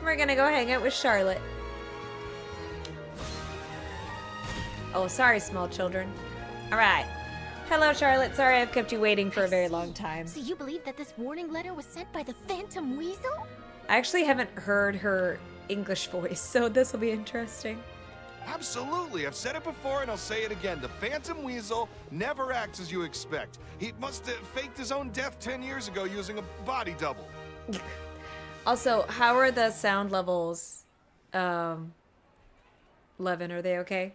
We're gonna go hang out with Charlotte. Oh, sorry, small children. Alright. Hello, Charlotte. Sorry I've kept you waiting for a very long time. So you believe that this warning letter was sent by the Phantom Weasel? I actually haven't heard her English voice, so this will be interesting. Absolutely. I've said it before and I'll say it again. The Phantom Weasel never acts as you expect. He must have faked his own death 10 years ago using a body double. Also, how are the sound levels, Levin? Are they okay?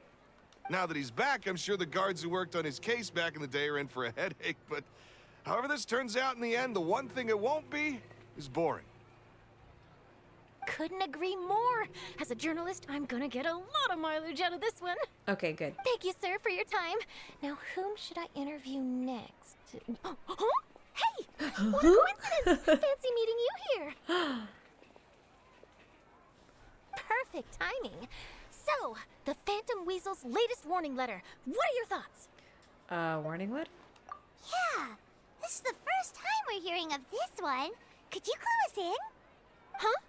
Now that he's back, I'm sure the guards who worked on his case back in the day are in for a headache, but however this turns out in the end, the one thing it won't be is boring. Couldn't agree more. As a journalist, I'm gonna get a lot of mileage out of this one. Okay, good. Thank you, sir, for your time. Now, whom should I interview next? Huh? Hey! What a coincidence! Fancy meeting you here. Perfect timing. So, the Phantom Weasel's latest warning letter. What are your thoughts? Warning letter? Yeah, this is the first time we're hearing of this one. Could you clue us in? Huh?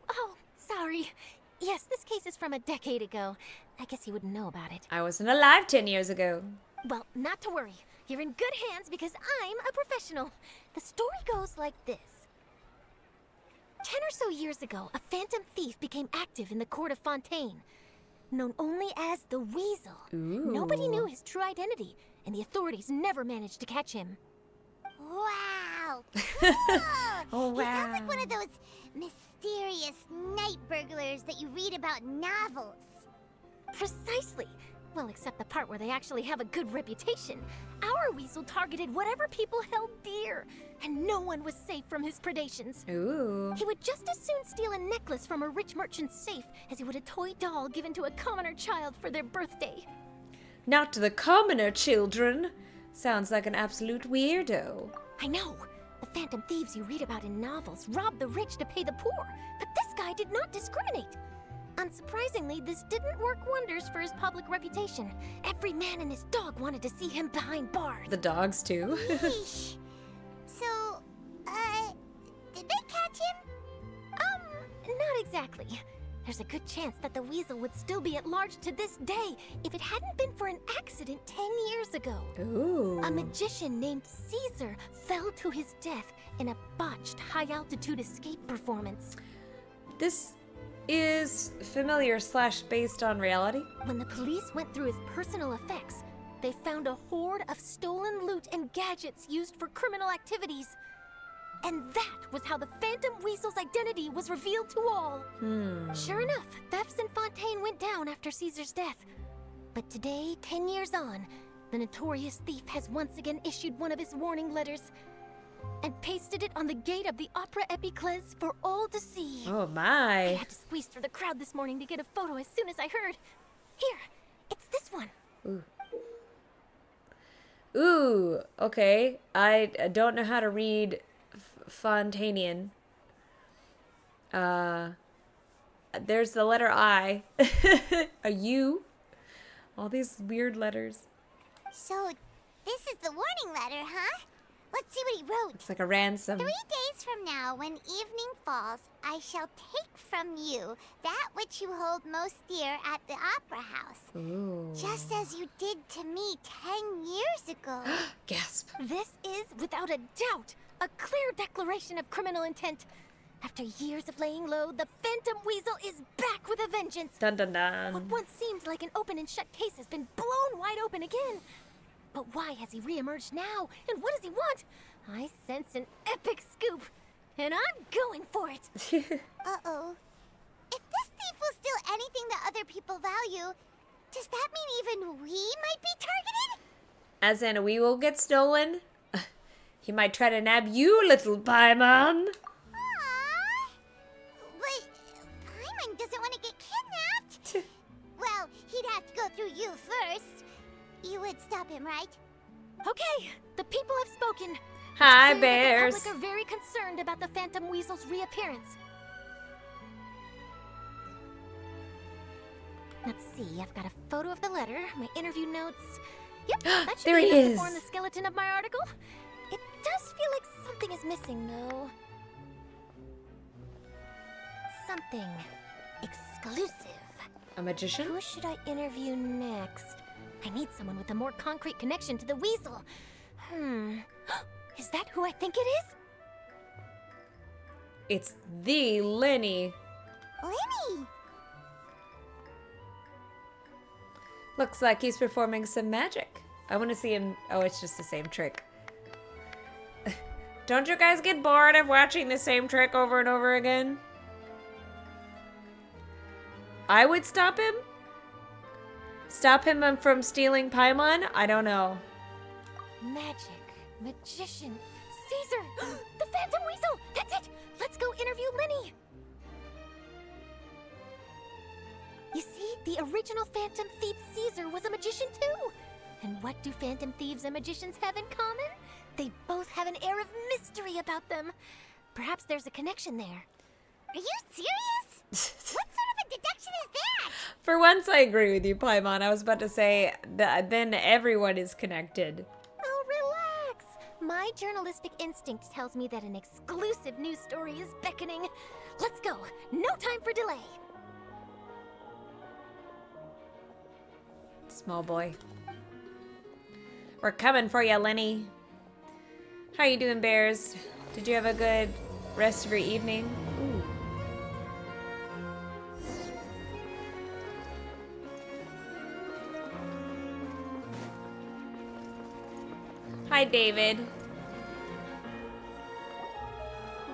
Oh, sorry. Yes, this case is from a decade ago. I guess you wouldn't know about it. I wasn't alive 10 years ago. Well, not to worry. You're in good hands because I'm a professional. The story goes like this. 10 or so years ago, a phantom thief became active in the court of Fontaine, known only as the Weasel. Ooh. Nobody knew his true identity, and the authorities never managed to catch him. Wow. Cool. Oh, He sounds wow. like one of those mysterious night burglars that you read about in novels. Precisely. Well, except the part where they actually have a good reputation. Our Weasel targeted whatever people held dear, and no one was safe from his predations. Ooh. He would just as soon steal a necklace from a rich merchant's safe as he would a toy doll given to a commoner child for their birthday. Not the commoner children. Sounds like an absolute weirdo. I know. The phantom thieves you read about in novels rob the rich to pay the poor, but this guy did not discriminate. Unsurprisingly, this didn't work wonders for his public reputation. Every man and his dog wanted to see him behind bars. The dogs, too. Yeesh. So, did they catch him? Not exactly. There's a good chance that the Weasel would still be at large to this day if it hadn't been for an accident 10 years ago. Ooh. A magician named Caesar fell to his death in a botched high-altitude escape performance. This is familiar / based on reality. When the police went through his personal effects, they found a horde of stolen loot and gadgets used for criminal activities. And that was how the Phantom Weasel's identity was revealed to all. Sure enough, thefts in Fontaine went down after Caesar's death. But today, 10 years on, the notorious thief has once again issued one of his warning letters and pasted it on the gate of the Opera Epiclese for all to see. Oh, I my. had to squeeze through the crowd this morning to get a photo as soon as I heard. Here, it's this one. Ooh, okay. I don't know how to read Fontainian. There's the letter I. A U. All these weird letters. So, this is the warning letter, huh? Let's see what he wrote. It's like a ransom. 3 days from now, when evening falls, I shall take from you that which you hold most dear at the opera house. Ooh. Just as you did to me 10 years ago. Gasp. This is, without a doubt, a clear declaration of criminal intent. After years of laying low, the Phantom Weasel is back with a vengeance. Dun dun dun. What once seemed like an open and shut case has been blown wide open again. But why has he reemerged now? And what does he want? I sense an epic scoop, and I'm going for it. Uh-oh. If this thief will steal anything that other people value, does that mean even we might be targeted? As in, we will get stolen. He might try to nab you, little Paimon. Aww. But Paimon doesn't want to get kidnapped. Well, he'd have to go through you first. You would stop him, right? Okay, the people have spoken. Hi, It's clear that bears. The public are very concerned about the Phantom Weasel's reappearance. Let's see, I've got a photo of the letter, my interview notes. Yep, that should There be he enough to is. form the skeleton of my article. It does feel like something is missing, though. something exclusive. A magician? Who should I interview next? I need someone with a more concrete connection to the weasel. Is that who I think it is? It's the Lyney. Lyney! Looks like he's performing some magic. I want to see him. Oh, it's just the same trick. Don't you guys get bored of watching the same trick over and over again? I would stop him? Stop him from stealing Paimon? I don't know. Magic. Magician. Caesar! The Phantom Weasel! That's it! Let's go interview Lyney! You see, the original Phantom Thief Caesar was a magician too! And what do Phantom Thieves and magicians have in common? They both have an air of mystery about them. Perhaps there's a connection there. Are you serious? What sort of a deduction is that? For once, I agree with you, Paimon. I was about to say that then everyone is connected. Oh, relax! My journalistic instinct tells me that an exclusive news story is beckoning. Let's go! No time for delay! Small boy. We're coming for you, Lyney. How you doing, bears? Did you have a good rest of your evening? Ooh. Hi, David.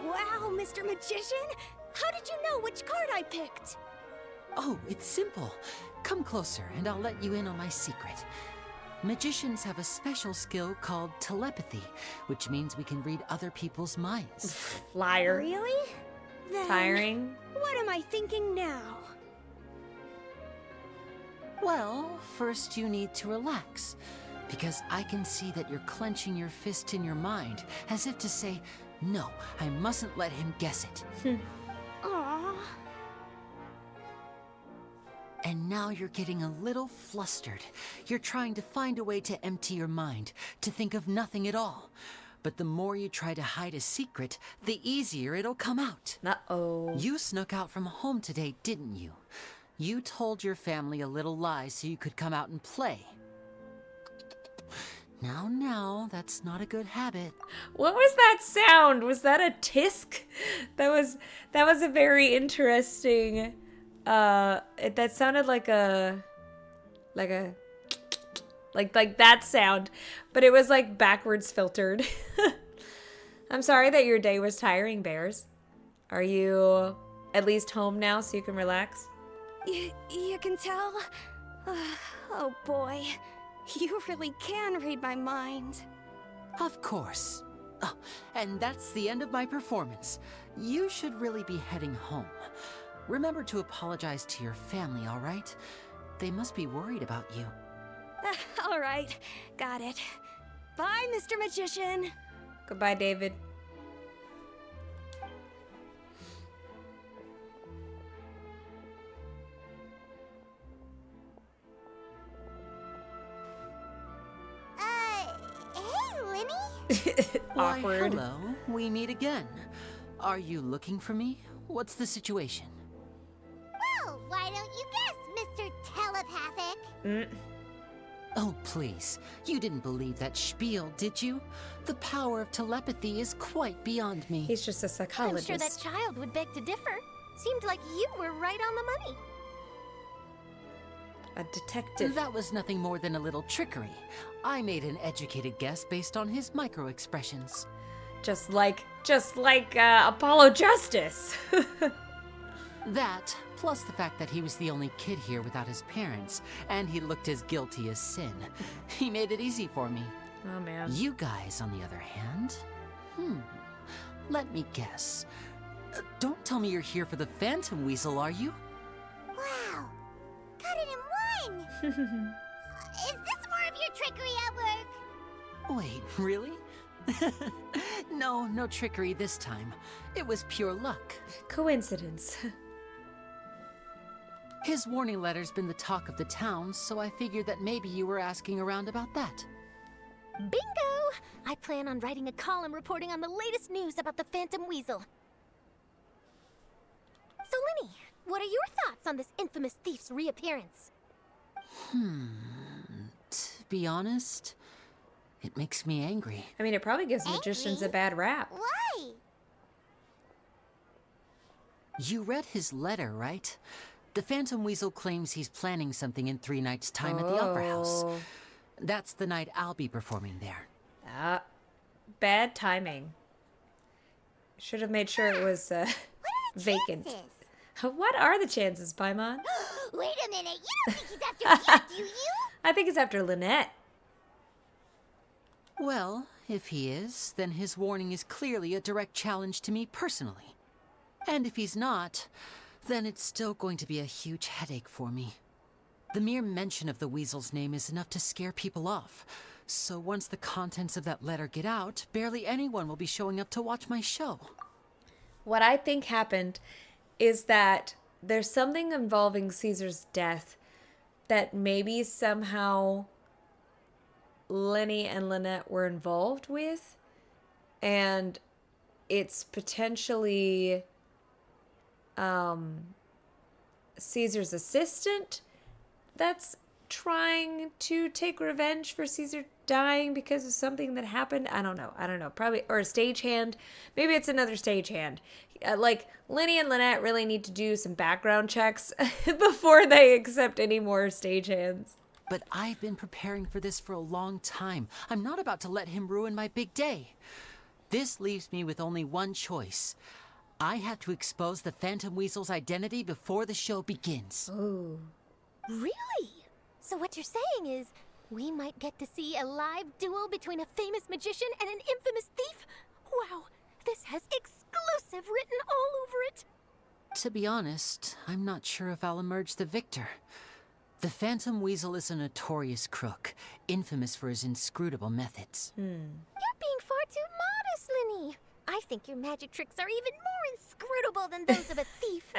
Wow, Mr. Magician! How did you know which card I picked? Oh, it's simple. Come closer and I'll let you in on my secret. Magicians have a special skill called telepathy, which means we can read other people's minds. Liar. Really? Then Tiring. what am I thinking now? Well, first you need to relax, because I can see that you're clenching your fist in your mind, as if to say, no, I mustn't let him guess it. Aww. And now you're getting a little flustered. You're trying to find a way to empty your mind, to think of nothing at all. But the more you try to hide a secret, the easier it'll come out. Uh-oh. You snuck out from home today, didn't you? You told your family a little lie so you could come out and play. Now, that's not a good habit. What was that sound? Was that a tisk? That was a very interesting. That sounded like that sound, but it was like backwards filtered. I'm sorry that your day was tiring, Bears. Are you at least home now so you can relax? You can tell? Oh boy, you really can read my mind. Of course. Oh, and that's the end of my performance. You should really be heading home. Remember to apologize to your family, all right? They must be worried about you. All right, got it. Bye, Mr. Magician. Goodbye, David. Hey, Lyney? Awkward. Why, hello. We meet again. Are you looking for me? What's the situation? Well, why don't you guess, Mr. Telepathic? Oh, please. You didn't believe that spiel, did you? The power of telepathy is quite beyond me. He's just a I'm psychologist. sure that child would beg to differ. Seemed like you were right on the money. A detective. That was nothing more than a little trickery. I made an educated guess based on his micro-expressions. Just like Apollo Justice. That, plus the fact that he was the only kid here without his parents, and he looked as guilty as sin. He made it easy for me. Oh, man. You guys, on the other hand, let me guess. Don't tell me you're here for the Phantom Weasel, are you? Wow, got it in one! Is this more of your trickery at work? Wait, really? No trickery this time. It was pure luck. Coincidence. His warning letter's been the talk of the town, so I figured that maybe you were asking around about that. Bingo! I plan on writing a column reporting on the latest news about the Phantom Weasel. So, What are your thoughts on this infamous thief's reappearance? To be honest, it makes me angry. I mean, it probably gives magicians a Angry? bad rap. Why? You read his letter, right? The Phantom Weasel claims he's planning something in 3 nights' time at the Opera House. Oh. That's the night I'll be performing there. Bad timing. Should have made sure it was What are the vacant. chances? What are the chances, Paimon? Wait a minute, you don't think he's after me, do you? I think it's after Lynette. Well, if he is, then his warning is clearly a direct challenge to me personally. And if he's not, then it's still going to be a huge headache for me. The mere mention of the Weasel's name is enough to scare people off. So once the contents of that letter get out, barely anyone will be showing up to watch my show. What I think happened is that there's something involving Caesar's death that maybe somehow Lyney and Lynette were involved with, and it's potentially Caesar's assistant that's trying to take revenge for Caesar dying because of something that happened. I don't know. Probably, or a stagehand. Maybe it's another stagehand. Like, Lyney and Lynette really need to do some background checks before they accept any more stagehands. But I've been preparing for this for a long time. I'm not about to let him ruin my big day. This leaves me with only one choice. I have to expose the Phantom Weasel's identity before the show begins. Ooh. Really? So what you're saying is, we might get to see a live duel between a famous magician and an infamous thief? Wow, this has exclusive written all over it. To be honest, I'm not sure if I'll emerge the victor. The Phantom Weasel is a notorious crook, infamous for his inscrutable methods. You're being far too modest, Lyney. I think your magic tricks are even more inscrutable than those of a thief.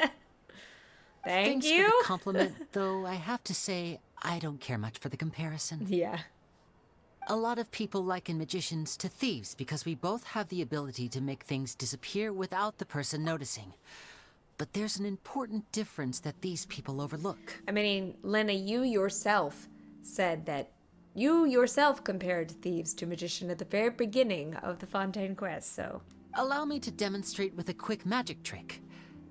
Thank Thanks you. for the compliment, though I have to say, I don't care much for the comparison. Yeah. A lot of people liken magicians to thieves because we both have the ability to make things disappear without the person noticing. But there's an important difference that these people overlook. I mean, Lyney, you yourself said that you yourself compared thieves to magician at the very beginning of the Fontaine Quest, so... Allow me to demonstrate with a quick magic trick.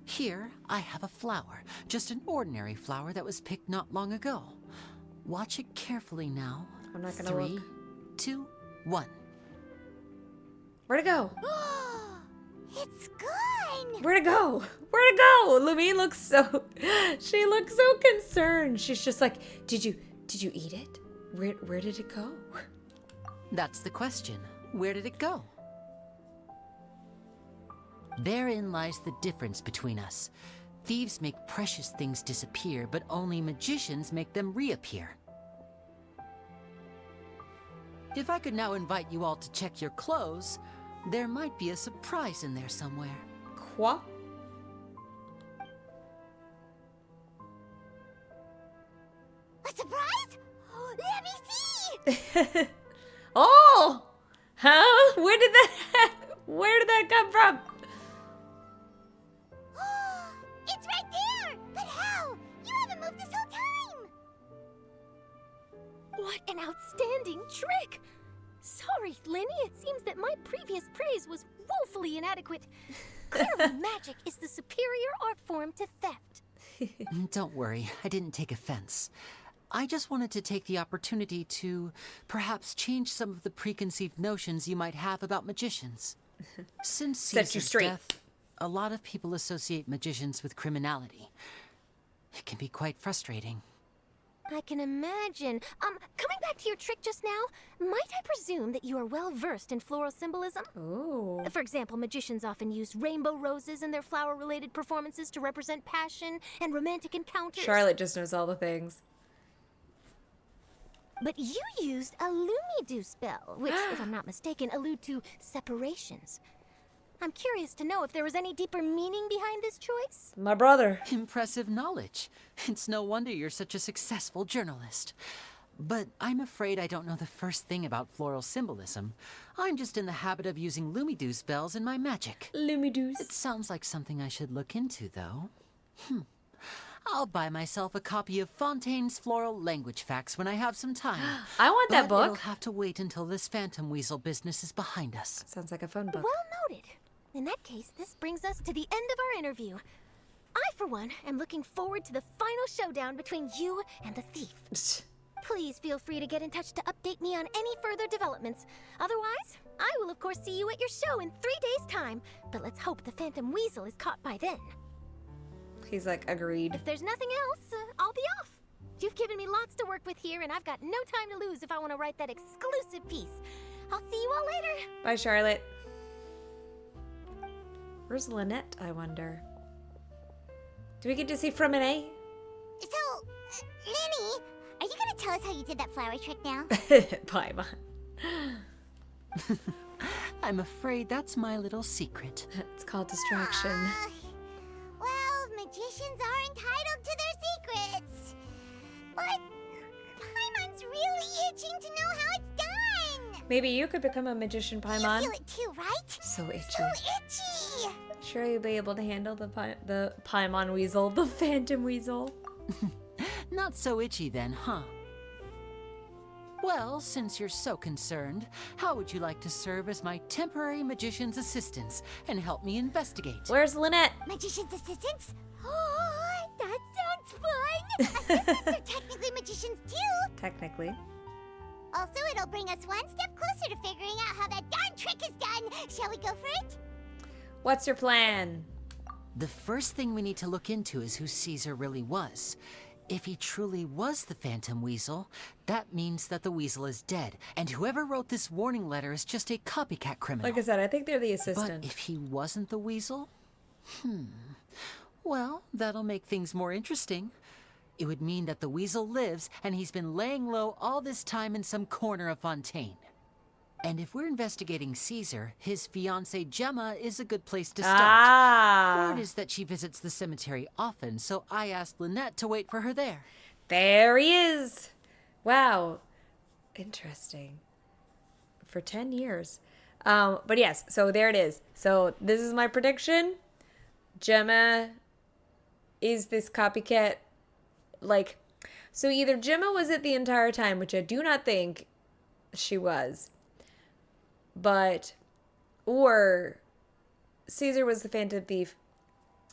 Here, I have a flower, just an ordinary flower that was picked not long ago. Watch it carefully now. I'm not gonna 3, look. 2, 1. Where'd it go? It's gone! Where'd it go? Where'd it go? Lumine looks so... She looks so concerned. She's just like, did you eat it? Where did it go? That's the question. Where did it go? Therein lies the difference between us. Thieves make precious things disappear, but only magicians make them reappear. If I could now invite you all to check your clothes, there might be a surprise in there somewhere. Quoi? A surprise? Let me see! Oh! Huh? Where did that come from? It's right there! But how? You haven't moved this whole time! What an outstanding trick! Sorry, Lyney, it seems that my previous praise was woefully inadequate. Clearly, magic is the superior art form to theft. Don't worry, I didn't take offense. I just wanted to take the opportunity to perhaps change some of the preconceived notions you might have about magicians. Since Set you Caesar's straight. death, a lot of people associate magicians with criminality. It can be quite frustrating. I can imagine. Coming back to your trick just now, might I presume that you are well versed in floral symbolism? Ooh. For example, magicians often use rainbow roses in their flower-related performances to represent passion and romantic encounters. Charlotte just knows all the things. But you used a Lumidu spell, which, if I'm not mistaken, allude to separations. I'm curious to know if there was any deeper meaning behind this choice. My brother. Impressive knowledge. It's no wonder you're such a successful journalist. But I'm afraid I don't know the first thing about floral symbolism. I'm just in the habit of using Lumidu spells in my magic. Lumidus. It sounds like something I should look into, though. I'll buy myself a copy of Fontaine's Floral Language Facts when I have some time. I want that But it'll book. have to wait until this phantom weasel business is behind us. Sounds like a fun book. Well noted. In that case, this brings us to the end of our interview. I, for one, am looking forward to the final showdown between you and the thief. Please feel free to get in touch to update me on any further developments. Otherwise, I will of course see you at your show in 3 days' time. But let's hope the Phantom Weasel is caught by then. He's like, agreed. If there's nothing else, I'll be off. You've given me lots to work with here, and I've got no time to lose if I want to write that exclusive piece. I'll see you all later. Bye, Charlotte. Where's Lynette, I wonder? Do we get to see Fromine? So, Lyney, are you gonna tell us how you did that flower trick now? Paimon. I'm afraid that's my little secret. It's called distraction. Well, magicians are entitled to their secrets. But Paimon's really itching to know how it's done. Maybe you could become a magician, You Paimon. feel it too, right? So itchy. So itchy. Sure you'll be able to handle the Paimon Weasel, the Phantom Weasel. Not so itchy then, huh? Well, since you're so concerned, how would you like to serve as my temporary magician's assistants and help me investigate? Where's Lynette? Magician's assistants? Oh, that sounds fun. Assistants are technically magicians too. Technically. Also, it'll bring us one step closer to figuring out how that darn trick is done. Shall we go for it? What's your plan? The first thing we need to look into is who Caesar really was. If he truly was the Phantom Weasel, that means that the weasel is dead, and whoever wrote this warning letter is just a copycat criminal. Like I said, I think they're the But assistant. if he wasn't the weasel? Well, that'll make things more interesting. It would mean that the weasel lives, and he's been laying low all this time in some corner of Fontaine. And if we're investigating Caesar, his fiancée Gemma is a good place to start. Ah. Word is that she visits the cemetery often, so I asked Lynette to wait for her there. There he is. Wow. Interesting. For 10 years. But yes, so there it is. So this is my prediction. Gemma is this copycat. Like, so either Gemma was it the entire time, which I do not think she was. Or Caesar was the Phantom Thief.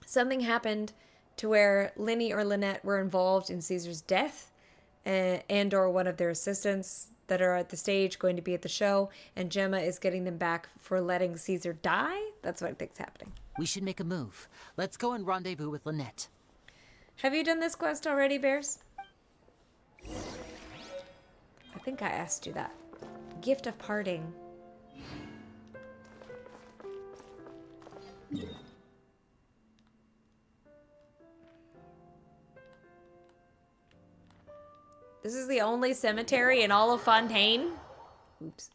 Something happened to where Lyney or Lynette were involved in Caesar's death, and or one of their assistants that are at the stage going to be at the show, and Gemma is getting them back for letting Caesar die. That's what I think's happening. We should make a move. Let's go and rendezvous with Lynette. Have you done this quest already, Bears? I think I asked you that. Gift of Parting. This is the only cemetery in all of Fontaine? Oops.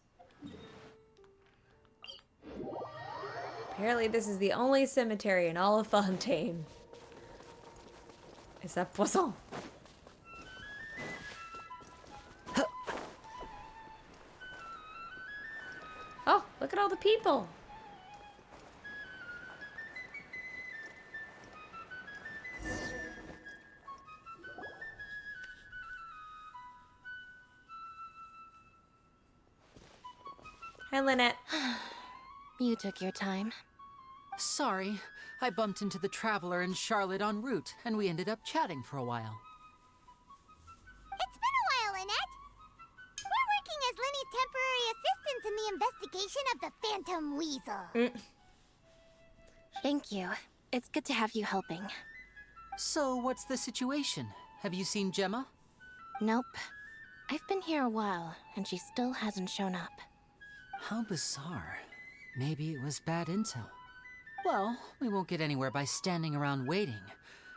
Apparently this is the only cemetery in all of Fontaine. Is that Poisson? Oh, look at all the people. Hi, Lynette. You took your time. Sorry, I bumped into the Traveler and Charlotte en route, and we ended up chatting for a while. It's been a while, Lynette. We're working as Lyney's temporary assistants in the investigation of the Phantom Weasel. Thank you. It's good to have you helping. So, what's the situation? Have you seen Gemma? Nope. I've been here a while, and she still hasn't shown up. How bizarre. Maybe it was bad intel. Well, we won't get anywhere by standing around waiting.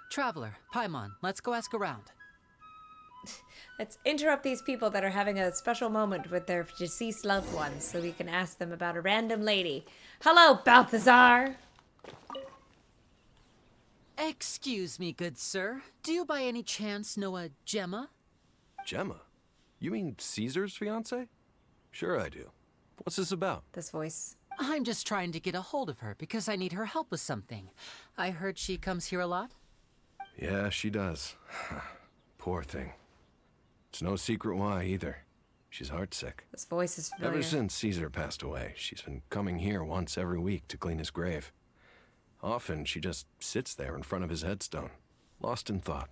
Traveler, Paimon, let's go ask around. Let's interrupt these people that are having a special moment with their deceased loved ones so we can ask them about a random lady. Hello, Balthazar! Excuse me, good sir. Do you by any chance know a Gemma? Gemma? You mean Caesar's fiancée? Sure I do. What's this about? This voice. I'm just trying to get a hold of her because I need her help with something. I heard she comes here a lot. Yeah, she does. Poor thing. It's no secret why, either. She's heartsick. This voice is familiar. Ever since Caesar passed away, she's been coming here once every week to clean his grave. Often, she just sits there in front of his headstone, lost in thought.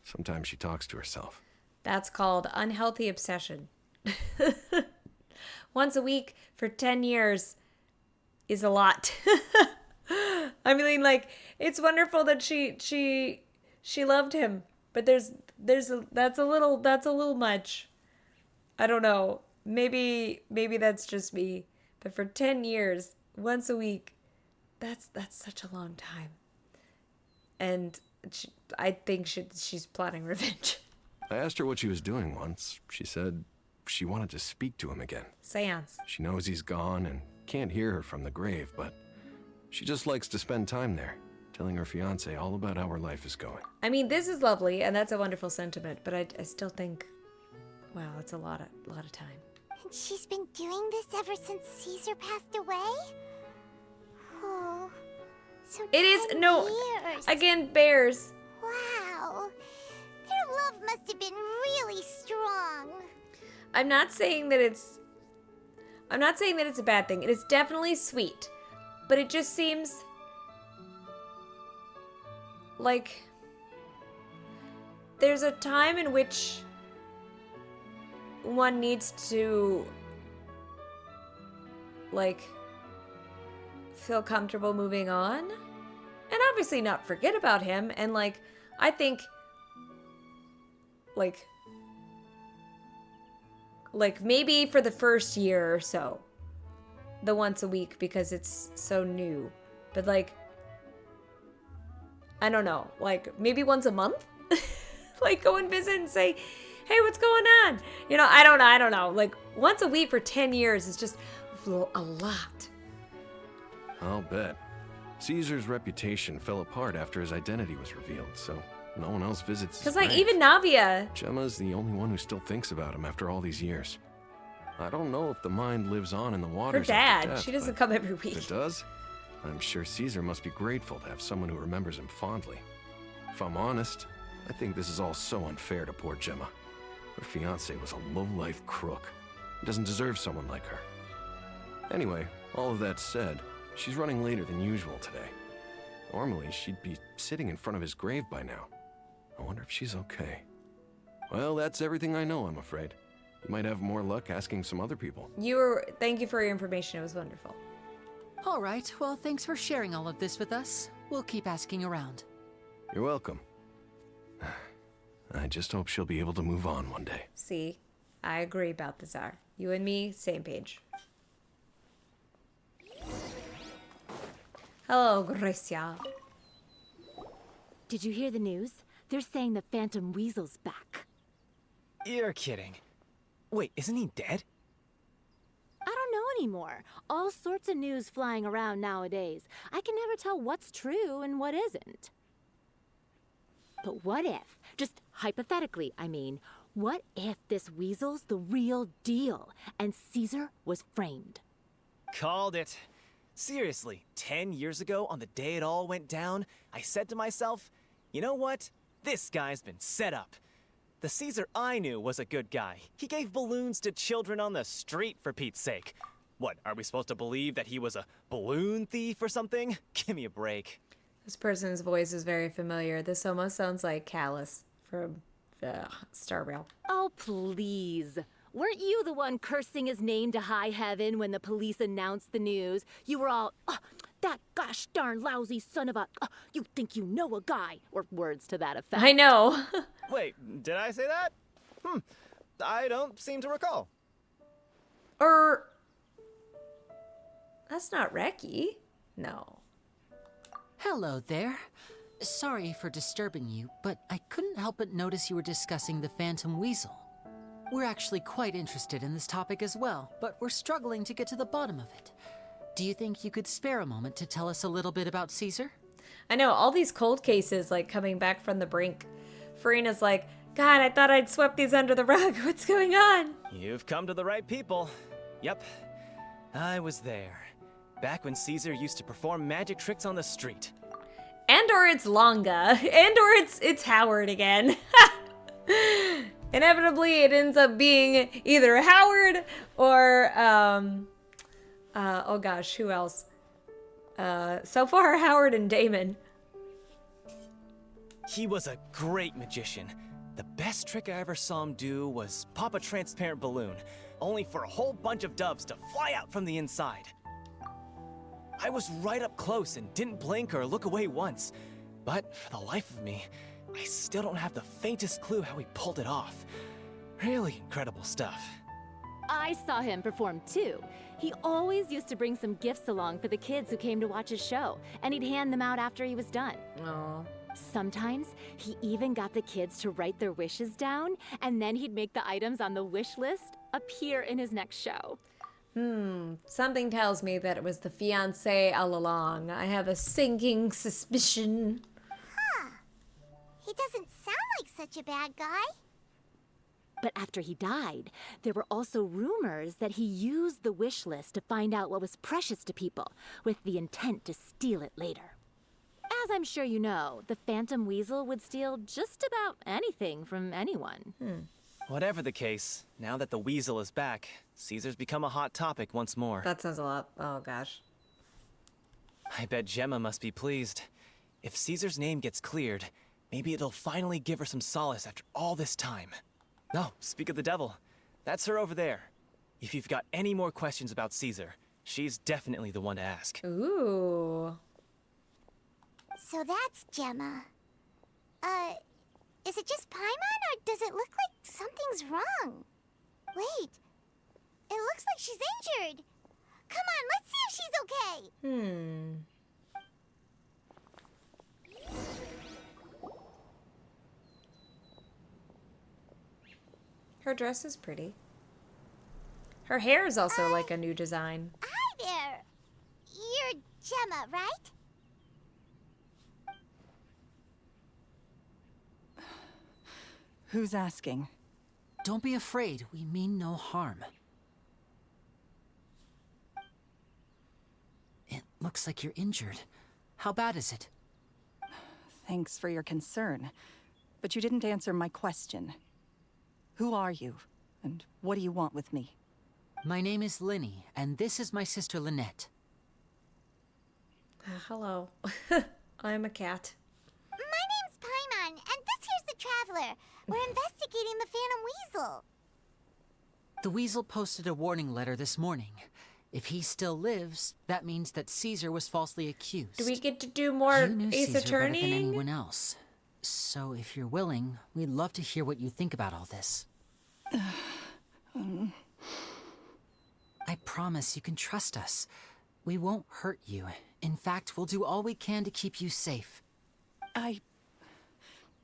Sometimes she talks to herself. That's called unhealthy obsession. Once a week for 10 years is a lot. I mean, like, it's wonderful that she loved him, but that's a little much. I don't know. Maybe that's just me, but for 10 years, once a week, that's such a long time. And I think she's plotting revenge. I asked her what she was doing once. She said she wanted to speak to him again. Seance. She knows he's gone and can't hear her from the grave, but she just likes to spend time there, telling her fiancé all about how her life is going. I mean, this is lovely, and that's a wonderful sentiment, but I still think, wow, it's a lot of time. And she's been doing this ever since Caesar passed away? Oh, so It is, 10 no, years. again, bears. Wow. Their love must have been really strong. I'm not saying that it's a bad thing. It is definitely sweet, but it just seems like there's a time in which one needs to, like, feel comfortable moving on, and obviously not forget about him. And, like, I think, like maybe for the first year or so, the once a week, because it's so new. But, like, I don't know, like, maybe once a month? Like, go and visit and say, hey, what's going on? You know, I don't know. Like, once a week for 10 years is just a lot. I'll bet. Caesar's reputation fell apart after his identity was revealed, so no one else visits his Because, like, grave. even Navia. Gemma's the only one who still thinks about him after all these years. I don't know if the mind lives on in the Her waters after dad. death, She doesn't but come every if week. it does, I'm sure Caesar must be grateful to have someone who remembers him fondly. If I'm honest, I think this is all so unfair to poor Gemma. Her fiancé was a low-life crook. He doesn't deserve someone like her. Anyway, all of that said, she's running later than usual today. Normally, she'd be sitting in front of his grave by now. I wonder if she's okay. Well, that's everything I know, I'm afraid. You might have more luck asking some other people. Thank you for your information. It was wonderful. All right, well, thanks for sharing all of this with us. We'll keep asking around. You're welcome. I just hope she'll be able to move on one day. See, I agree about this, R. You and me, same page. Hello, Gracia. Did you hear the news? They're saying the Phantom Weasel's back. You're kidding. Wait, isn't he dead? I don't know anymore. All sorts of news flying around nowadays. I can never tell what's true and what isn't. But what if, just hypothetically, I mean, what if this weasel's the real deal and Caesar was framed? Called it. Seriously, 10 years ago, on the day it all went down, I said to myself, you know what? This guy's been set up. The Caesar I knew was a good guy. He gave balloons to children on the street, for Pete's sake. What, are we supposed to believe that he was a balloon thief or something? Give me a break. This person's voice is very familiar. This almost sounds like Callus from Star Rail. Oh, please. Weren't you the one cursing his name to high heaven when the police announced the news? You were all, oh, that gosh darn lousy son of a, you think you know a guy, or words to that effect. I know. Wait, did I say that? I don't seem to recall. That's not Reki. No. Hello there. Sorry for disturbing you, but I couldn't help but notice you were discussing the Phantom Weasel. We're actually quite interested in this topic as well, but we're struggling to get to the bottom of it. Do you think you could spare a moment to tell us a little bit about Caesar? I know, all these cold cases, like, coming back from the brink. Farina's like, God, I thought I'd swept these under the rug. What's going on? You've come to the right people. Yep, I was there. Back when Caesar used to perform magic tricks on the street. And or it's Longa. And or it's Howard again. Inevitably, it ends up being either Howard or, oh gosh, who else? So far, Howard and Damon. He was a great magician. The best trick I ever saw him do was pop a transparent balloon, only for a whole bunch of doves to fly out from the inside. I was right up close and didn't blink or look away once, but for the life of me, I still don't have the faintest clue how he pulled it off. Really incredible stuff. I saw him perform too. He always used to bring some gifts along for the kids who came to watch his show, and he'd hand them out after he was done. Aww. Sometimes, he even got the kids to write their wishes down, and then he'd make the items on the wish list appear in his next show. Something tells me that it was the fiancé all along. I have a sinking suspicion. Huh. He doesn't sound like such a bad guy. But after he died, there were also rumors that he used the wish list to find out what was precious to people, with the intent to steal it later. As I'm sure you know, the Phantom Weasel would steal just about anything from anyone. Whatever the case, now that the weasel is back, Caesar's become a hot topic once more. That sounds a lot. Oh gosh. I bet Gemma must be pleased. If Caesar's name gets cleared, maybe it'll finally give her some solace after all this time. Oh, speak of the devil. That's her over there. If you've got any more questions about Caesar, she's definitely the one to ask. Ooh. So that's Gemma. Is it just Paimon, or does it look like something's wrong? Wait, it looks like she's injured. Come on, let's see if she's okay. Her dress is pretty. Her hair is also like a new design. Hi there. You're Gemma, right? Who's asking? Don't be afraid. We mean no harm. It looks like you're injured. How bad is it? Thanks for your concern, but you didn't answer my question. Who are you, and what do you want with me? My name is Lyney, and this is my sister Lynette. Hello. I'm a cat. My name's Paimon, and this here's the Traveler. We're investigating the Phantom Weasel. The Weasel posted a warning letter this morning. If he still lives, that means that Caesar was falsely accused. Do we get to do more You knew Ace Caesar better Attorney? than anyone else. So if you're willing, we'd love to hear what you think about all this. I promise you can trust us. We won't hurt you. In fact, we'll do all we can to keep you safe.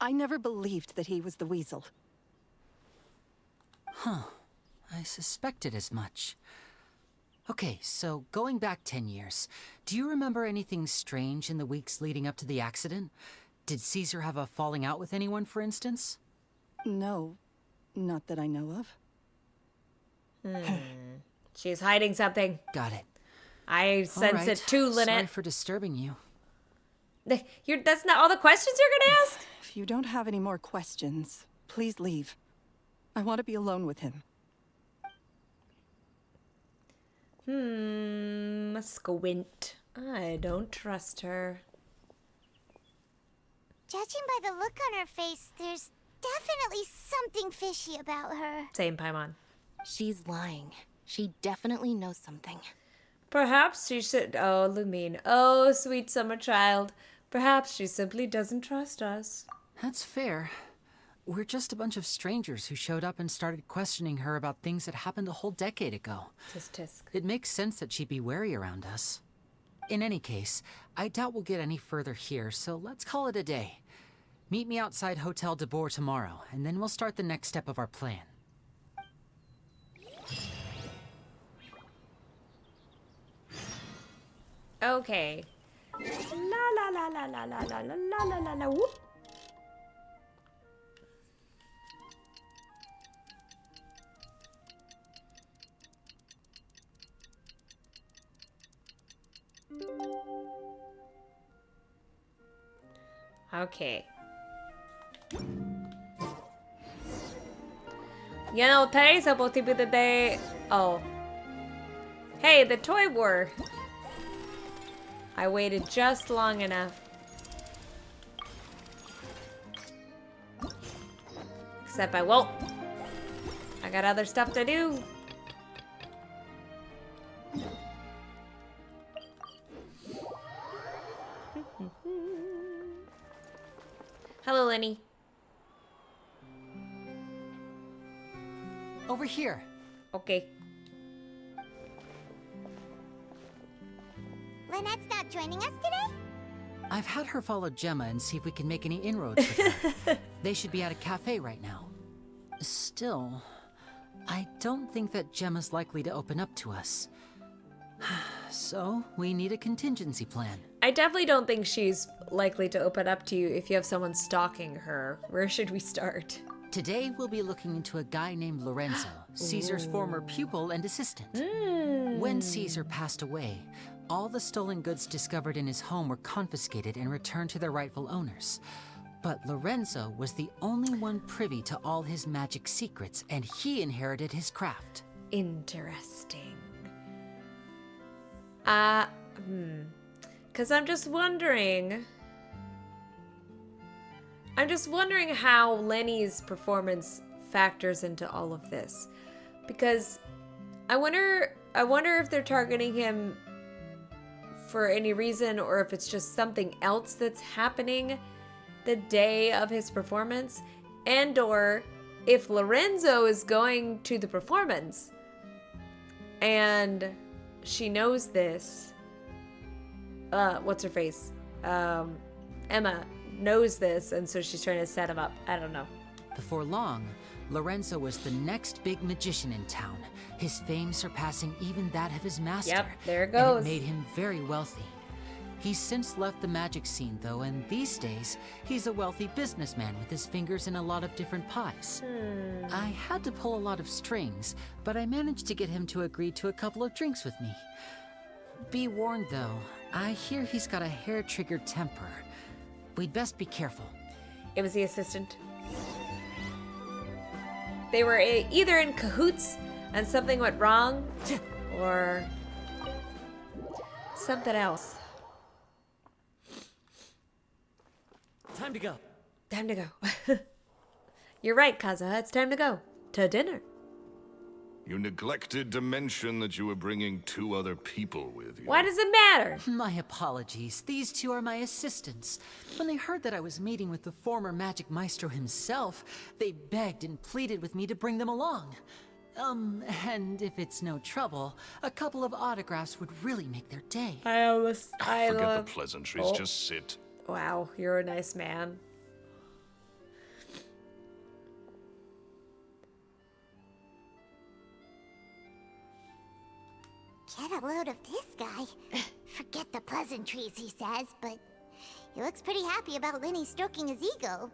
I never believed that he was the Weasel. Huh. I suspected as much. Okay, so going back 10 years, do you remember anything strange in the weeks leading up to the accident? Did Caesar have a falling out with anyone, for instance? No, not that I know of. She's hiding something. Got it. I sense All right. it too, Sorry Lynette. for disturbing you. That's not all the questions you're gonna ask? If you don't have any more questions, please leave. I want to be alone with him. Squint. I don't trust her. Judging by the look on her face, there's definitely something fishy about her. Same, Paimon. She's lying. She definitely knows something. Perhaps she should. Oh, Lumine. Oh, sweet summer child. Perhaps she simply doesn't trust us. That's fair. We're just a bunch of strangers who showed up and started questioning her about things that happened a whole decade ago. Tisk tisk. It makes sense that she'd be wary around us. In any case, I doubt we'll get any further here, so let's call it a day. Meet me outside Hotel de Boer tomorrow, and then we'll start the next step of our plan. Okay. La la la la la la la la la la la whoop. Okay. You know, today's supposed to be the day... Oh. Hey, the toy war. I waited just long enough. Except I won't. I got other stuff to do. Hello, Lyney. Over here. Okay. Lynette's not joining us today? I've had her follow Gemma and see if we can make any inroads with her. They should be at a cafe right now. Still, I don't think that Gemma's likely to open up to us. So, we need a contingency plan. I definitely don't think she's likely to open up to you if you have someone stalking her. Where should we start? Today, we'll be looking into a guy named Lorenzo, Caesar's former pupil and assistant. When Caesar passed away, all the stolen goods discovered in his home were confiscated and returned to their rightful owners. But Lorenzo was the only one privy to all his magic secrets, and he inherited his craft. Interesting. Because I'm just wondering how Lenny's performance factors into all of this. Because I wonder if they're targeting him for any reason, or if it's just something else that's happening the day of his performance, and or if Lorenzo is going to the performance and she knows this. What's her face? Emma knows this, and so she's trying to set him up. I don't know. Before long, Lorenzo was the next big magician in town, his fame surpassing even that of his master. Yep, there it goes. And it made him very wealthy. He's since left the magic scene, though, and these days, he's a wealthy businessman with his fingers in a lot of different pies. I had to pull a lot of strings, but I managed to get him to agree to a couple of drinks with me. Be warned, though, I hear he's got a hair-triggered temper. We'd best be careful. It was the assistant. They were either in cahoots and something went wrong, or something else. Time to go. Time to go. You're right, Kaza. It's time to go. To dinner. You neglected to mention that you were bringing 2 other people with you. Why does it matter? My apologies. These 2 are my assistants. When they heard that I was meeting with the former magic maestro himself, they begged and pleaded with me to bring them along. And if it's no trouble, a couple of autographs would really make their day. Forget the pleasantries. Oh. Just sit. Wow, you're a nice man. Get a load of this guy. Forget the pleasantries, he says, but he looks pretty happy about Lyney stroking his ego.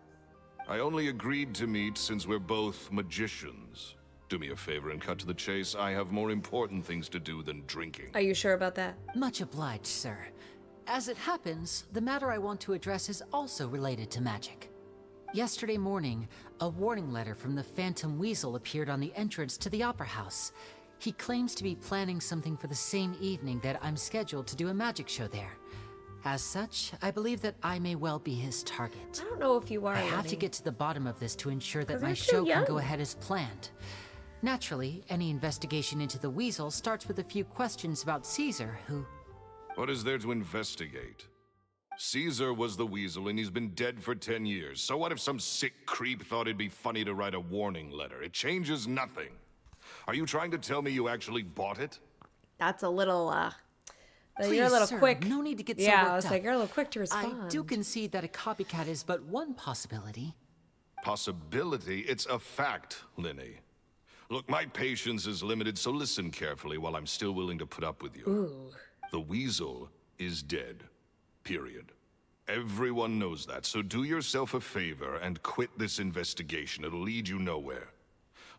I only agreed to meet since we're both magicians. Do me a favor and cut to the chase. I have more important things to do than drinking. Are you sure about that? Much obliged, sir. As it happens, the matter I want to address is also related to magic. Yesterday morning, a warning letter from the Phantom Weasel appeared on the entrance to the Opera House. He claims to be planning something for the same evening that I'm scheduled to do a magic show there. As such, I believe that I may well be his target. I don't know if you are. I have Lenny. to get to the bottom of this to ensure that 'Cause my you're still show can young. go ahead as planned. Naturally, any investigation into the Weasel starts with a few questions about Caesar, who... What is there to investigate? Caesar was the Weasel, and he's been dead for 10 years. So what if some sick creep thought it'd be funny to write a warning letter? It changes nothing. Are you trying to tell me you actually bought it? That's a little, Please, you're a little sir, quick. no need to get so yeah, worked I was up. like, you're a little quick to respond. I do concede that a copycat is but one possibility. Possibility? It's a fact, Lyney. Look, my patience is limited, so listen carefully while I'm still willing to put up with you. Ooh. The Weasel is dead. Period. Everyone knows that, so do yourself a favor and quit this investigation. It'll lead you nowhere.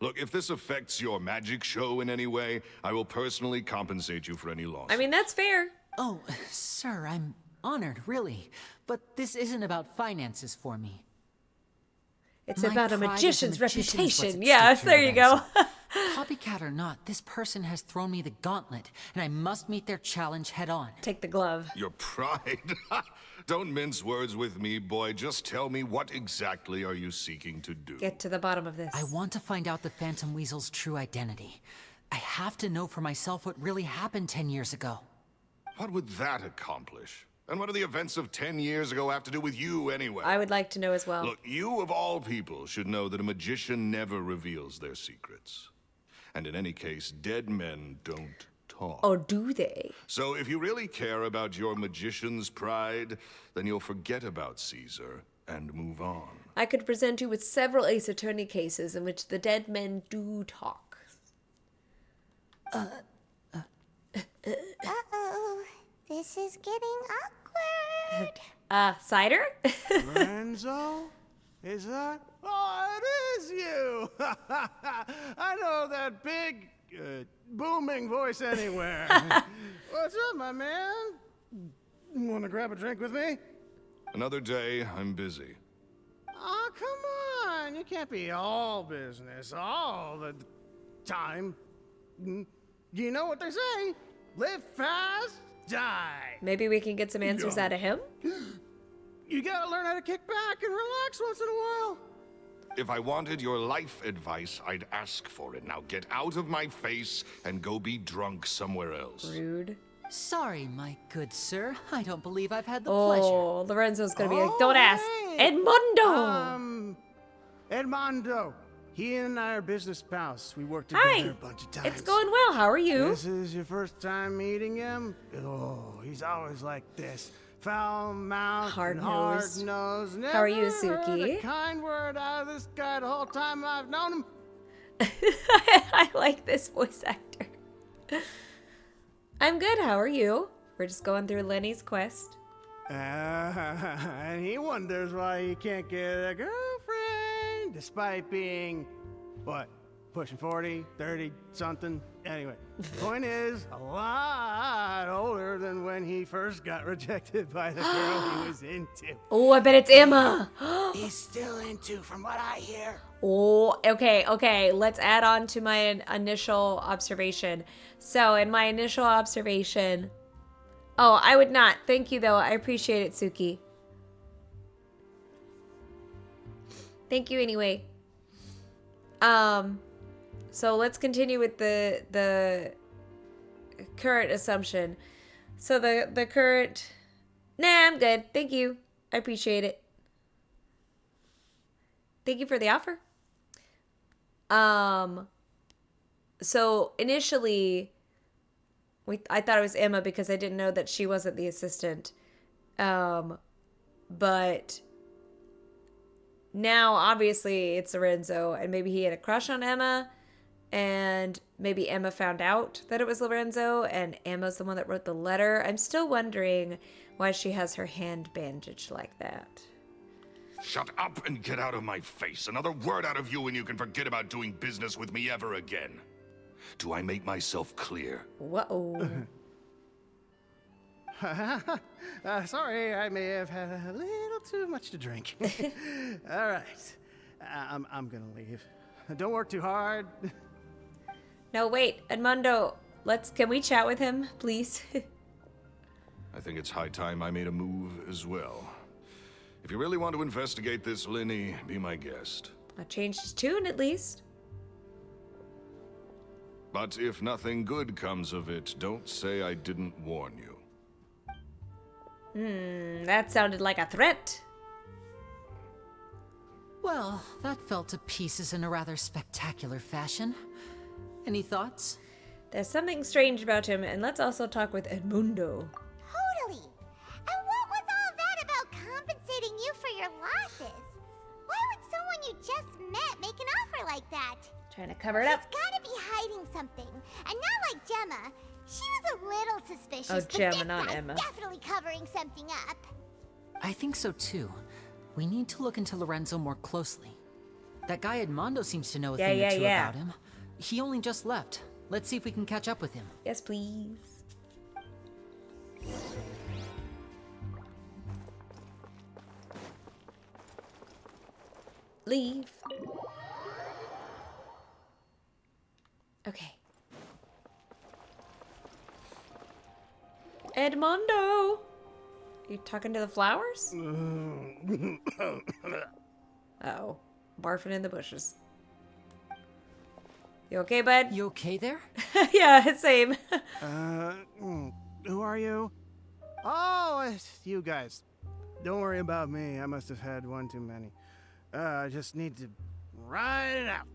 Look, if this affects your magic show in any way, I will personally compensate you for any loss. I mean, that's fair. Oh, sir, I'm honored, really. But this isn't about finances for me. It's My about a pride as magician's magician is what's reputation. at Yes, stake here, there you go. Copycat or not, this person has thrown me the gauntlet, and I must meet their challenge head on. Take the glove. Your pride? Don't mince words with me, boy. Just tell me, what exactly are you seeking to do? Get to the bottom of this. I want to find out the Phantom Weasel's true identity. I have to know for myself what really happened 10 years ago. What would that accomplish? And what do the events of 10 years ago have to do with you, anyway? I would like to know as well. Look, you of all people should know that a magician never reveals their secrets. And in any case, dead men don't talk. Or do they? So if you really care about your magician's pride, then you'll forget about Caesar and move on. I could present you with several Ace Attorney cases in which the dead men do talk. Uh-oh. This is getting awkward. Cider? Lorenzo? Is that? Oh, it is you! I know that big, booming voice anywhere. What's up, my man? Want to grab a drink with me? Another day, I'm busy. Oh, come on. You can't be all business all the time. You know what they say? Live fast, die. Maybe we can get some answers out of him? You gotta learn how to kick back and relax once in a while. If I wanted your life advice, I'd ask for it. Now get out of my face and go be drunk somewhere else. Rude. Sorry, my good sir. I don't believe I've had the Oh, pleasure. Lorenzo's gonna be like, don't ask. hey. Edmundo! Edmondo. He and I are business pals. We worked Hi. together a bunch of times. It's going well. How are you? This is your first time meeting him? Oh, he's always like this. Foul mouth, Hard-nosed. hard-nosed. How are you, Never heard Suki? a kind word out of this guy the whole time I've known him. I like this voice actor. I'm good. How are you? We're just going through Lyney's quest. And he wonders why he can't get a girlfriend, despite being, what, pushing 40, 30, something? Anyway, point is, a lot older than when he first got rejected by the girl he was into. Oh, I bet it's Emma. He's still into, from what I hear. Oh, okay. Let's add on to my initial observation. So, in my initial observation... Oh, I would not. Thank you, though. I appreciate it, Suki. Thank you anyway. So let's continue with the current assumption. So the current... Nah, I'm good. Thank you. I appreciate it. Thank you for the offer. So initially... I thought it was Emma because I didn't know that she wasn't the assistant. But now, obviously, it's Lorenzo. And maybe he had a crush on Emma. And maybe Emma found out that it was Lorenzo. And Emma's the one that wrote the letter. I'm still wondering why she has her hand bandaged like that. Shut up and get out of my face. Another word out of you and you can forget about doing business with me ever again. Do I make myself clear? Whoa. Sorry, I may have had a little too much to drink. All right, I'm gonna leave. Don't work too hard. No, wait, Edmundo. Can we chat with him, please? I think it's high time I made a move as well. If you really want to investigate this, Lyney, be my guest. I changed his tune at least. But if nothing good comes of it, don't say I didn't warn you. That sounded like a threat. Well, that fell to pieces in a rather spectacular fashion. Any thoughts? There's something strange about him, and let's also talk with Edmundo. Totally. And what was all that about compensating you for your losses? Why would someone you just met make an offer like that? Trying to cover it up. He's gotta be hiding something. And not like Gemma. She was a little suspicious. Oh, but Gemma, this not guy's Emma. definitely covering something up. I think so too. We need to look into Lorenzo more closely. That guy Edmondo seems to know a thing or two about him. He only just left. Let's see if we can catch up with him. Yes, please. Leave. Okay. Edmondo! You talking to the flowers? Uh-oh. Barfing in the bushes. You okay, bud? You okay there? Yeah, same. Who are you? Oh, it's you guys. Don't worry about me. I must have had one too many. I just need to ride it out.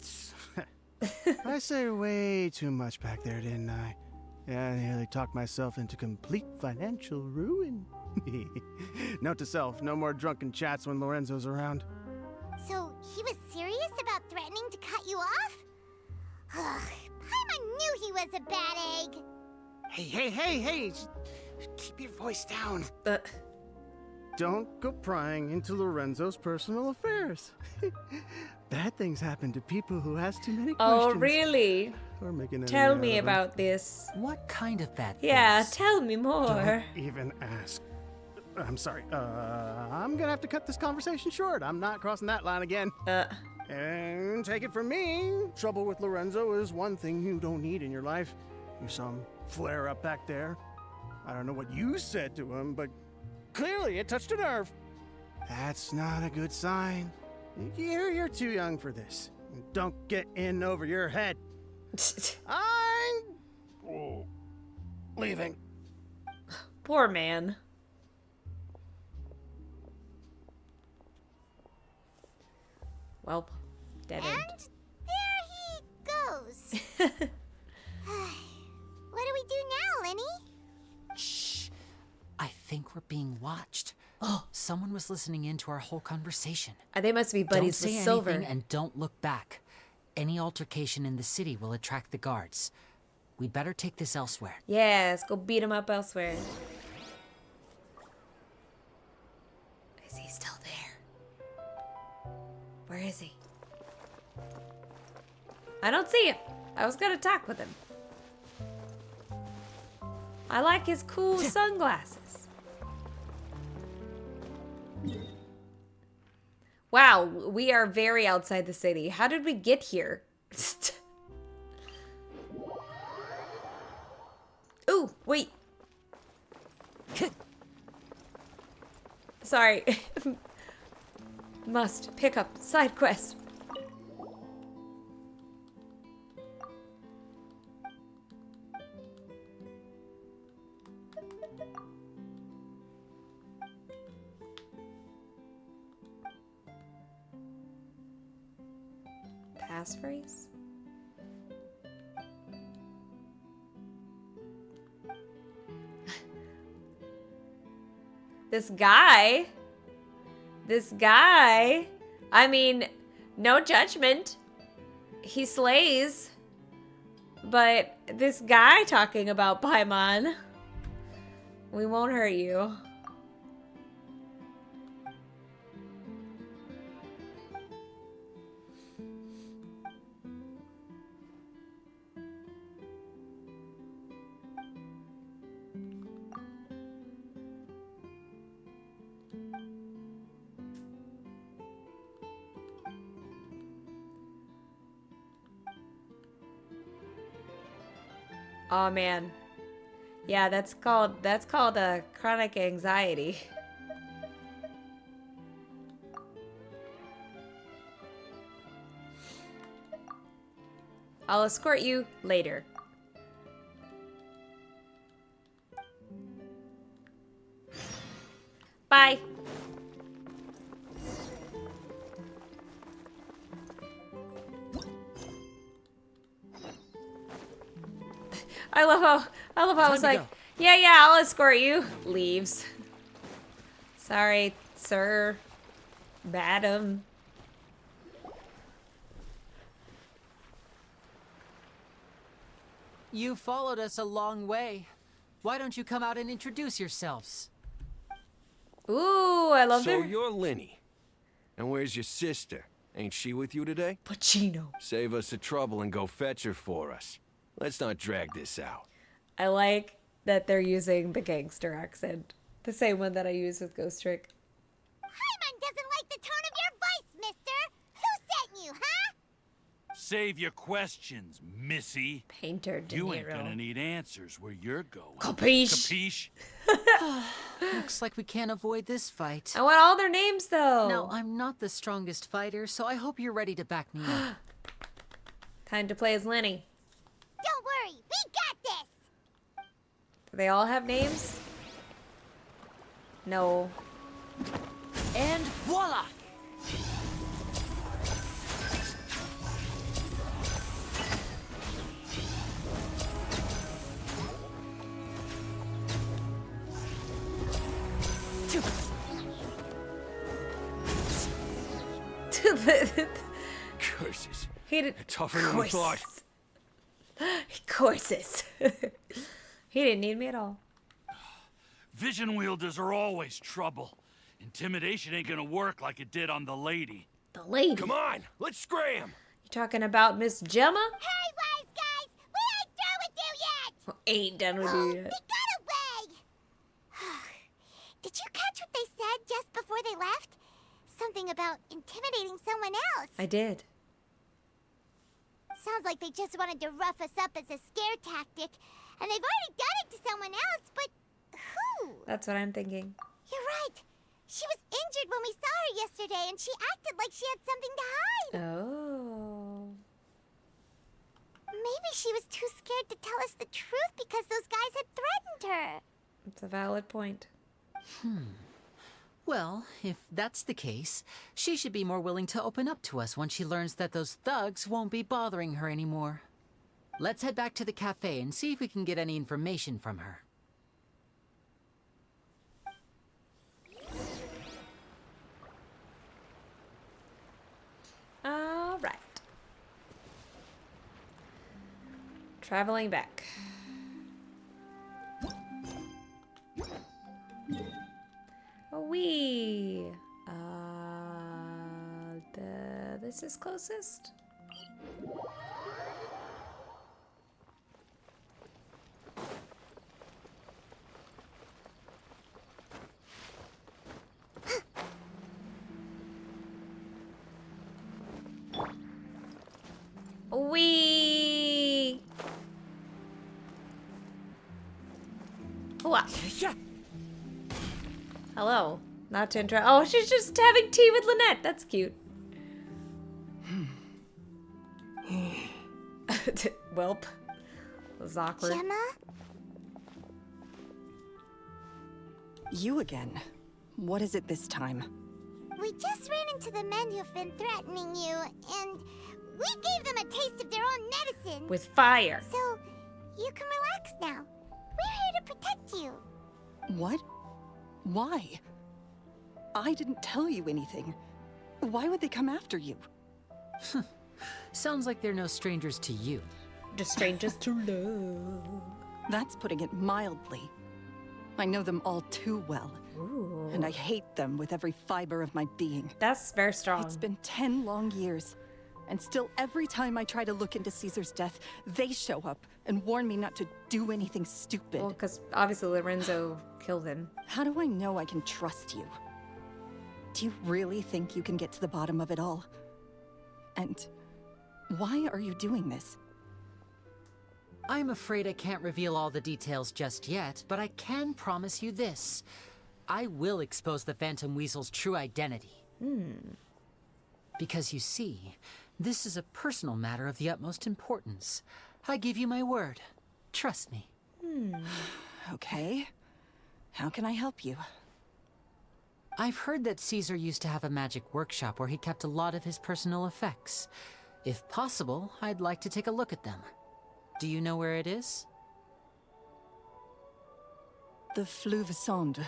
I said way too much back there, didn't I? Yeah, I nearly talked myself into complete financial ruin. Note to self, no more drunken chats when Lorenzo's around. So, he was serious about threatening to cut you off? Ugh, Paimon knew he was a bad egg. Hey, keep your voice down. Don't go prying into Lorenzo's personal affairs. Bad things happen to people who ask too many questions. Oh, really? Or make an Tell enemy me out of them. about this. What kind of bad Yeah, things? tell me more. Don't even ask. I'm sorry. I'm gonna have to cut this conversation short. I'm not crossing that line again. And take it from me, trouble with Lorenzo is one thing you don't need in your life. You saw him flare up back there. I don't know what you said to him, but clearly it touched a nerve. That's not a good sign. You're too young for this. Don't get in over your head. I'm leaving. Poor man. Well, dead end. And there he goes. What do we do now, Lyney? Shh. I think we're being watched. Oh, someone was listening in to our whole conversation. They must be buddies Don't say with Silver. anything and don't look back. Any altercation in the city will attract the guards. We better take this elsewhere. Yes, go beat him up elsewhere. Is he still there? Where is he? I don't see him. I was gonna talk with him. I like his cool sunglasses. Wow, we are very outside the city. How did we get here? Ooh, wait. Sorry. Must pick up side quest. Passphrase? This guy, I mean, no judgment. He slays. But this guy talking about Paimon, we won't hurt you. Oh man. Yeah, that's called chronic anxiety. I'll escort you later. Bye. I love how I was like, yeah, I'll escort you. Leaves. Sorry, sir. Madam. You followed us a long way. Why don't you come out and introduce yourselves? Ooh, I love So her. you're Lyney. And where's your sister? Ain't she with you today? Pacino. Save us the trouble and go fetch her for us. Let's not drag this out. I like that they're using the gangster accent. The same one that I use with Ghost Trick. Paimon doesn't like the tone of your voice, mister. Who save your questions, missy. Painter De You ain't Niro. gonna need answers where you're going. Capiche? Capiche? Looks like we can't avoid this fight. I want all their names, though. Now, I'm not the strongest fighter, so I hope you're ready to back me up. Time to play as Lyney. Don't worry, we got this! Do they all have names? No. And voila! Curses. He did. Tougher than we thought. Courses. He didn't need me at all. Vision wielders are always trouble. Intimidation ain't gonna work like it did on the lady. The lady. Come on, let's scram. You talking about Miss Gemma? Hey, wise guys! We ain't through with you yet! Ain't done with Oh, you they yet. got away! Did you catch what they said just before they left? Something about intimidating someone else. I did. Sounds like they just wanted to rough us up as a scare tactic. And they've already done it to someone else, but who? That's what I'm thinking. You're right. She was injured when we saw her yesterday, and she acted like she had something to hide. Oh. Maybe she was too scared to tell us the truth because those guys had threatened her. That's a valid point. Well, if that's the case, she should be more willing to open up to us once she learns that those thugs won't be bothering her anymore. Let's head back to the cafe and see if we can get any information from her. All right. Traveling back. Wee. This is closest. Wee. What? Hello. Not to interrupt. Oh, she's just having tea with Lynette. That's cute. Welp. That was awkward. Gemma? You again. What is it this time? We just ran into the men who've been threatening you, and we gave them a taste of their own medicine. With fire. So, you can relax now. We're here to protect you. What? Why? I didn't tell you anything. Why would they come after you? Sounds like they're no strangers to you. Just strangers to love. That's putting it mildly. I know them all too well. Ooh. And I hate them with every fiber of my being. That's very strong. It's been 10 long years. And still, every time I try to look into Caesar's death, they show up and warn me not to do anything stupid. Well, because obviously Lorenzo killed him. How do I know I can trust you? Do you really think you can get to the bottom of it all? And why are you doing this? I'm afraid I can't reveal all the details just yet, but I can promise you this. I will expose the Phantom Weasel's true identity. Because you see, this is a personal matter of the utmost importance. I give you my word. Trust me. Okay. How can I help you? I've heard that Caesar used to have a magic workshop where he kept a lot of his personal effects. If possible, I'd like to take a look at them. Do you know where it is? The Fleuve Sonde.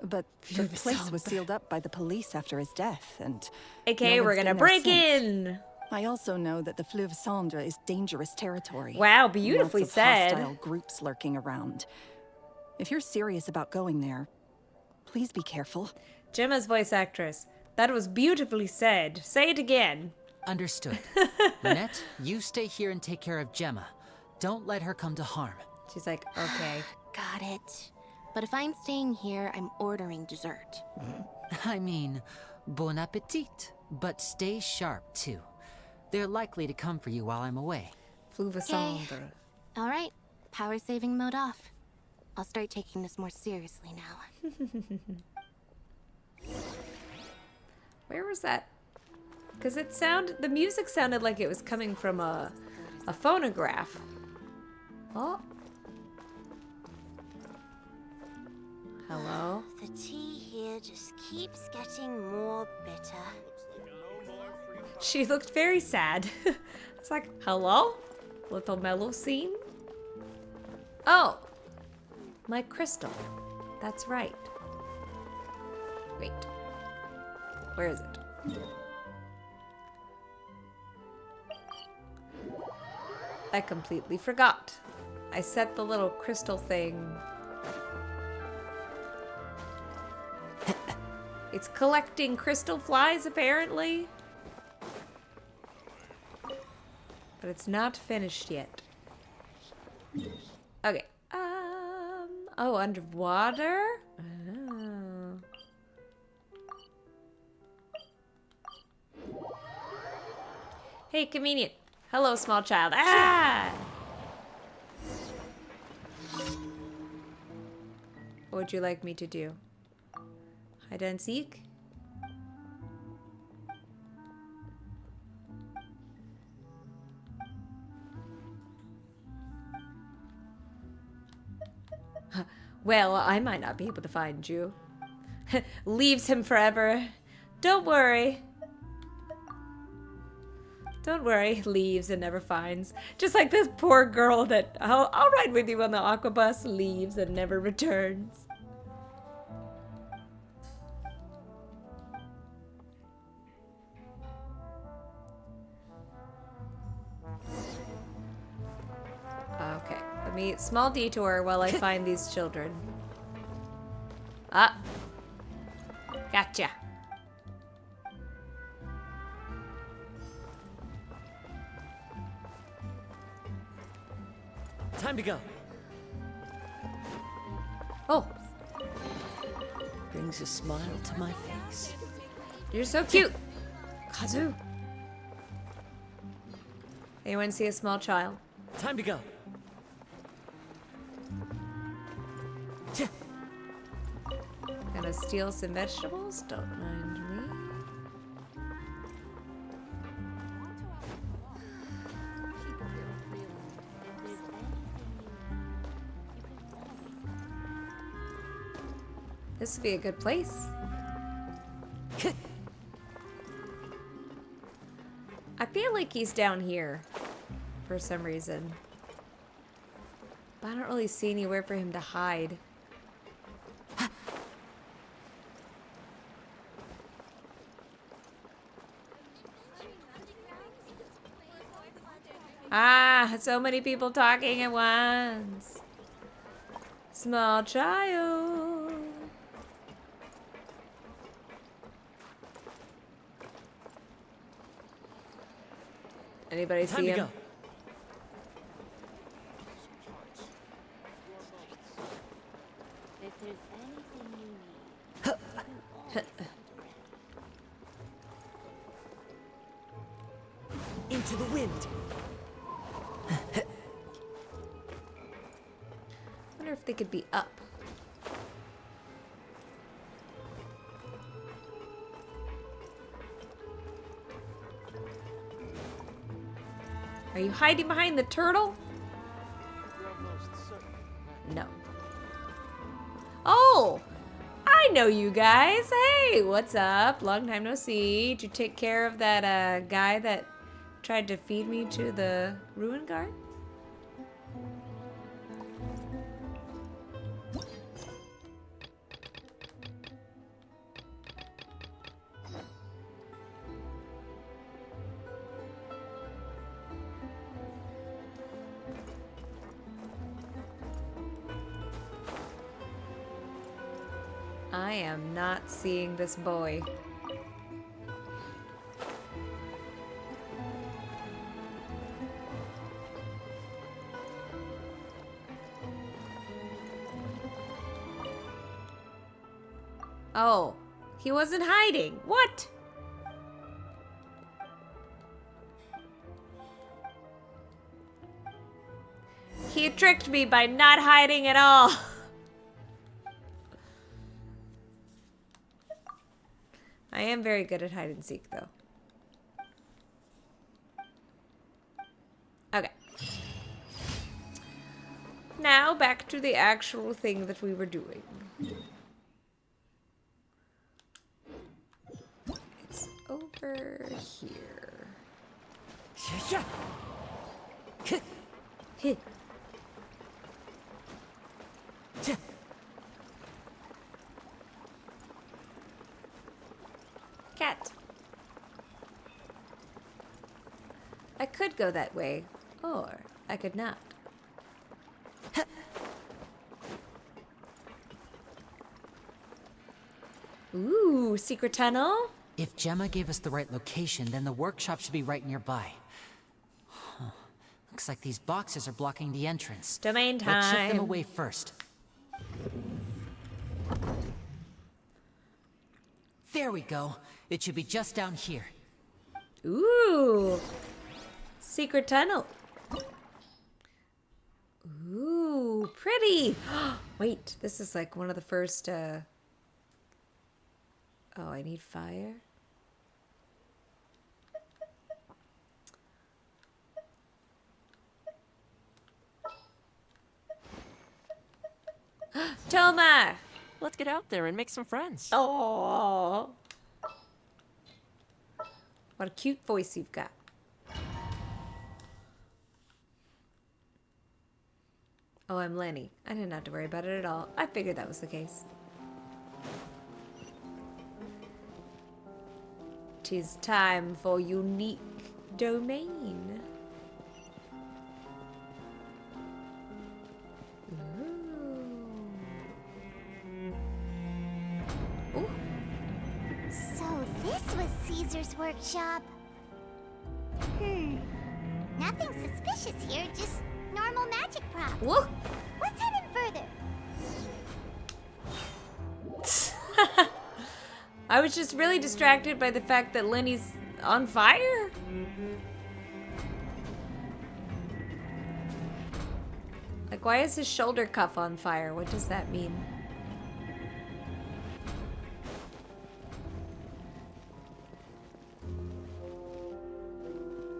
But the place was sealed up by the police after his death, and AKA, no we're one's gonna been there break since. in. I also know that the Fleuve Sonde is dangerous territory. Wow, beautifully Lots of said. hostile groups lurking around. If you're serious about going there, please be careful. Gemma's voice actress. That was beautifully said. Say it again. Understood. Lynette, you stay here and take care of Gemma. Don't let her come to harm. She's like, okay. Got it. But if I'm staying here, I'm ordering dessert. I mean, bon appetit, but stay sharp too. They're likely to come for you while I'm away. Fluvasandra. All right, power saving mode off. I'll start taking this more seriously now. Where was that? Because the music sounded like it was coming from a phonograph. Oh. Hello? The tea here just keeps getting more bitter. She looked very sad. It's like, hello? Little mellow scene? Oh! My crystal. That's right. Wait. Where is it? I completely forgot. I set the little crystal thing. It's collecting crystal flies, apparently. But it's not finished yet. Okay. Oh, underwater? Oh. Hey, convenient. Hello, small child. Ah! What would you like me to do? Hide and seek? Well, I might not be able to find you. Leaves him forever. Don't worry. Don't worry, leaves and never finds. Just like this poor girl that, I'll ride with you on the aqua bus, leaves and never returns. Okay, let me, small detour while I find these children. Ah. Gotcha. Time to go. Oh, Brings a smile to my face. you're so cute. Kazu. Anyone see a small child? Time to go. Gonna steal some vegetables? Don't mind me. This would be a good place. I feel like he's down here for some reason. But I don't really see anywhere for him to hide. Ah, so many people talking at once. Small child. Anybody see him? Time to go. If there's anything you need. Into the wind. I wonder if they could be up. Are you hiding behind the turtle? No. Oh! I know you guys. Hey, what's up? Long time no see. Did you take care of that guy that tried to feed me to the ruin guard? I am not seeing this boy. Oh, he wasn't hiding. What? He tricked me by not hiding at all. I am very good at hide and seek, though. Okay. Now back to the actual thing that we were doing. It's over here. Hit. Cat. I could go that way, or I could not. Ooh, secret tunnel? If Gemma gave us the right location, then the workshop should be right nearby. Huh. Looks like these boxes are blocking the entrance. Domain time. Let's shift them away first. There we go. It should be just down here. Ooh. Secret tunnel. Ooh, pretty. Wait, this is like one of the first, Oh, I need fire. Toma! Let's get out there and make some friends. Oh. What a cute voice you've got. Oh, I'm Lyney. I didn't have to worry about it at all. I figured that was the case. 'Tis time for unique domain. Ooh. So this was Caesar's workshop. Nothing suspicious here, just normal magic props. Whoa. What's hidden further? I was just really distracted by the fact that Lyney's on fire. Like, why is his shoulder cuff on fire? What does that mean?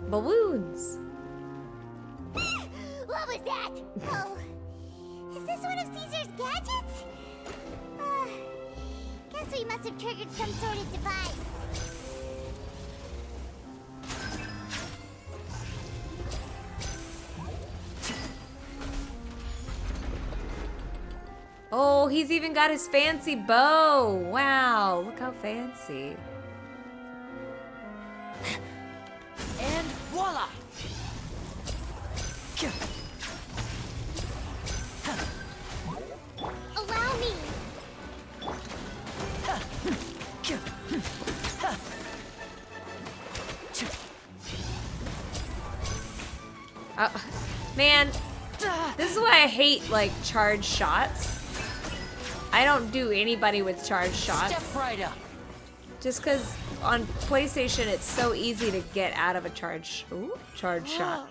Balloons. What was that? Oh, is this one of Caesar's gadgets? Guess we must have triggered some sort of device. Oh, he's even got his fancy bow. Wow, look how fancy. And voila! Allow me. Man, this is why I hate, like, charged shots. I don't do anybody with charged shots. Step right up. Just because on PlayStation it's so easy to get out of a charge shot.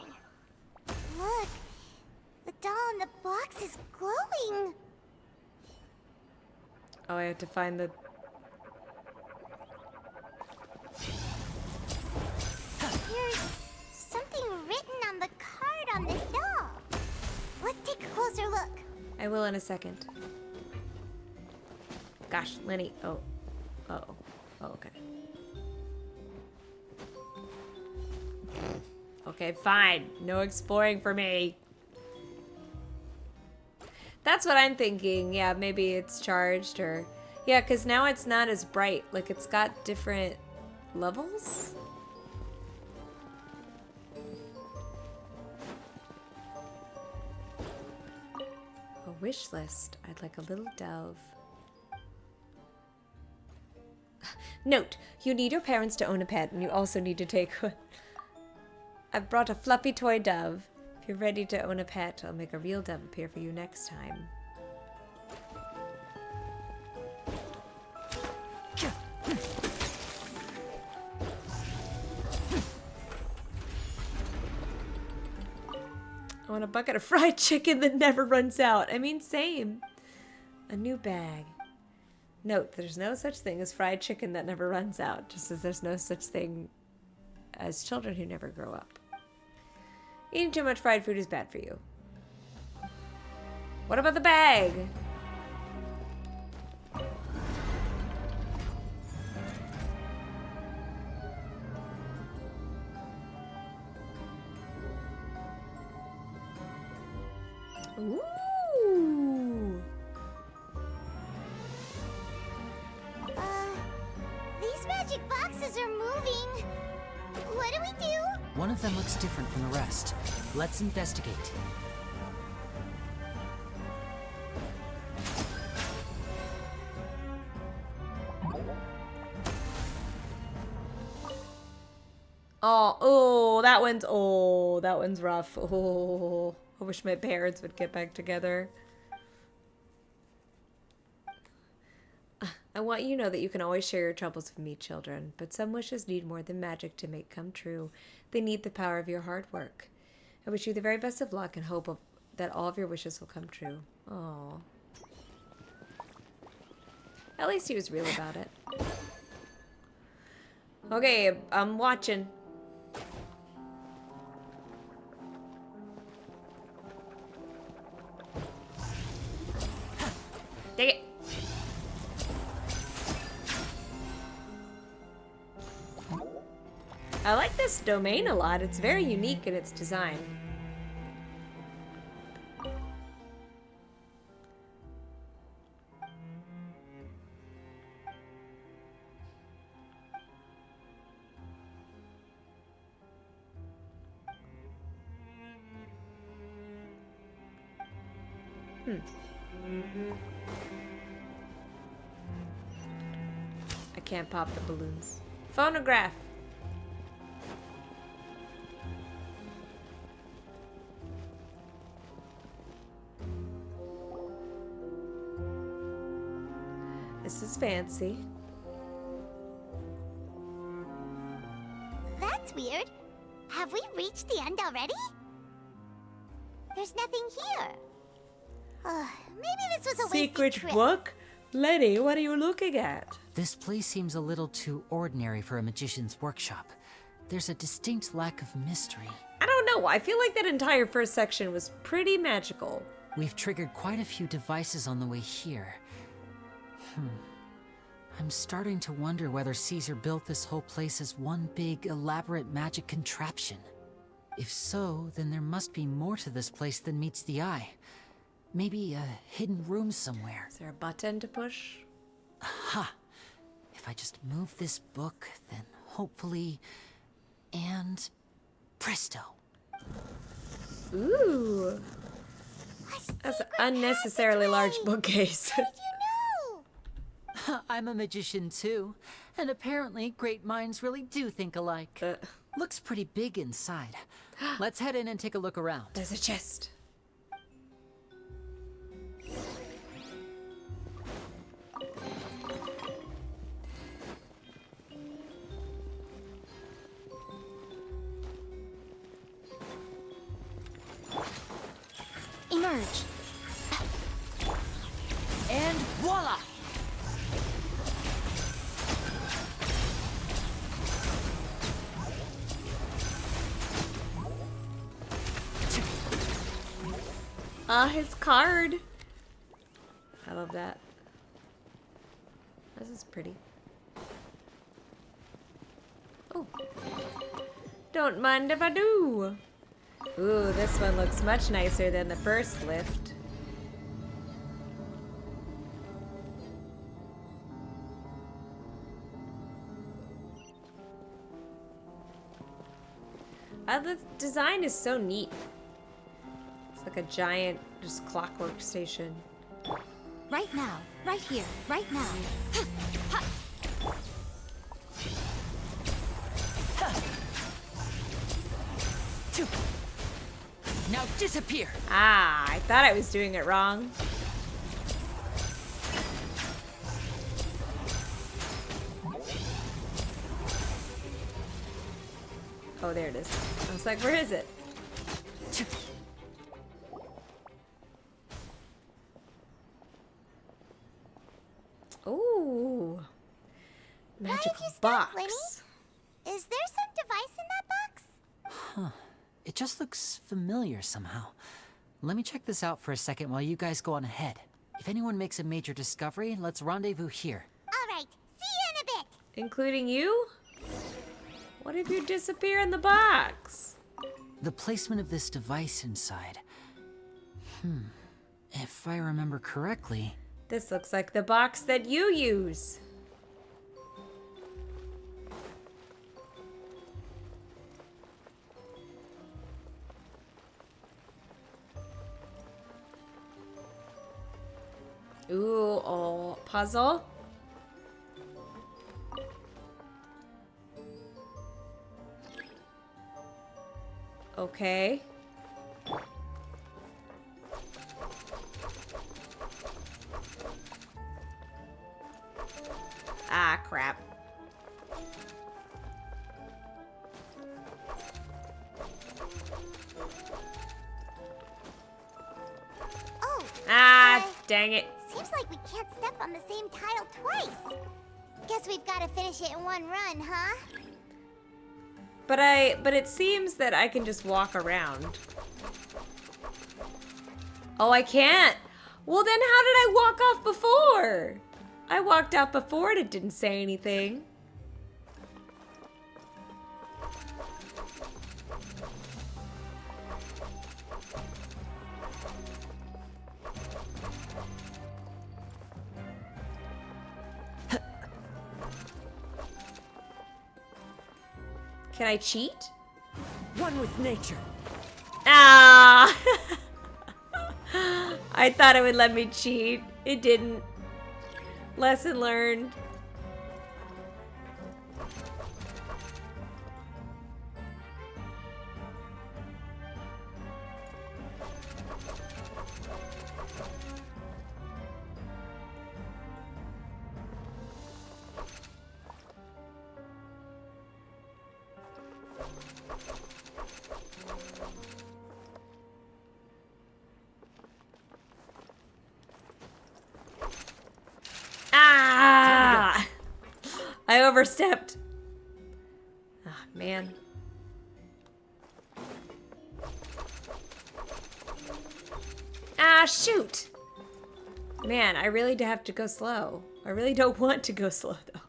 Look, the doll in the box is glowing. Oh, I have to find the... There's something written on the card on this doll. Let's take a closer look. I will in a second. Gosh, Lyney. Oh. Uh-oh. Oh, okay. Okay, fine. No exploring for me. That's what I'm thinking. Yeah, maybe it's charged or... Yeah, because now it's not as bright. Like, it's got different levels? A wish list. I'd like a little dove. Note, you need your parents to own a pet, and you also need to take one. I've brought a fluffy toy dove. If you're ready to own a pet, I'll make a real dove appear for you next time. I want a bucket of fried chicken that never runs out. I mean, same. A new bag. Note, there's no such thing as fried chicken that never runs out, just as there's no such thing as children who never grow up. Eating too much fried food is bad for you. What about the bag? Ooh. These magic boxes are moving. What do we do? One of them looks different from the rest. Let's investigate. Oh, that one's rough. Oh, I wish my parents would get back together. I want you to know that you can always share your troubles with me, children, but some wishes need more than magic to make come true. They need the power of your hard work. I wish you the very best of luck and hope that all of your wishes will come true. Oh. At least he was real about it. Okay, I'm watching. Take it. I like this domain a lot. It's very unique in its design. I can't pop the balloons. Phonograph. This is fancy. That's weird. Have we reached the end already? There's nothing here. Maybe this was a Secret wasted trip. book? Lyney, what are you looking at? This place seems a little too ordinary for a magician's workshop. There's a distinct lack of mystery. I don't know. I feel like that entire first section was pretty magical. We've triggered quite a few devices on the way here. I'm starting to wonder whether Caesar built this whole place as one big, elaborate magic contraption. If so, then there must be more to this place than meets the eye. Maybe a hidden room somewhere. Is there a button to push? Aha! If I just move this book, then hopefully... and... presto! Ooh! That's an unnecessarily large bookcase. How did you know? I'm a magician too, and apparently great minds really do think alike. Looks pretty big inside. Let's head in and take a look around. There's a chest. Emerge. And voila! His card. I love that. This is pretty. Oh. Don't mind if I do. Ooh, this one looks much nicer than the first lift. The design is so neat. It's like a giant, just clockwork station. Right now. Right here. Right now. Now disappear! Ah, I thought I was doing it wrong. Oh, there it is. I was like, where is it? stuff, box. Lyney. Is there some device in that box? Huh. It just looks familiar somehow. Let me check this out for a second while you guys go on ahead. If anyone makes a major discovery, let's rendezvous here. All right, see you in a bit. Including you? What if you disappear in the box? The placement of this device inside. If I remember correctly... This looks like the box that you use. Ooh, oh, puzzle. Okay. Ah, crap. Oh. Dang it. Seems like we can't step on the same tile twice. Guess we've got to finish it in one run, huh? But it seems that I can just walk around. Oh, I can't. Well, then how did I walk off before? I walked out before and it didn't say anything. Can I cheat? One with nature. Ah! I thought it would let me cheat. It didn't. Lesson learned. Ah! I overstepped. Ah, man. Ah, shoot! Man, I really do have to go slow. I really don't want to go slow, though.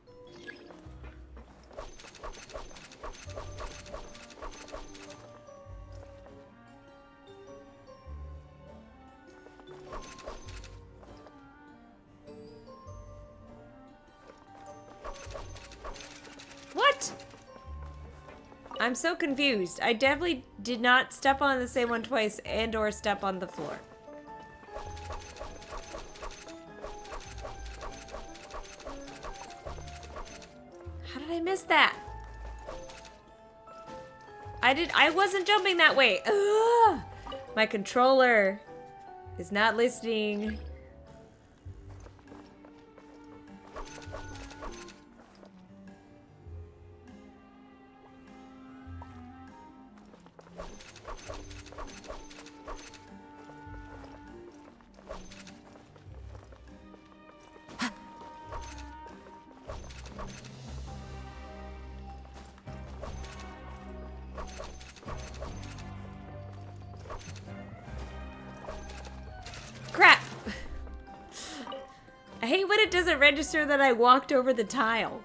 What? I'm so confused. I definitely did not step on the same one twice and or step on the floor. How did I miss that? I wasn't jumping that way. Ugh! My controller is not listening. Crap! I hate when it doesn't register that I walked over the tile.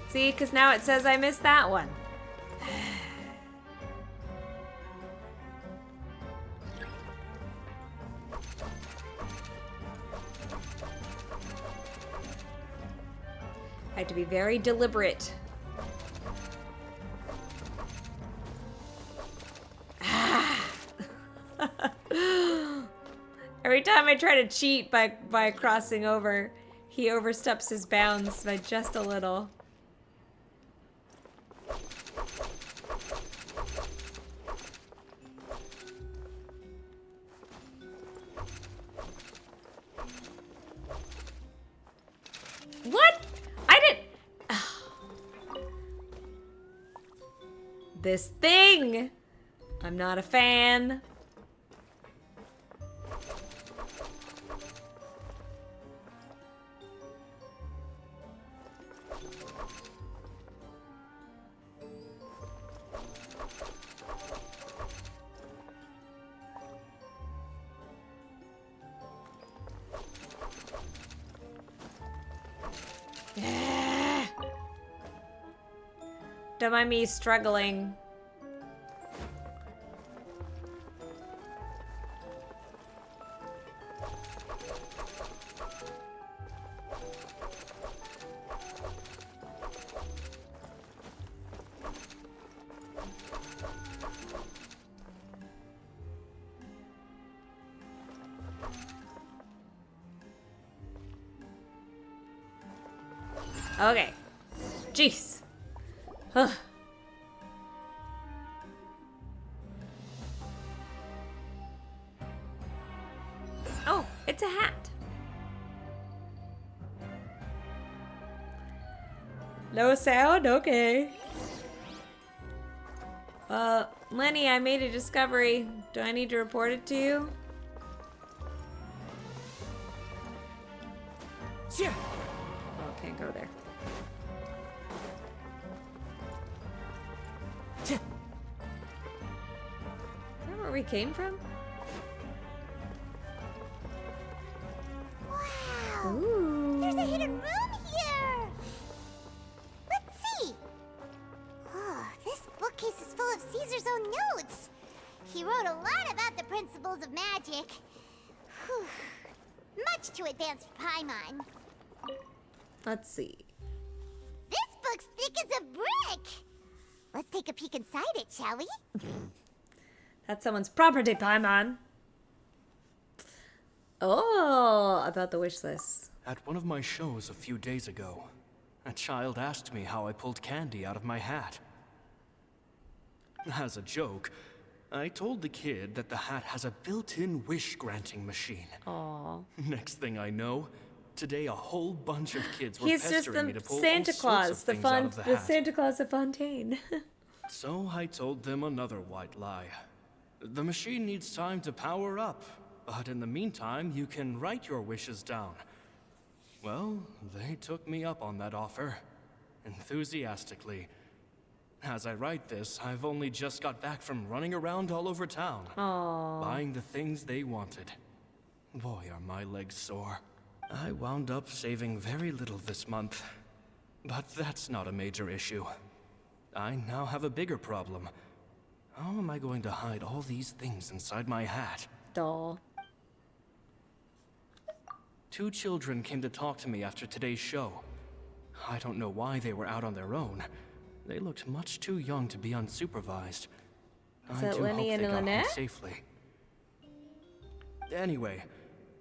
See, because now it says I missed that one. I had to be very deliberate. Every time I try to cheat by crossing over, he oversteps his bounds by just a little. What? I didn't... This thing! I'm not a fan. Don't mind me struggling. Okay. Jeez. Huh. Oh, it's a hat. No sound? Okay. Lyney, I made a discovery. Do I need to report it to you? Yeah. Oh, can't go there. Is that where we came from? Wow! Ooh. There's a hidden room here! Let's see! Oh, this bookcase is full of Caesar's own notes. He wrote a lot about the principles of magic. Whew. Much too advanced for Paimon. Let's see. This book's thick as a brick! Let's take a peek inside it, shall we? That's someone's property, Paimon. Oh, about the wish list. At one of my shows a few days ago, a child asked me how I pulled candy out of my hat. As a joke, I told the kid that the hat has a built-in wish-granting machine. Aww. Next thing I know, today a whole bunch of kids were He's just pestering me to the pull Santa all Claus, sorts of the things out of the hat. Santa Claus of Fontaine. So I told them another white lie. The machine needs time to power up, but in the meantime, you can write your wishes down. Well, they took me up on that offer, enthusiastically. As I write this, I've only just got back from running around all over town, buying the things they wanted. Boy, are my legs sore. I wound up saving very little this month, but that's not a major issue. I now have a bigger problem. How am I going to hide all these things inside my hat? Doll. 2 children came to talk to me after today's show. I don't know why they were out on their own. They looked much too young to be unsupervised. Is I that do hope Lyney they and got home Lynette? safely. Anyway,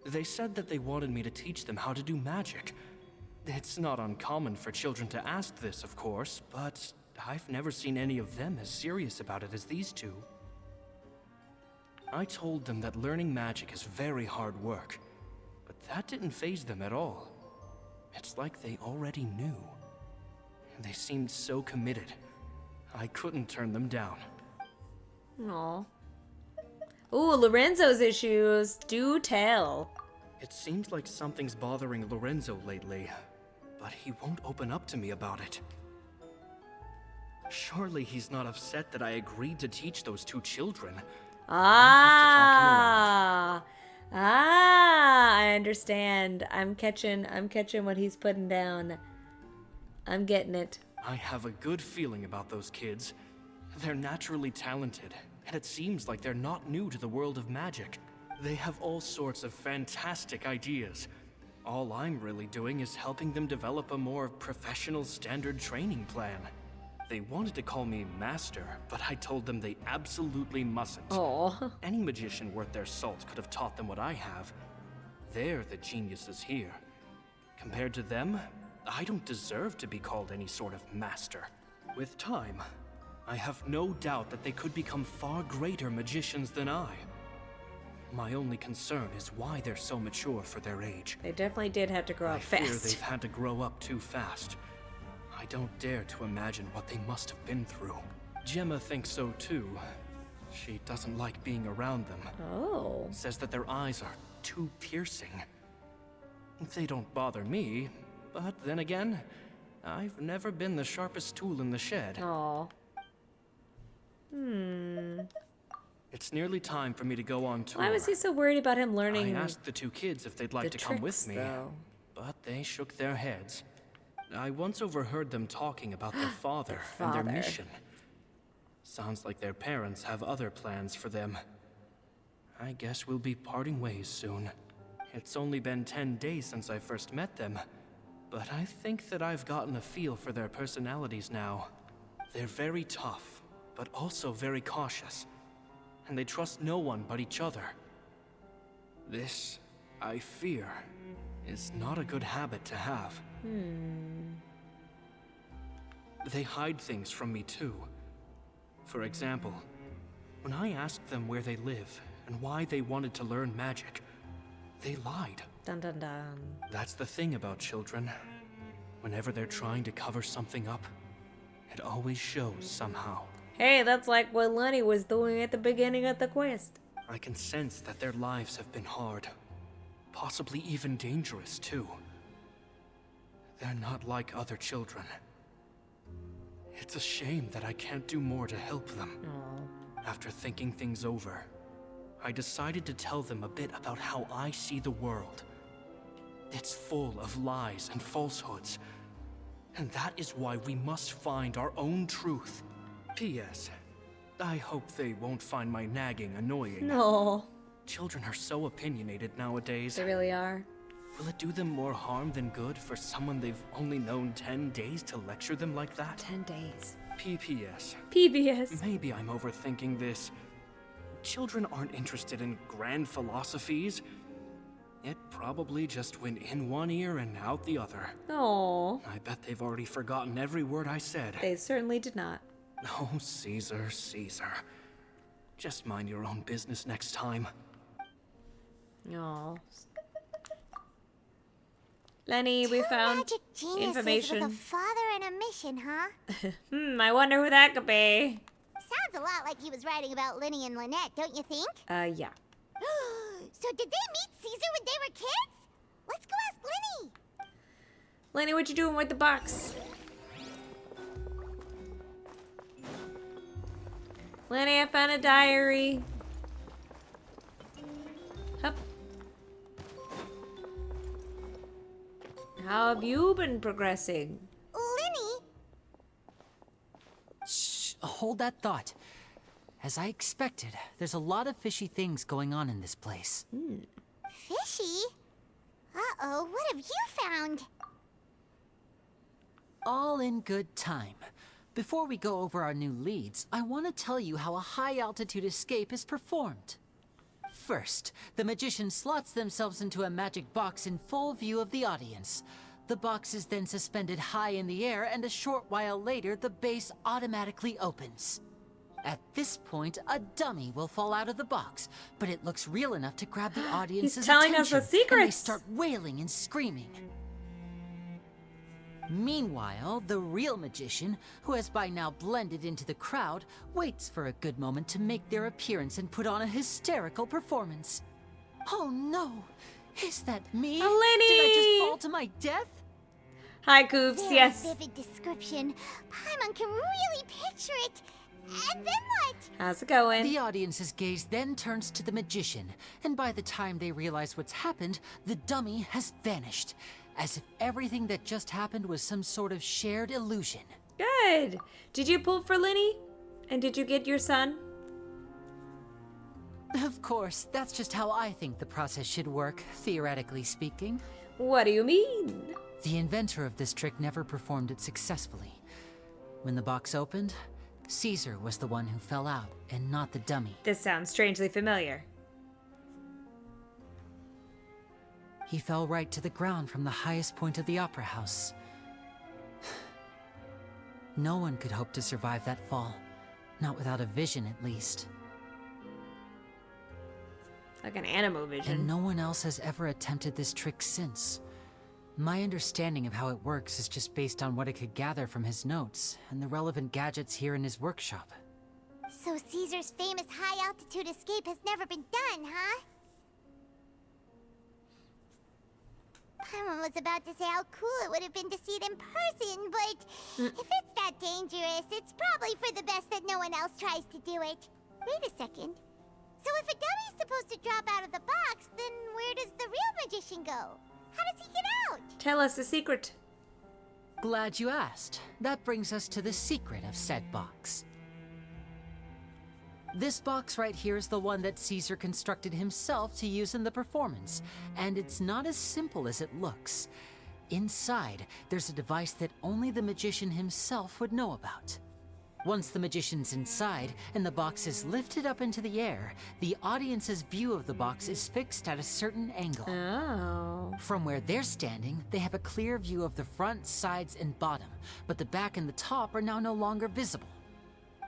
they said that they wanted me to teach them how to do magic. It's not uncommon for children to ask this, of course, but I've never seen any of them as serious about it as these 2. I told them that learning magic is very hard work, but that didn't faze them at all. It's like they already knew. They seemed so committed. I couldn't turn them down. Aw. Ooh, Lorenzo's issues. Do tell. It seems like something's bothering Lorenzo lately, but he won't open up to me about it. Surely he's not upset that I agreed to teach those 2 children. I understand. I'm catching what he's putting down. I'm getting it. I have a good feeling about those kids. They're naturally talented, and it seems like they're not new to the world of magic. They have all sorts of fantastic ideas. All I'm really doing is helping them develop a more professional standard training plan. They wanted to call me Master, but I told them they absolutely mustn't. Aw. Any magician worth their salt could have taught them what I have. They're the geniuses here. Compared to them, I don't deserve to be called any sort of master. With time, I have no doubt that they could become far greater magicians than I. My only concern is why they're so mature for their age. They definitely did have to grow up I fear fast. they've had to grow up too fast. I don't dare to imagine what they must have been through. Gemma thinks so too. She doesn't like being around them. Oh. Says that their eyes are too piercing. They don't bother me, but then again, I've never been the sharpest tool in the shed. Aw. It's nearly time for me to go on tour. Why was he so worried about him learning? I asked the 2 kids if they'd like the to come with tricks, me, though? but they shook their heads. I once overheard them talking about their father and their mission. Sounds like their parents have other plans for them. I guess we'll be parting ways soon. It's only been 10 days since I first met them, but I think that I've gotten a feel for their personalities now. They're very tough, but also very cautious, and they trust no one but each other. This, I fear, is not a good habit to have. They hide things from me too. For example, when I asked them where they live and why they wanted to learn magic, they lied. Dun dun dun. That's the thing about children. Whenever they're trying to cover something up, it always shows somehow. Hey, that's like what Lyney was doing at the beginning of the quest. I can sense that their lives have been hard. Possibly even dangerous, too. They're not like other children. It's a shame that I can't do more to help them. Aww. After thinking things over, I decided to tell them a bit about how I see the world. It's full of lies and falsehoods. And that is why we must find our own truth. P.S. I hope they won't find my nagging annoying. No. Children are so opinionated nowadays. They really are. Will it do them more harm than good for someone they've only known 10 days to lecture them like that? 10 days. PPS. PBS. Maybe I'm overthinking this. Children aren't interested in grand philosophies. It probably just went in one ear and out the other. Oh. I bet they've already forgotten every word I said. They certainly did not. Oh, Caesar, Caesar. Just mind your own business next time. Oh. Lyney, we found magic geniuses information. with a father and a mission, huh? I wonder who that could be. Sounds a lot like he was writing about Lyney and Lynette, don't you think? Yeah. So did they meet Caesar when they were kids? Let's go ask Lyney. Lyney, what you doing with the box? Lyney, I found a diary. Hup. How have you been progressing? Lyney? Shh, hold that thought. As I expected, there's a lot of fishy things going on in this place. Fishy? Uh-oh, what have you found? All in good time. Before we go over our new leads, I want to tell you how a high-altitude escape is performed. First, the magician slots themselves into a magic box in full view of the audience. The box is then suspended high in the air, and a short while later, the base automatically opens. At this point, a dummy will fall out of the box, but it looks real enough to grab the audience's He's telling attention, us the secrets. and they start wailing and screaming. Meanwhile, the real magician, who has by now blended into the crowd, waits for a good moment to make their appearance and put on a hysterical performance. Oh no! Is that me? Oh, Lyney! Did I just fall to my death? Hi, Coops. Very Yes. vivid description. Paimon can really picture it. And then what? How's it going? The audience's gaze then turns to the magician, and by the time they realize what's happened, the dummy has vanished, as if everything that just happened was some sort of shared illusion. Good. Did you pull for Lyney? And did you get your son? Of course, that's just how I think the process should work, theoretically speaking. What do you mean? The inventor of this trick never performed it successfully. When the box opened, Caesar was the one who fell out, and not the dummy. This sounds strangely familiar. He fell right to the ground from the highest point of the opera house. No one could hope to survive that fall. Not without a vision, at least. Like an animo vision. And no one else has ever attempted this trick since. My understanding of how it works is just based on what I could gather from his notes and the relevant gadgets here in his workshop. So Caesar's famous high-altitude escape has never been done, huh? Paimon was about to say how cool it would have been to see it in person, but if it's that dangerous, it's probably for the best that no one else tries to do it. Wait a second. So if a dummy's supposed to drop out of the box, then where does the real magician go? How does he get out? Tell us the secret. Glad you asked. That brings us to the secret of said box. This box right here is the one that Caesar constructed himself to use in the performance, and it's not as simple as it looks. Inside, there's a device that only the magician himself would know about. Once the magician's inside and the box is lifted up into the air, the audience's view of the box is fixed at a certain angle. Oh. From where they're standing, they have a clear view of the front, sides, and bottom, but the back and the top are now no longer visible.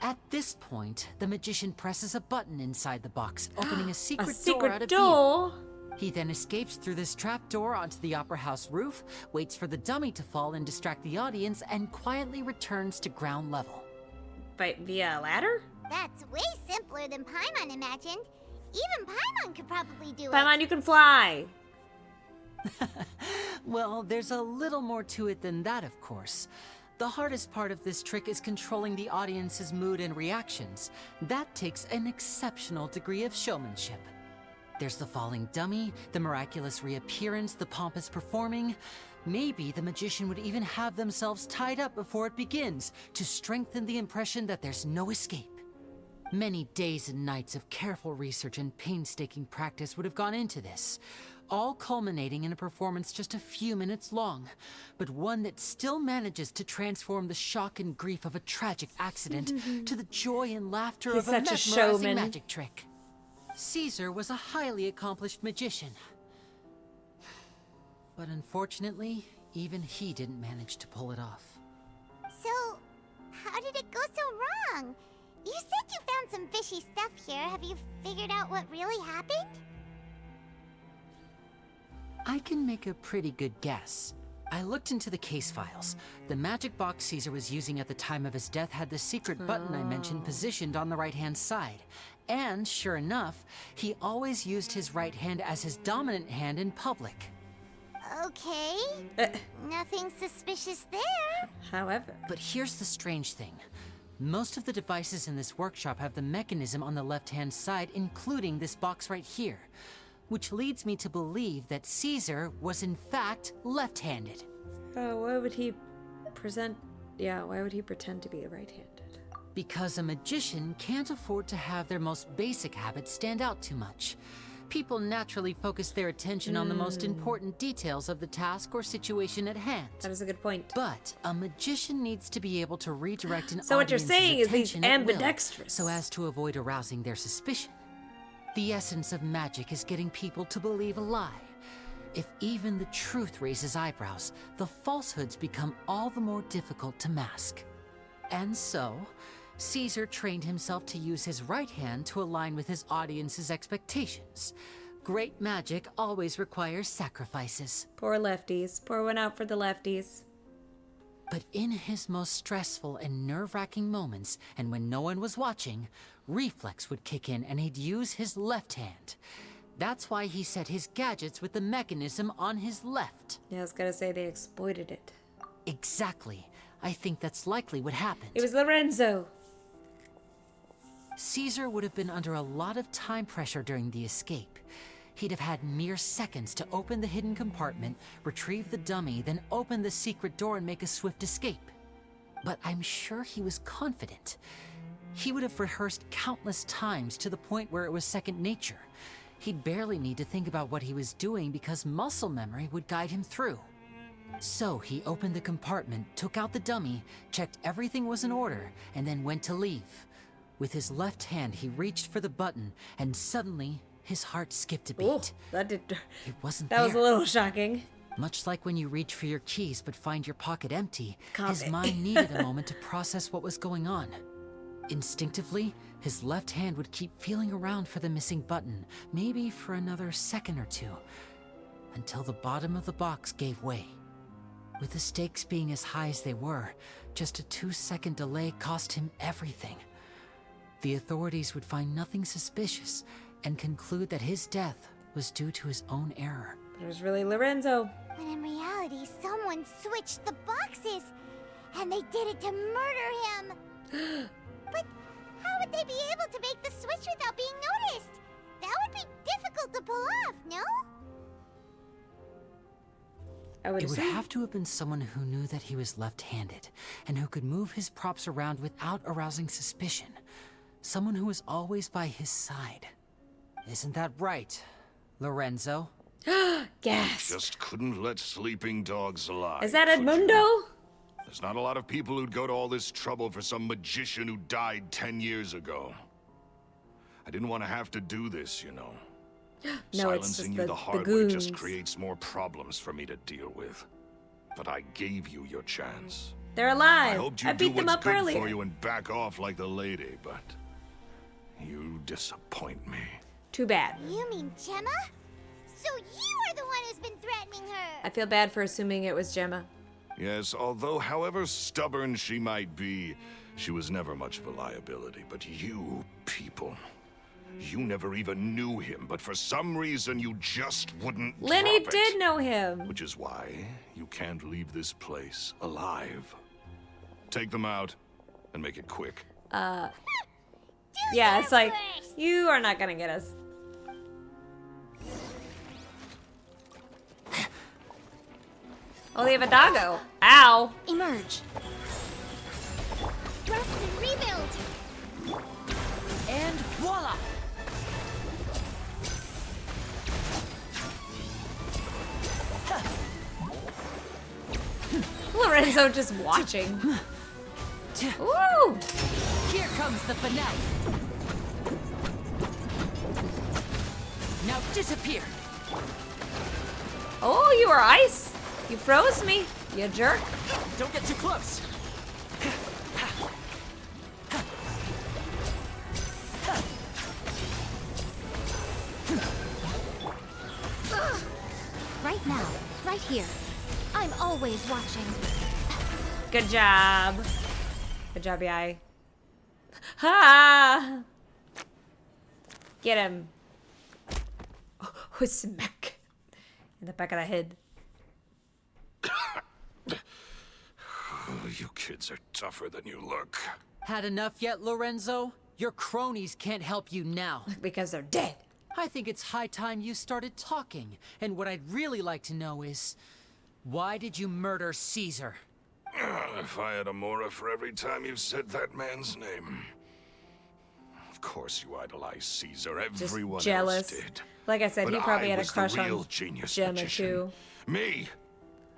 At this point, the magician presses a button inside the box, opening a secret door out of view. He then escapes through this trapdoor onto the opera house roof, waits for the dummy to fall and distract the audience, and quietly returns to ground level. But via a ladder? That's way simpler than Paimon imagined. Even Paimon could probably do it. Paimon, you can fly. Well, there's a little more to it than that, of course. The hardest part of this trick is controlling the audience's mood and reactions. That takes an exceptional degree of showmanship. There's the falling dummy, the miraculous reappearance, the pompous performing. Maybe the magician would even have themselves tied up before it begins to strengthen the impression that there's no escape. Many days and nights of careful research and painstaking practice would have gone into this, all culminating in a performance just a few minutes long, but one that still manages to transform the shock and grief of a tragic accident to the joy and laughter He's of a such a mesmerizing showman. magic trick. Caesar was a highly accomplished magician. But unfortunately, even he didn't manage to pull it off. So, how did it go so wrong? You said you found some fishy stuff here. Have you figured out what really happened? I can make a pretty good guess. I looked into the case files. The magic box Caesar was using at the time of his death had the secret button I mentioned positioned on the right-hand side. And sure enough, he always used his right hand as his dominant hand in public. Okay. Nothing suspicious there. However. But here's the strange thing. Most of the devices in this workshop have the mechanism on the left-hand side, including this box right here. Which leads me to believe that Caesar was in fact left-handed. Why would he present... Yeah, why would he pretend to be right-handed? Because a magician can't afford to have their most basic habits stand out too much. People naturally focus their attention on the most important details of the task or situation at hand. That is a good point. But a magician needs to be able to redirect an So what you're audience's saying is he's attention at will, ambidextrous. so as to avoid arousing their suspicion. The essence of magic is getting people to believe a lie. If even the truth raises eyebrows, the falsehoods become all the more difficult to mask. And so, Caesar trained himself to use his right hand to align with his audience's expectations. Great magic always requires sacrifices. Poor lefties. Pour one out for the lefties. But in his most stressful and nerve-wracking moments, and when no one was watching, reflex would kick in and he'd use his left hand. That's why he set his gadgets with the mechanism on his left. Yeah, I was gonna say they exploited it. Exactly. I think that's likely what happened. It was Lorenzo. Caesar would have been under a lot of time pressure during the escape. He'd have had mere seconds to open the hidden compartment, retrieve the dummy, then open the secret door and make a swift escape. But I'm sure he was confident. He would have rehearsed countless times to the point where it was second nature. He'd barely need to think about what he was doing because muscle memory would guide him through. So he opened the compartment, took out the dummy, checked everything was in order, and then went to leave. With his left hand, he reached for the button, and suddenly, his heart skipped a beat. Ooh, that did... It wasn't That there. was a little shocking. Much like when you reach for your keys but find your pocket empty, his Comment. mind needed a moment to process what was going on. Instinctively, his left hand would keep feeling around for the missing button, maybe for another second or two, until the bottom of the box gave way. With the stakes being as high as they were, just a 2-second delay cost him everything. The authorities would find nothing suspicious and conclude that his death was due to his own error. It was really Lorenzo. When in reality, someone switched the boxes, and they did it to murder him. But how would they be able to make the switch without being noticed? That would be difficult to pull off, no? I would It would assume. have to have been someone who knew that he was left-handed and who could move his props around without arousing suspicion. Someone who was always by his side. Isn't that right, Lorenzo? Gas. Just couldn't let sleeping dogs lie. Is that could you? Edmundo? There's not a lot of people who'd go to all this trouble for some magician who died 10 years ago. I didn't want to have to do this, you know. No, it's Silencing just you the the hard way goons. just creates more problems for me to deal with. But I gave you your chance. They're I alive. hoped you'd I do beat them what's up good earlier. for you and back off like the lady, but you disappoint me. Too bad. You mean Gemma? So you are the one who's been threatening her! I feel bad for assuming it was Gemma. Yes, although however stubborn she might be, she was never much of a liability. But you people, you never even knew him, but for some reason you just wouldn't Lyney drop did it. know him. Which is why you can't leave this place alive. Take them out and make it quick. Yeah, it's like, you are not gonna get us. Oh, they have a doggo. Ow. Emerge. Thrust and rebuild! And voila! Lorenzo just watching. Ooh. Here comes the finale. Now disappear. Oh, you are ice. You froze me, you jerk. Don't get too close. Right now, right here. I'm always watching. Good job. Good job, Yai. Ha! Get him. Oh, smack. In the back of the head. You kids are tougher than you look. Had enough yet, Lorenzo? Your cronies can't help you now. Because they're dead. I think it's high time you started talking. And what I'd really like to know is, why did you murder Caesar? If I had a Mora for every time you said that man's name. Of course you idolize Caesar. Everyone Just jealous. else did. Like I said, But he probably I had a was the crush real on genius Gemma magician. too. Me?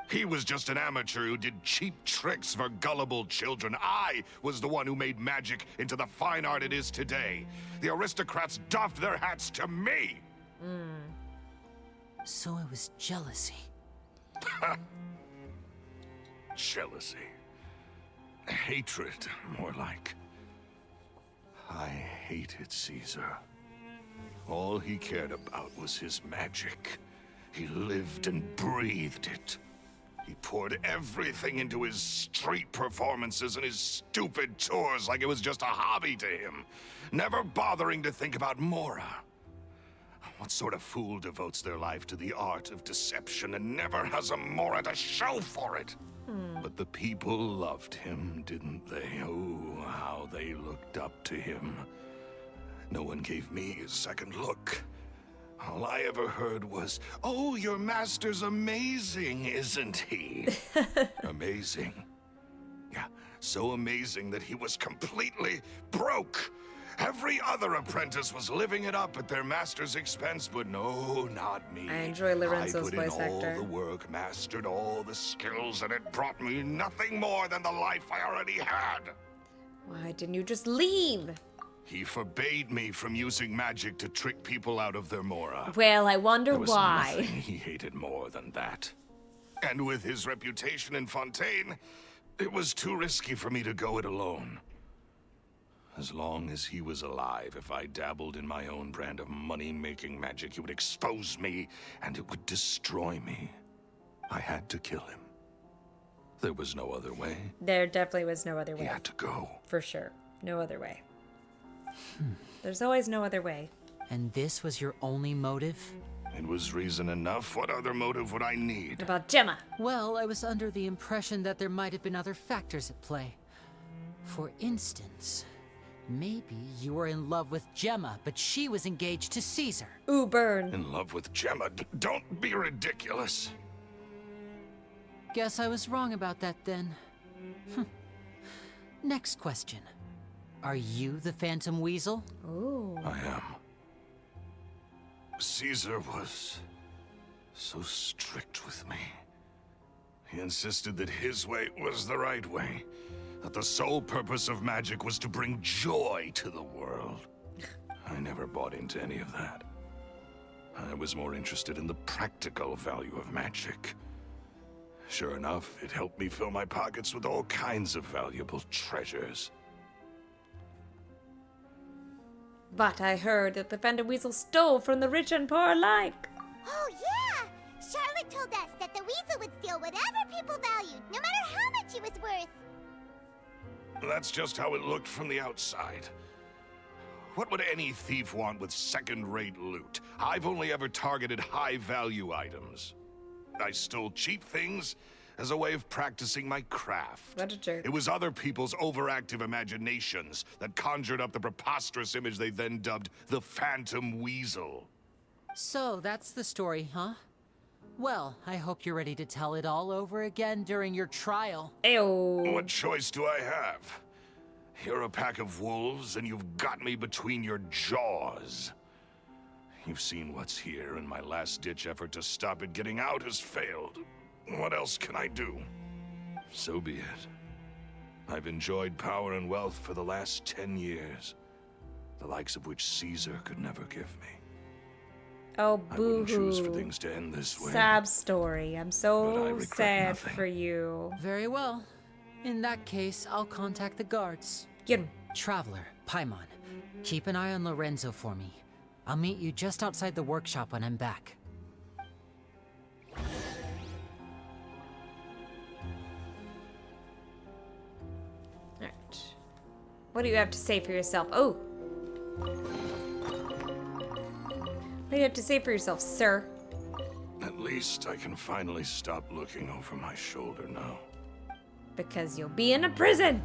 He was just an amateur who did cheap tricks for gullible children. I was the one who made magic into the fine art it is today. The aristocrats doffed their hats to me. So it was jealousy. Jealousy. Hatred, more like. I hated Caesar. All he cared about was his magic. He lived and breathed it. He poured everything into his street performances and his stupid tours like it was just a hobby to him, never bothering to think about Mora. What sort of fool devotes their life to the art of deception and never has a Mora to show for it? But the people loved him, didn't they? Oh, how they looked up to him. No one gave me a second look. All I ever heard was, "Oh, your master's amazing, isn't he?" Amazing. Yeah, so amazing that he was completely broke. Every other apprentice was living it up at their master's expense, but no, not me. I enjoy Lorenzo's I put voice in all actor. the work, mastered all the skills, and it brought me nothing more than the life I already had. Why didn't you just leave? He forbade me from using magic to trick people out of their Mora. Well, I wonder There was why. nothing he hated more than that. And with his reputation in Fontaine, it was too risky for me to go it alone. As long as he was alive, if I dabbled in my own brand of money-making magic, he would expose me, and it would destroy me. I had to kill him. There was no other way. There definitely was no other way. He had to go. For sure. No other way. There's always no other way. And this was your only motive? It was reason enough. What other motive would I need? What about Gemma? Well, I was under the impression that there might have been other factors at play. For instance, maybe you were in love with Gemma, but she was engaged to Caesar. Ooh, burn. In love with Gemma? Don't be ridiculous. Guess I was wrong about that then. Next question. Are you the Phantom Weasel? Ooh. I am. Caesar was so strict with me. He insisted that his way was the right way, that the sole purpose of magic was to bring joy to the world. I never bought into any of that. I was more interested in the practical value of magic. Sure enough, it helped me fill my pockets with all kinds of valuable treasures. But I heard that the Phantom Weasel stole from the rich and poor alike. Oh, yeah! Charlotte told us that the weasel would steal whatever people valued, no matter how much it was worth. That's just how it looked from the outside. What would any thief want with second-rate loot? I've only ever targeted high-value items. I stole cheap things as a way of practicing my craft. What a jerk. It was other people's overactive imaginations that conjured up the preposterous image they then dubbed the Phantom Weasel. So that's the story, huh? Well, I hope you're ready to tell it all over again during your trial. Ew. What choice do I have? You're a pack of wolves, and you've got me between your jaws. You've seen what's here, and my last-ditch effort to stop it getting out has failed. What else can I do? So be it. I've enjoyed power and wealth for the last 10 years, the likes of which Caesar could never give me. Oh, I wouldn't choose for boo-hoo. things to end this way. Sad story. I'm But I so regret sad nothing. for you. Very well. In that case, I'll contact the guards. Get him. Traveler, Paimon, keep an eye on Lorenzo for me. I'll meet you just outside the workshop when I'm back. Alright. What do you have to say for yourself? Oh! What do you have to say for yourself, sir? At least I can finally stop looking over my shoulder now. Because you'll be in a prison!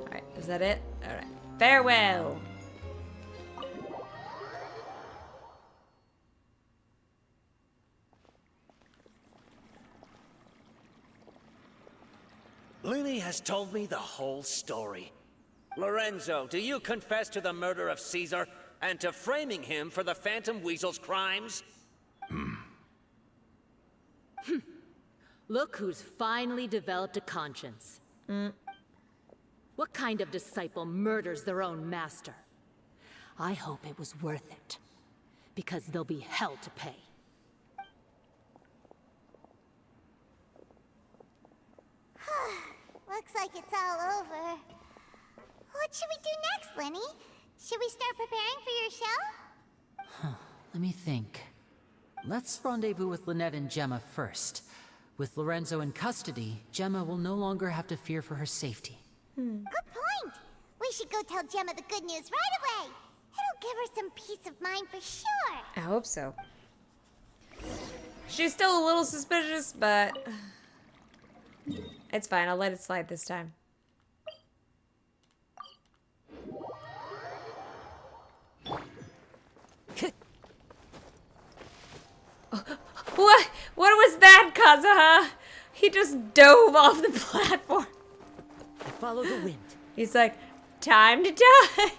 Alright, is that it? Alright. Farewell! Lyney has told me the whole story. Lorenzo, do you confess to the murder of Caesar and to framing him for the Phantom Weasel's crimes? Look who's finally developed a conscience. What kind of disciple murders their own master? I hope it was worth it, because there'll be hell to pay. Looks like it's all over. What should we do next, Lyney? Should we start preparing for your show? Let me think. Let's rendezvous with Lynette and Gemma first. With Lorenzo in custody, Gemma will no longer have to fear for her safety. Good point. We should go tell Gemma the good news right away. It'll give her some peace of mind for sure. I hope so. She's still a little suspicious, but it's fine. I'll let it slide this time. What? What was that, Kazuha? He just dove off the platform. I follow the wind. He's like, time to die.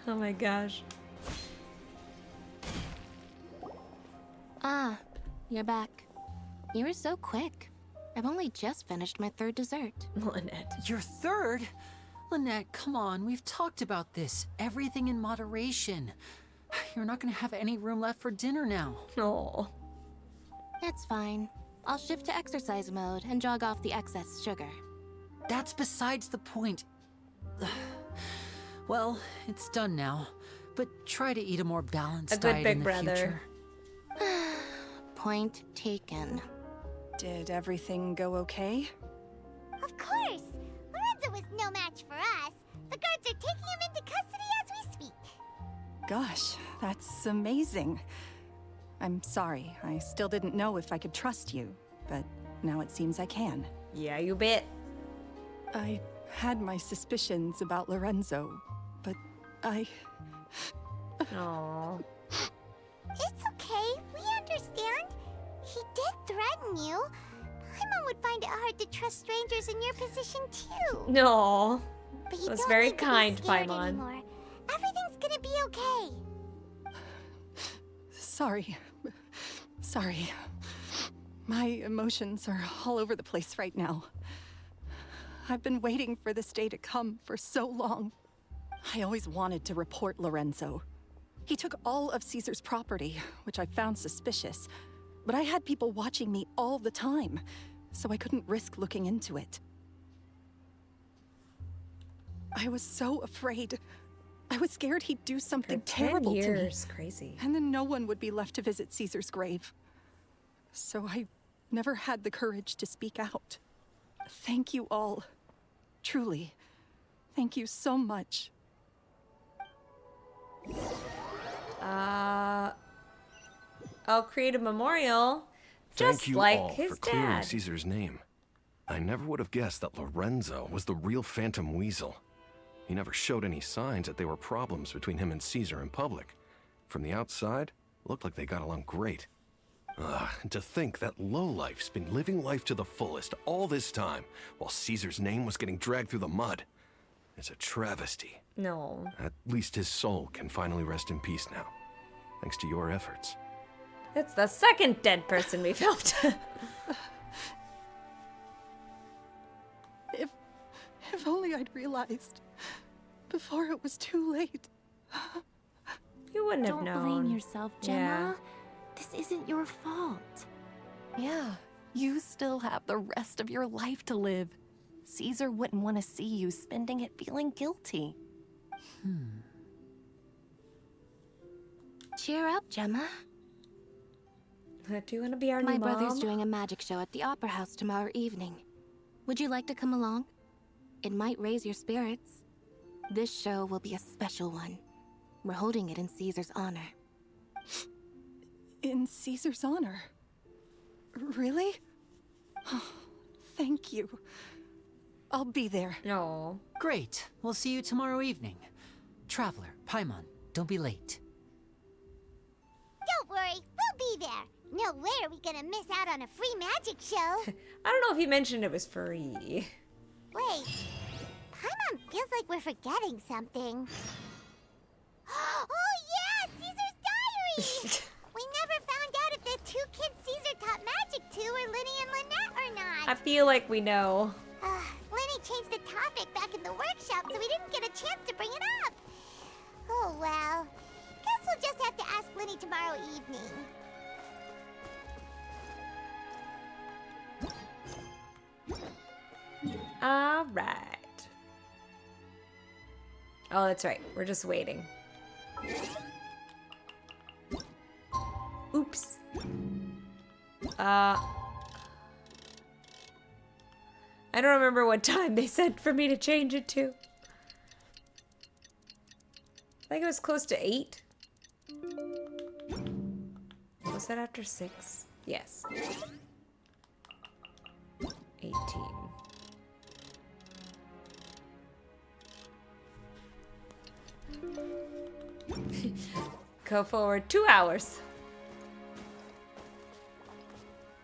Oh my gosh. Ah, you're back. You were so quick. I've only just finished my third dessert. Lynette. Your third? Lynette, come on, we've talked about this. Everything in moderation. You're not gonna have any room left for dinner now. Oh. It's fine. I'll shift to exercise mode and jog off the excess sugar. That's besides the point. Well, it's done now. But try to eat a more balanced A good diet big in the brother. future. Point taken. Did everything go okay? Of course. Lorenzo was no match for us. The guards are taking him into custody as we speak. Gosh, that's amazing. I'm sorry. I still didn't know if I could trust you, but now it seems I can. Yeah, you bet. I had my suspicions about Lorenzo, but I... Aww. It's okay. We understand. He did threaten you, find it hard to trust strangers in your position too. No. But you That was don't very need to kind, be scared Paimon. anymore. Everything's gonna be okay. Sorry. Sorry. My emotions are all over the place right now. I've been waiting for this day to come for so long. I always wanted to report Lorenzo. He took all of Caesar's property, which I found suspicious. But I had people watching me all the time, so I couldn't risk looking into it. I was so afraid. I was scared he'd do something terrible to me. 10 years, crazy. And then no one would be left to visit Caesar's grave. So I never had the courage to speak out. Thank you all. Truly. Thank you so much. I'll create a memorial. Just Thank you like all his for clearing dad. Caesar's name. I never would have guessed that Lorenzo was the real Phantom Weasel. He never showed any signs that there were problems between him and Caesar in public. From the outside, it looked like they got along great. And to think that lowlife's been living life to the fullest all this time, while Caesar's name was getting dragged through the mud. It's a travesty. No. At least his soul can finally rest in peace now, thanks to your efforts. It's the second dead person we've helped. If only I'd realized before it was too late. You wouldn't have Don't known. blame yourself, Gemma. Yeah. This isn't your fault. Yeah, you still have the rest of your life to live. Caesar wouldn't want to see you spending it feeling guilty. Cheer up, Gemma. Do you want to be our My new brother's mom? doing a magic show at the Opera House tomorrow evening. Would you like to come along? It might raise your spirits. This show will be a special one. We're holding it in Caesar's honor. In Caesar's honor? Really? Thank you. I'll be there. No. Great. We'll see you tomorrow evening. Traveler, Paimon, don't be late. Don't worry, we'll be there. No way are we gonna miss out on a free magic show. I don't know if you mentioned it was free. Wait, Paimon feels like we're forgetting something. Oh yeah, Caesar's diary! We never found out if the two kids Caesar taught magic to were Lyney and Lynette or not. I feel like we know. Lyney changed the topic back in the workshop, so we didn't get a chance to bring it up. Oh well. Guess we'll just have to ask Lyney tomorrow evening. All right. Oh, that's right. We're just waiting. Oops. I don't remember what time they said for me to change it to. I think it was close to 8. Was that after 6? Yes. 18. Go forward 2 hours.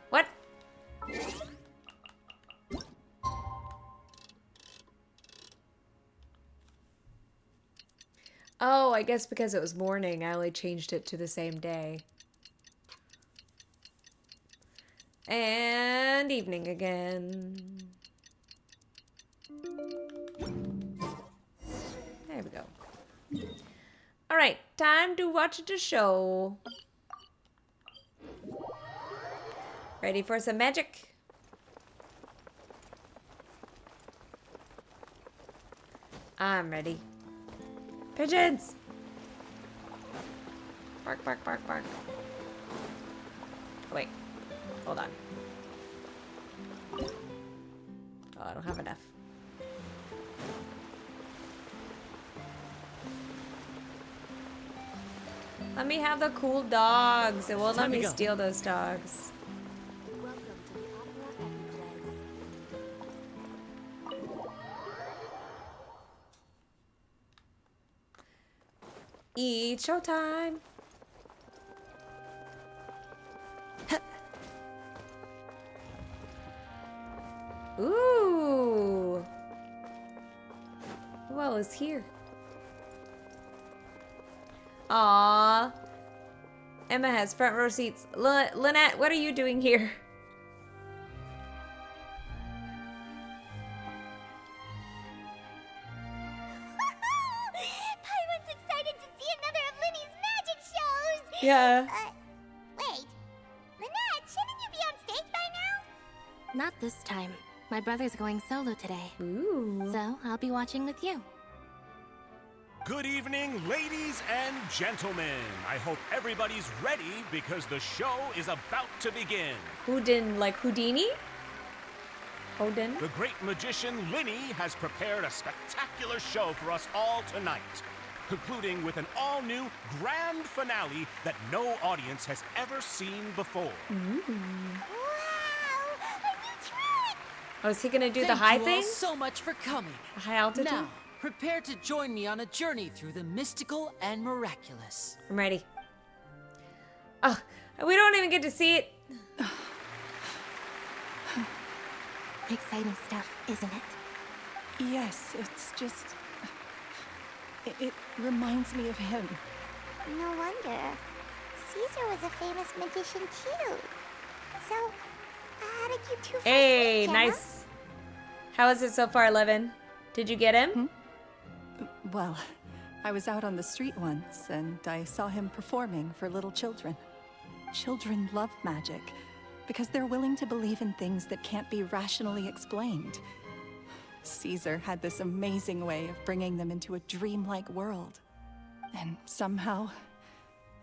What? Oh, I guess because it was morning, I only changed it to the same day. And evening again. There we go. All right, time to watch the show. Ready for some magic? I'm ready. Pigeons! Bark, bark, bark, bark. Wait, hold on. Oh, I don't have enough. Let me have the cool dogs. It won't let me steal those dogs. Welcome to the Opera Epic. Eat showtime. Ooh. Who else is here? Aww. Emma has front row seats. Lynette, what are you doing here? Pyron's excited to see another of Lyney's magic shows! Yeah. Wait. Lynette, shouldn't you be on stage by now? Not this time. My brother's going solo today. Ooh. So I'll be watching with you. Good evening, ladies and gentlemen. I hope everybody's ready because the show is about to begin. Houdin, like Houdini? Houdin? The great magician Lyney has prepared a spectacular show for us all tonight, concluding with an all-new grand finale that no audience has ever seen before. Ooh. Wow! A new trick! Oh, is he gonna do the Thank high you all thing? so much for coming. The high altitude? Now, prepare to join me on a journey through the mystical and miraculous. I'm ready. Oh, we don't even get to see it. Exciting stuff, isn't it? Yes, it's just... It reminds me of him. No wonder. Caesar was a famous magician too. So, how did you two first Hey, meet, Gemma? nice. How is it so far, 11? Did you get him? Well, I was out on the street once, and I saw him performing for little children. Children love magic, because they're willing to believe in things that can't be rationally explained. Caesar had this amazing way of bringing them into a dreamlike world. And somehow,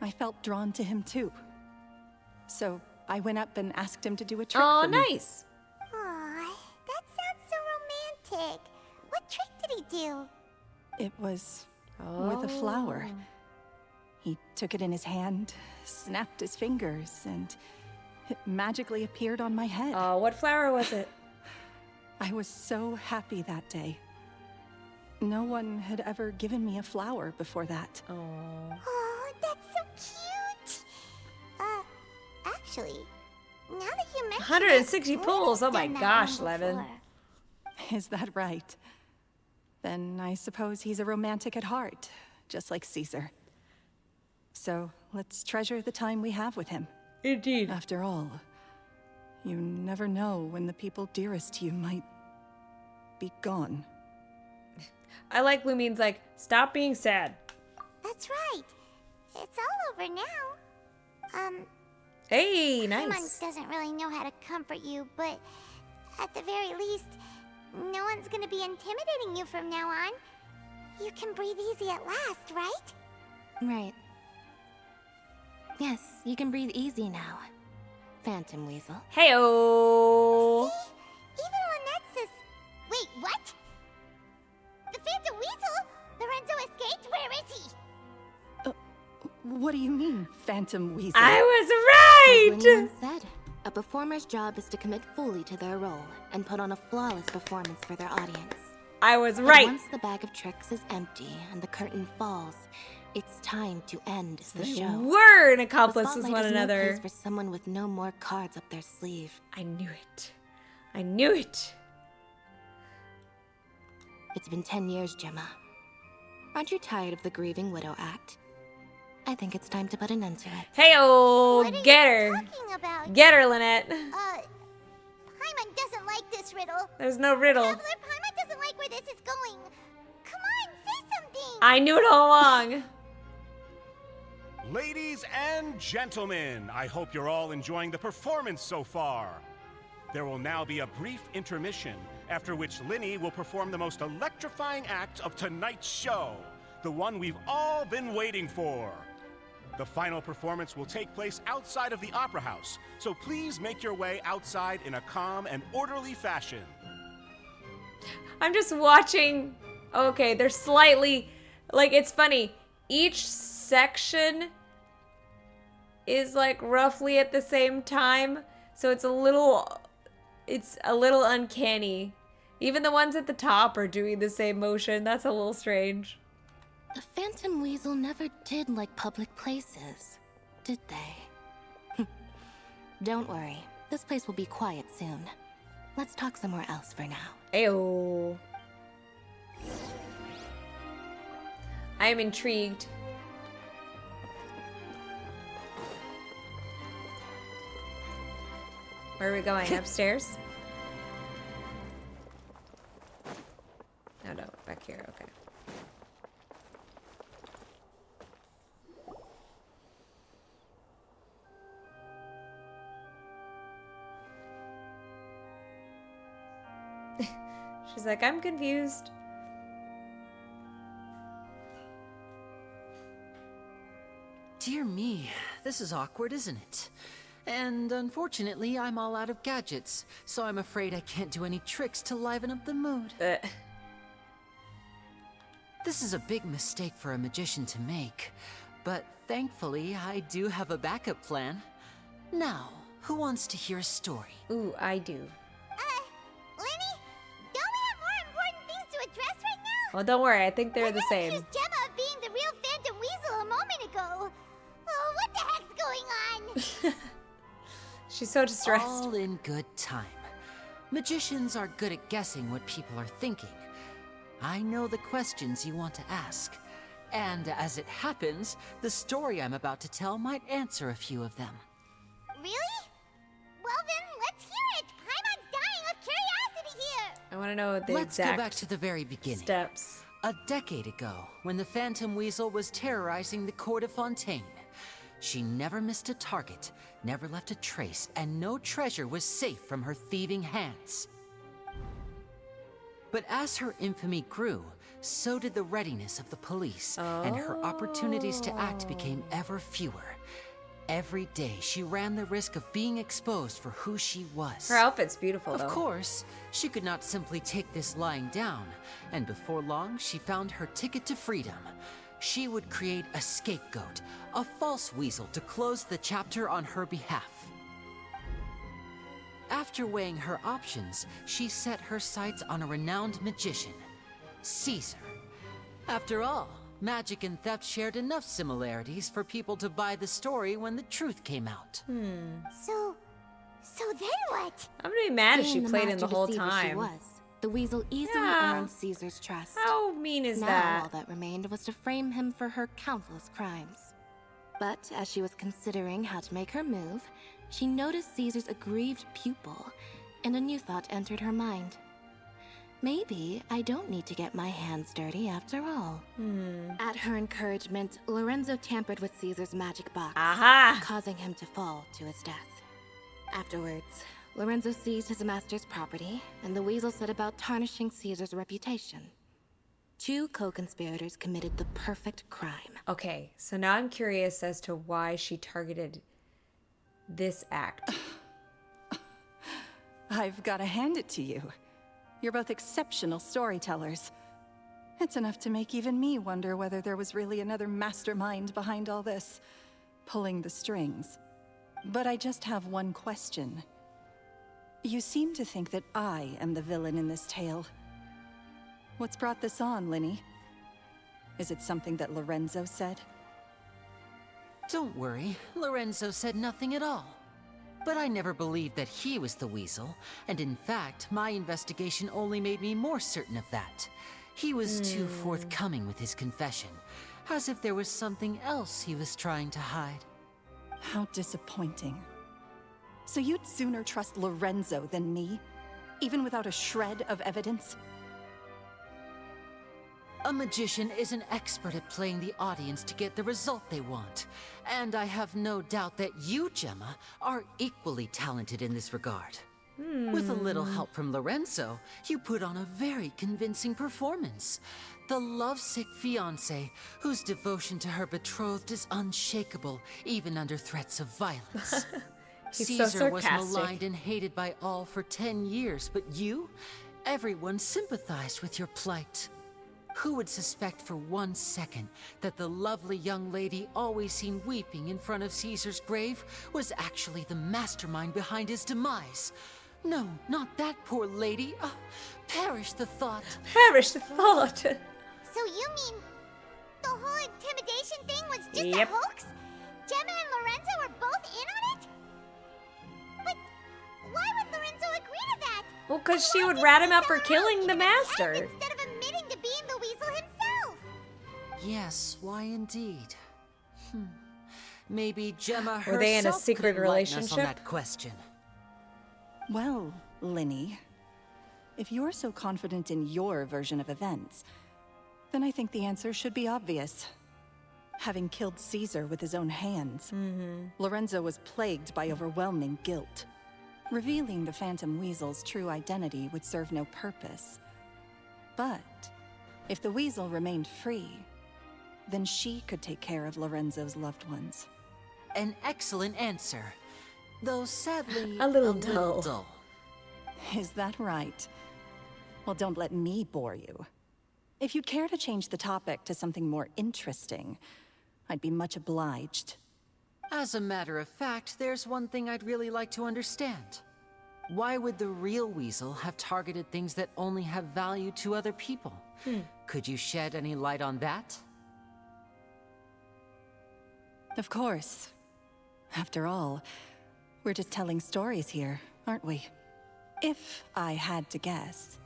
I felt drawn to him too. So I went up and asked him to do a trick Oh, for me. nice. Aw, that sounds so romantic. What trick did he do? It was with a flower. He took it in his hand, snapped his fingers, and it magically appeared on my head. Oh, what flower was it? I was so happy that day. No one had ever given me a flower before that. Oh, that's so cute. Actually, now that you mention 160 it, pulls. Oh Lyney's my done that gosh, one Levin. before. Is that right? Then I suppose he's a romantic at heart, just like Caesar. So let's treasure the time we have with him. Indeed. After all, you never know when the people dearest to you might be gone. I like Lumine's like, stop being sad. That's right. It's all over now. Hey, Paimon nice. doesn't really know how to comfort you, but at the very least, no one's gonna be intimidating you from now on. You can breathe easy at last, right? Right. Yes, you can breathe easy now. Phantom Weasel. Hey-oh. Even Lynette says... Wait, what? The Phantom Weasel? Lorenzo escaped? Where is he? What do you mean, Phantom Weasel? I was As Lyney right. once said, a performer's job is to commit fully to their role and put on a flawless performance for their audience. I was And right. once the bag of tricks is empty and the curtain falls, it's time to end the show. We're an The accomplice with spotlight one is no another. place for someone with no more cards up their sleeve. I knew it. I knew it. It's been 10 years, Gemma. Aren't you tired of the grieving widow act? I think it's time to put an end to it. Hey-oh, What are get you her. talking about? Get her, Lynette. Paimon doesn't like this riddle. There's no riddle. Traveler, Paimon doesn't like where this is going. Come on, say something. I knew it all along. Ladies and gentlemen, I hope you're all enjoying the performance so far. There will now be a brief intermission, after which Lyney will perform the most electrifying act of tonight's show, the one we've all been waiting for. The final performance will take place outside of the Opera House, so please make your way outside in a calm and orderly fashion. I'm just watching. Okay, they're slightly, like, it's funny. Each section is like roughly at the same time, so it's a little uncanny. Even the ones at the top are doing the same motion. That's a little strange. The Phantom Weasel never did like public places, did they? Don't worry, this place will be quiet soon. Let's talk somewhere else for now. Ayo. I am intrigued. Where are we going? Upstairs? Oh no, back here, okay. She's like, I'm confused. Dear me, this is awkward, isn't it? And unfortunately, I'm all out of gadgets, so I'm afraid I can't do any tricks to liven up the mood. This is a big mistake for a magician to make, but thankfully, I do have a backup plan. Now, who wants to hear a story? Ooh, I do. Lyney, don't we have more important things to address right now? Well, don't worry, I think they're the same. Accused Gemma of being the real Phantom Weasel a moment ago. Oh, what the heck's going on? She's so distressed. All in good time. Magicians are good at guessing what people are thinking. I know the questions you want to ask. And as it happens, the story I'm about to tell might answer a few of them. Really? Well then, let's hear it! Paimon's dying of curiosity here! I want to know the Let's exact go back to the very beginning. steps. A decade ago, when the Phantom Weasel was terrorizing the court of Fontaine. She never missed a target, never left a trace, and no treasure was safe from her thieving hands. But as her infamy grew, so did the readiness of the police, and her opportunities to act became ever fewer. Every day, she ran the risk of being exposed for who she was. Her outfit's beautiful, though. Of course, she could not simply take this lying down, and before long, she found her ticket to freedom. She would create a scapegoat, a false weasel to close the chapter on her behalf. After weighing her options, she set her sights on a renowned magician, Caesar. After all, magic and theft shared enough similarities for people to buy the story when the truth came out. So then what? I'm gonna be mad if she Being the played in the master whole deceiver she time. was, the weasel easily Yeah. earned Caesar's trust. How mean is Now, that? all that remained was to frame him for her countless crimes. But as she was considering how to make her move, she noticed Caesar's aggrieved pupil, and a new thought entered her mind. Maybe I don't need to get my hands dirty after all. At her encouragement, Lorenzo tampered with Caesar's magic box, causing him to fall to his death. Afterwards, Lorenzo seized his master's property, and the weasel set about tarnishing Caesar's reputation. Two co-conspirators committed the perfect crime. Okay, so now I'm curious as to why she targeted this act. I've got to hand it to you. You're both exceptional storytellers. It's enough to make even me wonder whether there was really another mastermind behind all this, pulling the strings. But I just have one question. You seem to think that I am the villain in this tale. What's brought this on, Lyney? Is it something that Lorenzo said? Don't worry, Lorenzo said nothing at all. But I never believed that he was the weasel, and in fact, my investigation only made me more certain of that. He was too forthcoming with his confession, as if there was something else he was trying to hide. How disappointing. So you'd sooner trust Lorenzo than me? Even without a shred of evidence? A magician is an expert at playing the audience to get the result they want. And I have no doubt that you, Gemma, are equally talented in this regard. With a little help from Lorenzo, you put on a very convincing performance. The lovesick fiancé, whose devotion to her betrothed is unshakable, even under threats of violence. He's Caesar so was sarcastic. maligned and hated by all for 10 years, but you? Everyone sympathized with your plight. Who would suspect for 1 second that the lovely young lady always seen weeping in front of Caesar's grave was actually the mastermind behind his demise? No, not that poor lady. Perish the thought. Perish the thought. So you mean the whole intimidation thing was just Yep. a hoax? Gemma and Lorenzo were both in on it? But why would Lorenzo agree to that? Well, because she would rat him out for killing the master. Instead of admitting to being the weasel himself. Yes, why indeed? Maybe Gemma herself Were they in a secret could enlighten us on relationship? that question. Well, Lyney, if you're so confident in your version of events, then I think the answer should be obvious. Having killed Caesar with his own hands, Lorenzo was plagued by overwhelming guilt. Revealing the Phantom Weasel's true identity would serve no purpose. But if the Weasel remained free, then she could take care of Lorenzo's loved ones. An excellent answer, though sadly A little dull. Is that right? Well, don't let me bore you. If you'd care to change the topic to something more interesting, I'd be much obliged. As a matter of fact, there's one thing I'd really like to understand. Why would the real Weasel have targeted things that only have value to other people? Could you shed any light on that? Of course. After all, we're just telling stories here, aren't we? If I had to guess,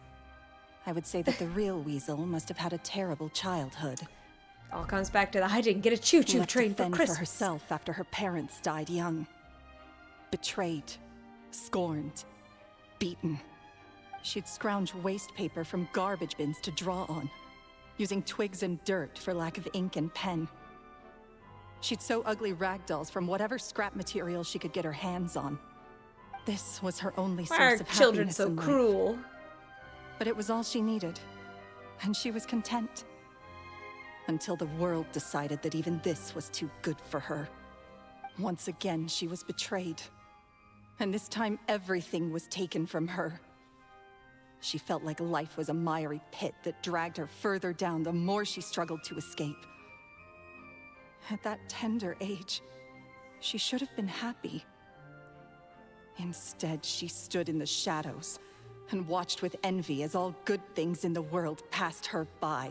I would say that the real Weasel must have had a terrible childhood. All comes back to the I didn't get a choo-choo Left train to for fend Christmas. for herself after her parents died young. Betrayed, scorned, beaten. She'd scrounge waste paper from garbage bins to draw on, using twigs and dirt for lack of ink and pen. She'd sew ugly rag dolls from whatever scrap material she could get her hands on. This was her only Why source are of children happiness so in life. cruel? But it was all she needed, and she was content. Until the world decided that even this was too good for her. Once again, she was betrayed. And this time, everything was taken from her. She felt like life was a miry pit that dragged her further down the more she struggled to escape. At that tender age, she should have been happy. Instead, she stood in the shadows and watched with envy as all good things in the world passed her by.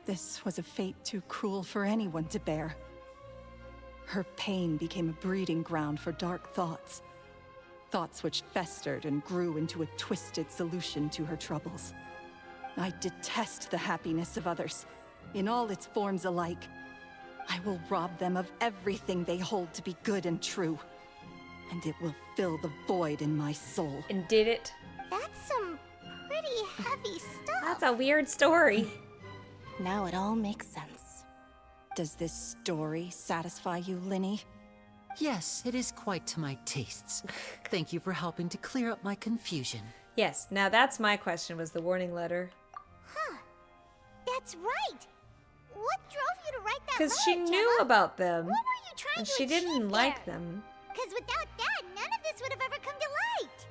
This was a fate too cruel for anyone to bear. Her pain became a breeding ground for dark thoughts. Thoughts which festered and grew into a twisted solution to her troubles. I detest the happiness of others, in all its forms alike. I will rob them of everything they hold to be good and true. And it will fill the void in my soul. And did it? That's some pretty heavy stuff. That's a weird story. Now it all makes sense. Does this story satisfy you, Lyney? Yes, it is quite to my tastes. Thank you for helping to clear up my confusion. Yes, now that's my question, was the warning letter. Huh. That's right. What drove you to write that letter, Because she knew Gemma? about them. What were you trying And to she achieve didn't there? like them. Because without that, none of this would have ever come to light.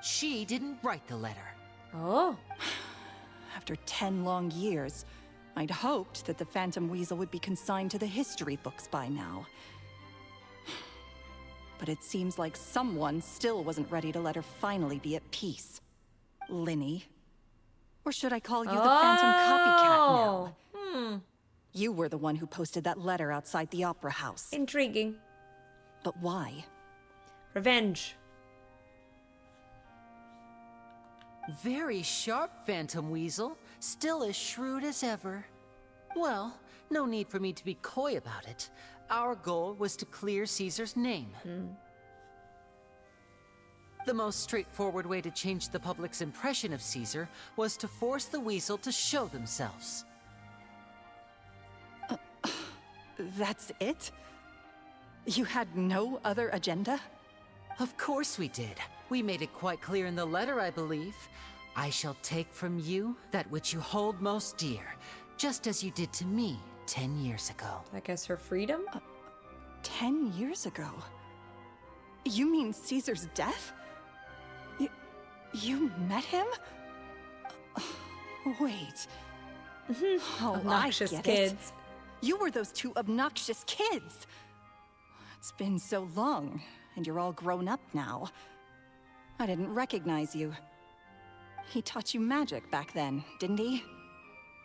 She didn't write the letter. Oh. After 10 long years, I'd hoped that the Phantom Weasel would be consigned to the history books by now. But it seems like someone still wasn't ready to let her finally be at peace. Lyney. Or should I call you the Phantom Copycat now? You were the one who posted that letter outside the Opera House. Intriguing. But why? Revenge. Very sharp, Phantom Weasel. Still as shrewd as ever. Well, no need for me to be coy about it. Our goal was to clear Caesar's name. The most straightforward way to change the public's impression of Caesar was to force the Weasel to show themselves. That's it? You had no other agenda? Of course we did. We made it quite clear in the letter, I believe. I shall take from you that which you hold most dear, just as you did to me 10 years ago. I guess her freedom? 10 years ago? You mean Caesar's death? You met him? Wait. Oh, Obnoxious I get kids. it. You were those two obnoxious kids. It's been so long, and you're all grown up now. I didn't recognize you. He taught you magic back then, didn't he?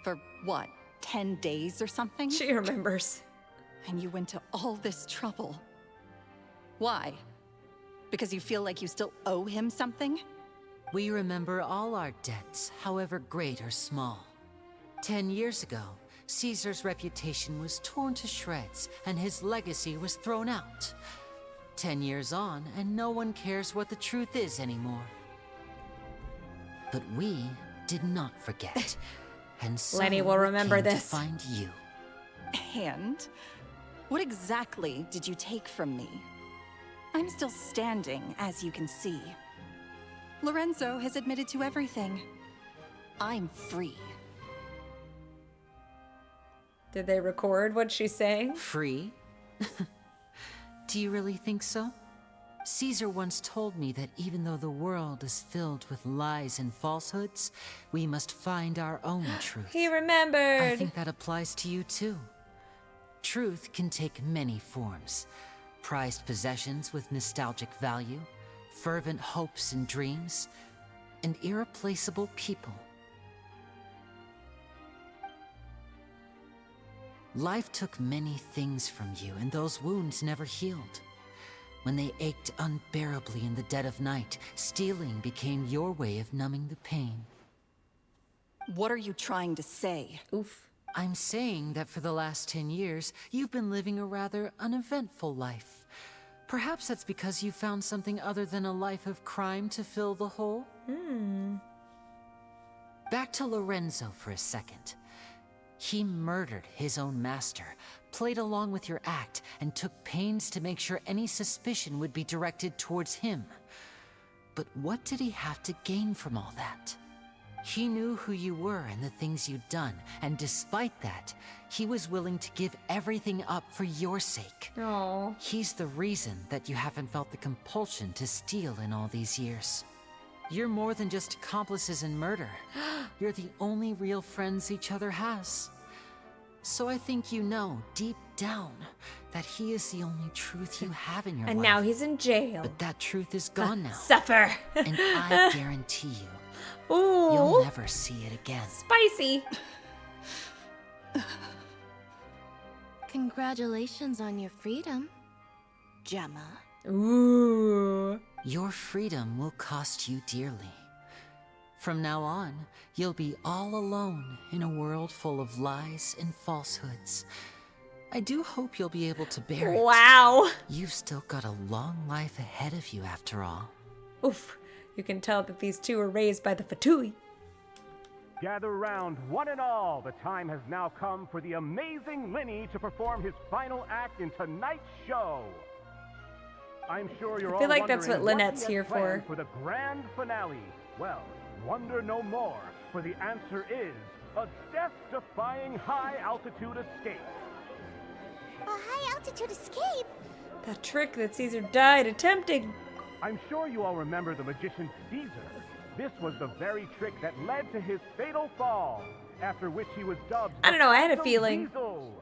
For what, 10 days or something? She remembers. And you went to all this trouble. Why? Because you feel like you still owe him something? We remember all our debts, however great or small. 10 years ago, Caesar's reputation was torn to shreds, and his legacy was thrown out. 10 years on, and no one cares what the truth is anymore. But we did not forget. And so Lyney will remember we came this. to find you. And? What exactly did you take from me? I'm still standing, as you can see. Lorenzo has admitted to everything. I'm free. Did they record what she's saying? Free? Do you really think so? Caesar once told me that even though the world is filled with lies and falsehoods, we must find our own truth. He remembered. I think that applies to you too. Truth can take many forms. Prized possessions with nostalgic value, fervent hopes and dreams, and irreplaceable people. Life took many things from you, and those wounds never healed. When they ached unbearably in the dead of night, stealing became your way of numbing the pain. What are you trying to say? Oof. I'm saying that for the last 10 years, you've been living a rather uneventful life. Perhaps that's because you found something other than a life of crime to fill the hole? Back to Lorenzo for a second. He murdered his own master, played along with your act, and took pains to make sure any suspicion would be directed towards him. But what did he have to gain from all that? He knew who you were and the things you'd done, and despite that, he was willing to give everything up for your sake. Aww. He's the reason that you haven't felt the compulsion to steal in all these years. You're more than just accomplices in murder. You're the only real friends each other has. So I think you know, deep down, that he is the only truth you have in your life. And now he's in jail. But that truth is gone now. Suffer. And I guarantee you, Ooh. you'll never see it again. Spicy. Congratulations on your freedom, Gemma. Ooh. Your freedom will cost you dearly. From now on, you'll be all alone in a world full of lies and falsehoods. I do hope you'll be able to bear it. Wow. You've still got a long life ahead of you after all. Oof. You can tell that these two were raised by the Fatui. Gather round, one and all. The time has now come for the amazing Lyney to perform his final act in tonight's show. I'm sure you're all I feel like that's what wondering Lynette's he here has planned for. the grand finale. Well, wonder no more, for the answer is a death-defying high-altitude escape. A high-altitude escape? That trick that Caesar died attempting. I'm sure you all remember the magician Caesar. This was the very trick that led to his fatal fall, after which he was dubbed I don't know, I had a the feeling. Weasel.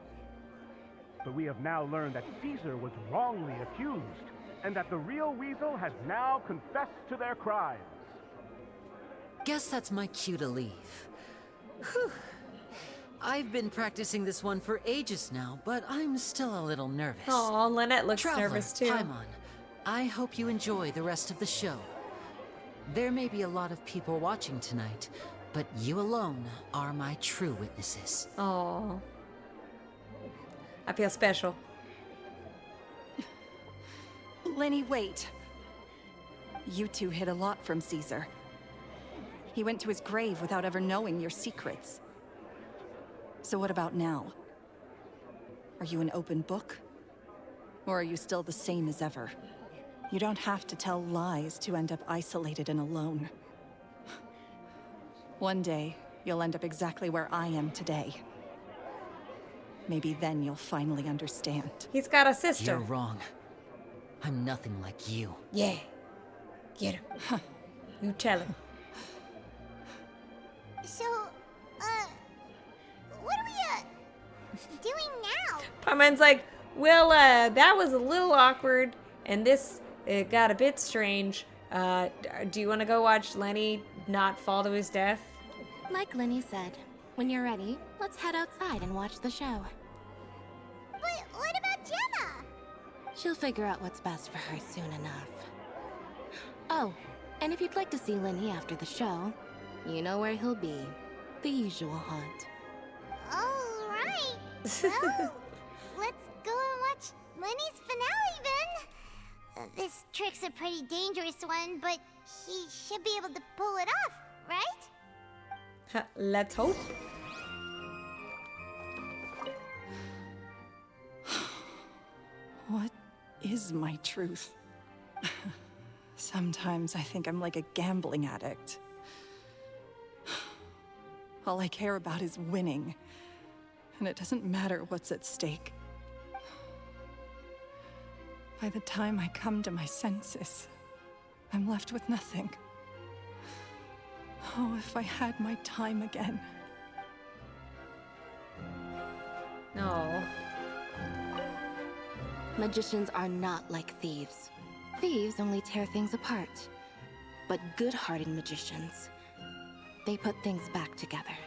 But we have now learned that Caesar was wrongly accused, and that the real Weasel has now confessed to their crimes. Guess that's my cue to leave. Whew. I've been practicing this one for ages now, but I'm still a little nervous. Aw, Lynette looks Traveler, nervous too. Paimon, I hope you enjoy the rest of the show. There may be a lot of people watching tonight, but you alone are my true witnesses. Oh, I feel special. Lyney, wait. You two hid a lot from Caesar. He went to his grave without ever knowing your secrets. So what about now? Are you an open book? Or are you still the same as ever? You don't have to tell lies to end up isolated and alone. One day, you'll end up exactly where I am today. Maybe then you'll finally understand. He's got a sister. You're wrong. I'm nothing like you. Yeah. Get him. You tell him. So, what are we, doing now? Paimon's like, well, that was a little awkward, and this, it got a bit strange. Do you want to go watch Lyney not fall to his death? Like Lyney said, when you're ready, let's head outside and watch the show. But what about Gemma? She'll figure out what's best for her soon enough. Oh, and if you'd like to see Lyney after the show, you know where he'll be. The usual haunt. All right. Well, let's go and watch Lenny's finale then. This trick's a pretty dangerous one, but he should be able to pull it off, right? Let's hope. What is my truth? Sometimes I think I'm like a gambling addict. All I care about is winning, and it doesn't matter what's at stake. By the time I come to my senses, I'm left with nothing. Oh, if I had my time again. No. Magicians are not like thieves. Thieves only tear things apart. But good-hearted magicians, they put things back together.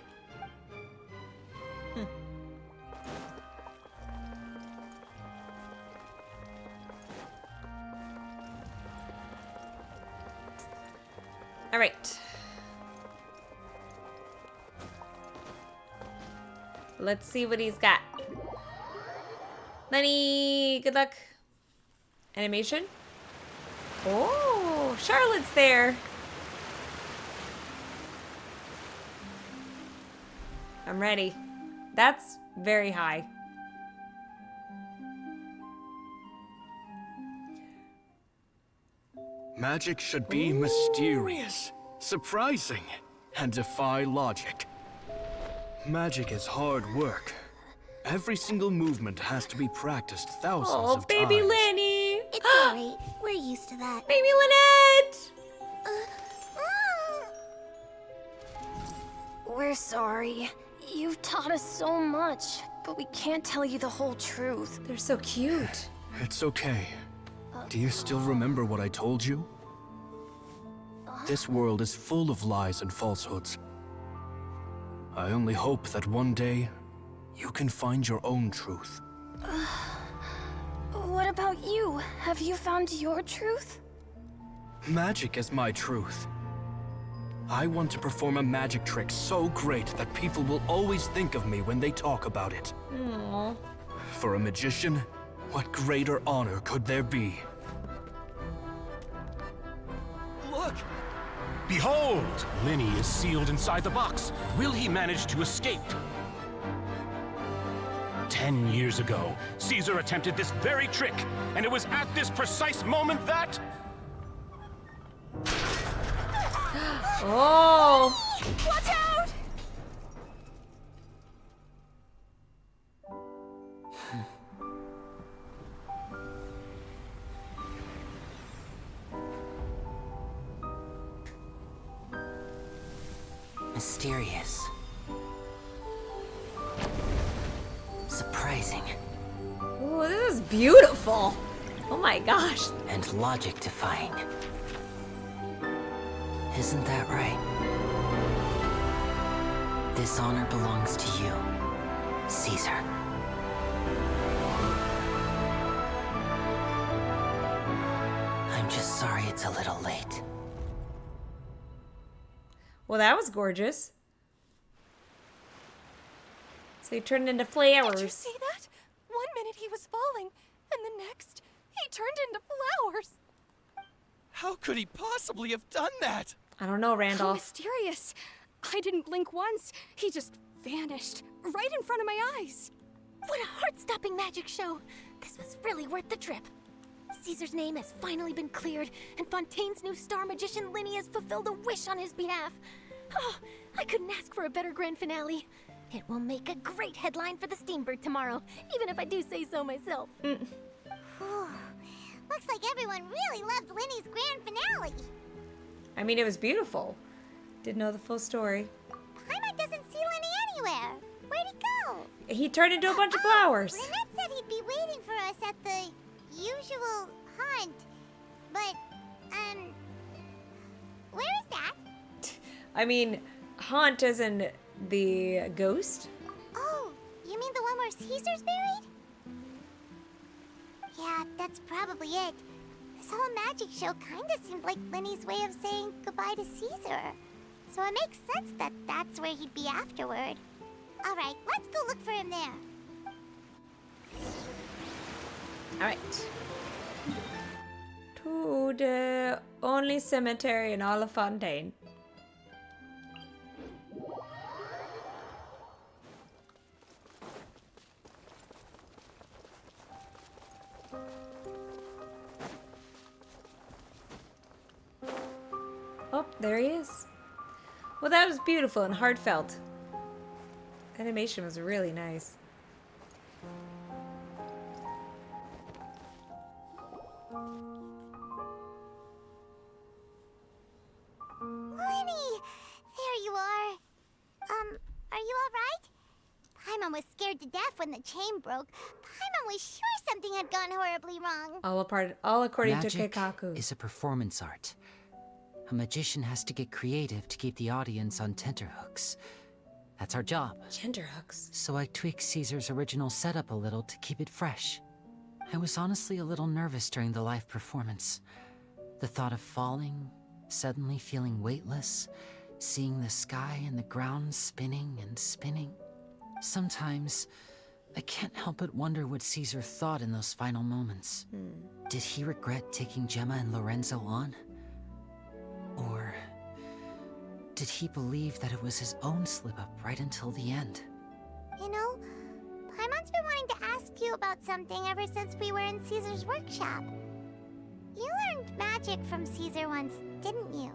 All right. Let's see what he's got. Lyney, good luck. Animation. Oh, Charlotte's there. I'm ready. That's very high. Magic should be mysterious, surprising, and defy logic. Magic is hard work. Every single movement has to be practiced thousands of times. Oh, baby Lyney! It's alright. We're used to that. Baby Lynette! We're sorry. You've taught us so much, but we can't tell you the whole truth. They're so cute. It's okay. Do you still remember what I told you? This world is full of lies and falsehoods. I only hope that one day, you can find your own truth. What about you? Have you found your truth? Magic is my truth. I want to perform a magic trick so great that people will always think of me when they talk about it. Aww. For a magician, what greater honor could there be? Look! Behold! Lyney is sealed inside the box. Will he manage to escape? 10 years ago, Caesar attempted this very trick, and it was at this precise moment that... Oh! Watch out! Mysterious. Surprising. Ooh, this is beautiful. Oh my gosh. And logic-defying. Isn't that right? This honor belongs to you, Caesar. I'm just sorry it's a little late. Well, that was gorgeous. So he turned into flowers. Did you see that? 1 minute he was falling, and the next, he turned into flowers. How could he possibly have done that? I don't know, How Randolph. mysterious. I didn't blink once. He just vanished right in front of my eyes. What a heart-stopping magic show! This was really worth the trip. Caesar's name has finally been cleared, and Fontaine's new star magician Lyney has fulfilled a wish on his behalf. Oh, I couldn't ask for a better grand finale. It will make a great headline for the Steambird tomorrow, even if I do say so myself. Whew. Looks like everyone really loved Lyney's grand finale. I mean, it was beautiful. Didn't know the full story. Paimon doesn't see Lyney anywhere. Where'd he go? He turned into a bunch of flowers. Lynette said he'd be waiting for us at the usual haunt. But, where is that? I mean, haunt as in the ghost? Oh, you mean the one where Caesar's buried? Yeah, that's probably it. whole magic show kinda seemed like Lyney's way of saying goodbye to Caesar. So it makes sense that that's where he'd be afterward. Alright, let's go look for him there. Alright. To the only cemetery in all of Fontaine. Oh, there he is. Well, that was beautiful and heartfelt. Animation was really nice. Lyney! There you are. Are you alright? Paimon was scared to death when the chain broke. Paimon was sure something had gone horribly wrong. All according Magic to Keikaku. is a performance art. A magician has to get creative to keep the audience on tenterhooks. That's our job. Tenterhooks. So I tweaked Caesar's original setup a little to keep it fresh. I was honestly a little nervous during the live performance. The thought of falling, suddenly feeling weightless, seeing the sky and the ground spinning and spinning. Sometimes, I can't help but wonder what Caesar thought in those final moments. Did he regret taking Gemma and Lorenzo on? Or did he believe that it was his own slip-up right until the end? You know, Paimon's been wanting to ask you about something ever since we were in Caesar's workshop. You learned magic from Caesar once, didn't you?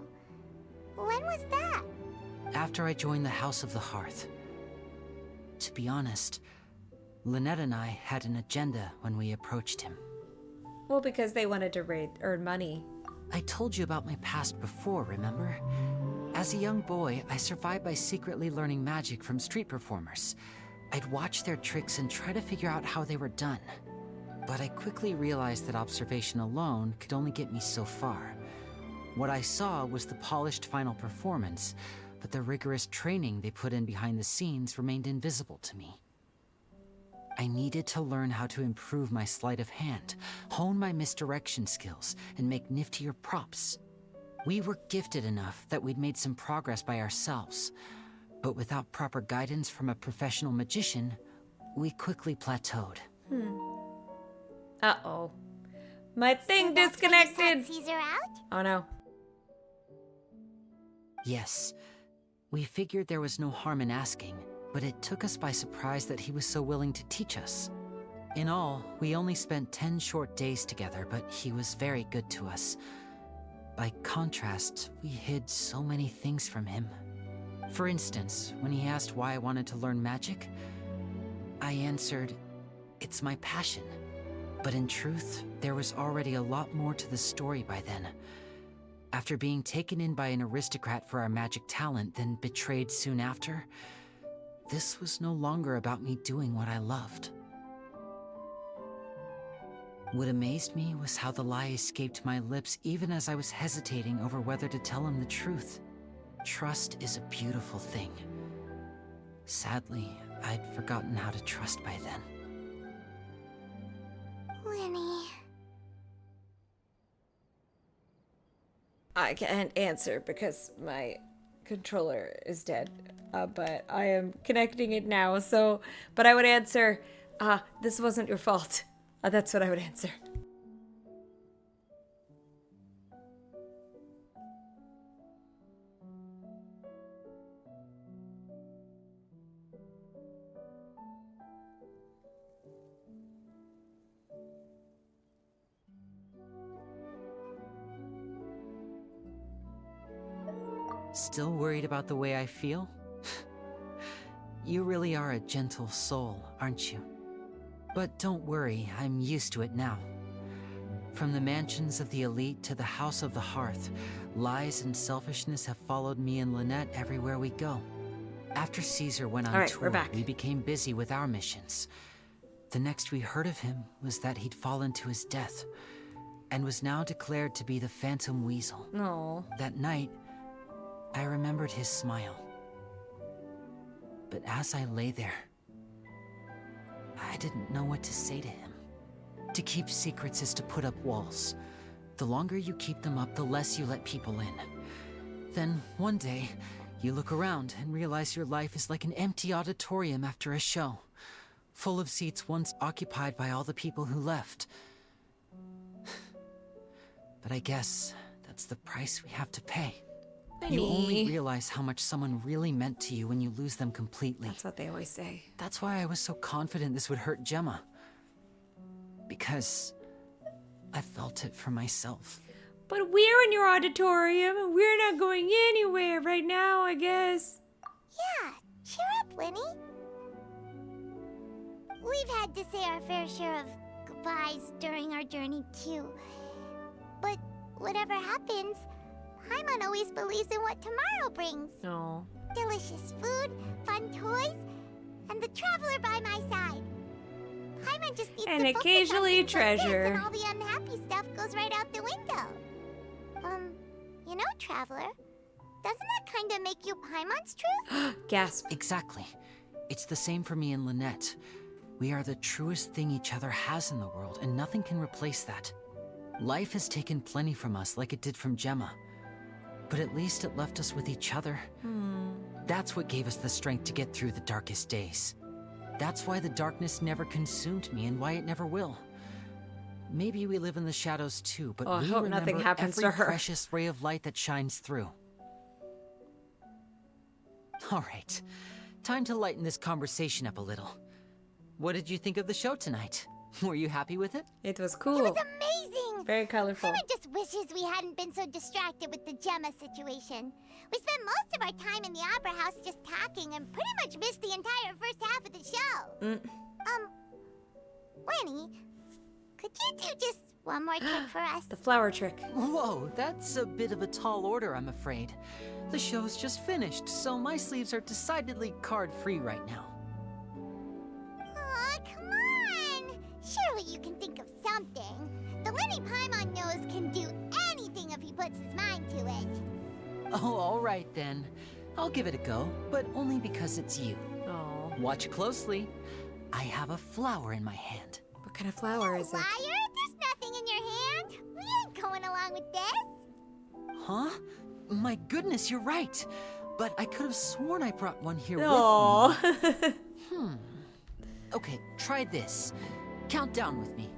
When was that? After I joined the House of the Hearth. To be honest, Lynette and I had an agenda when we approached him. Well, because they wanted to earn money. I told you about my past before, remember? As a young boy, I survived by secretly learning magic from street performers. I'd watch their tricks and try to figure out how they were done. But I quickly realized that observation alone could only get me so far. What I saw was the polished final performance, but the rigorous training they put in behind the scenes remained invisible to me. I needed to learn how to improve my sleight of hand, hone my misdirection skills, and make niftier props. We were gifted enough that we'd made some progress by ourselves, but without proper guidance from a professional magician, we quickly plateaued. Uh-oh. My thing disconnected! Caesar out? Oh no. Yes. We figured there was no harm in asking, but it took us by surprise that he was so willing to teach us. In all, we only spent 10 short days together, but he was very good to us. By contrast, we hid so many things from him. For instance, when he asked why I wanted to learn magic, I answered, "It's my passion." But in truth, there was already a lot more to the story by then. After being taken in by an aristocrat for our magic talent, then betrayed soon after, this was no longer about me doing what I loved. What amazed me was how the lie escaped my lips even as I was hesitating over whether to tell him the truth. Trust is a beautiful thing. Sadly, I'd forgotten how to trust by then. Lyney. I can't answer because my controller is dead. But I am connecting it now, so... But I would answer, this wasn't your fault. That's what I would answer. Still worried about the way I feel? You really are a gentle soul, aren't you? But don't worry, I'm used to it now. From the mansions of the elite to the House of the Hearth, lies and selfishness have followed me and Lynette everywhere we go. After Caesar went on tour, we became busy with our missions. The next we heard of him was that he'd fallen to his death, and was now declared to be the Phantom Weasel. No. That night, I remembered his smile. But as I lay there, I didn't know what to say to him. To keep secrets is to put up walls. The longer you keep them up, the less you let people in. Then, one day, you look around and realize your life is like an empty auditorium after a show, full of seats once occupied by all the people who left. But I guess that's the price we have to pay. You only realize how much someone really meant to you when you lose them completely. That's what they always say. That's why I was so confident this would hurt Gemma. Because I felt it for myself. But we're in your auditorium, and we're not going anywhere right now, I guess. Yeah, cheer up, Lyney. We've had to say our fair share of goodbyes during our journey, too. But whatever happens, Paimon always believes in what tomorrow brings. No. Delicious food, fun toys, and the traveler by my side. Paimon just needs And to focus occasionally on things like this, treasure. and all the unhappy stuff goes right out the window. You know, Traveler, doesn't that kind of make you Paimon's truth? Gasp. Exactly. It's the same for me and Lynette. We are the truest thing each other has in the world, and nothing can replace that. Life has taken plenty from us, like it did from Gemma. But at least it left us with each other. That's what gave us the strength to get through the darkest days. That's why the darkness never consumed me, and why it never will. Maybe we live in the shadows too, but I we hope remember nothing happens every to her. precious ray of light that shines through. All right, time to lighten this conversation up a little. What did you think of the show tonight? Were you happy with it? It was cool. It was amazing! Very colorful. Paimon just wishes we hadn't been so distracted with the Gemma situation. We spent most of our time in the Opera House just talking and pretty much missed the entire first half of the show. Lyney, could you do just one more trick for us? The flower trick. Whoa, that's a bit of a tall order, I'm afraid. The show's just finished, so my sleeves are decidedly card-free right now. Aw, come on! Surely you can think of something. The Lyney Paimon knows can do anything if he puts his mind to it. Oh, all right then. I'll give it a go, but only because it's you. Oh. Watch closely. I have a flower in my hand. What kind of flower is it? Liar! There's nothing in your hand. We ain't going along with this. Huh? My goodness, you're right. But I could have sworn I brought one here Aww. with me. Okay, try this. Count down with me.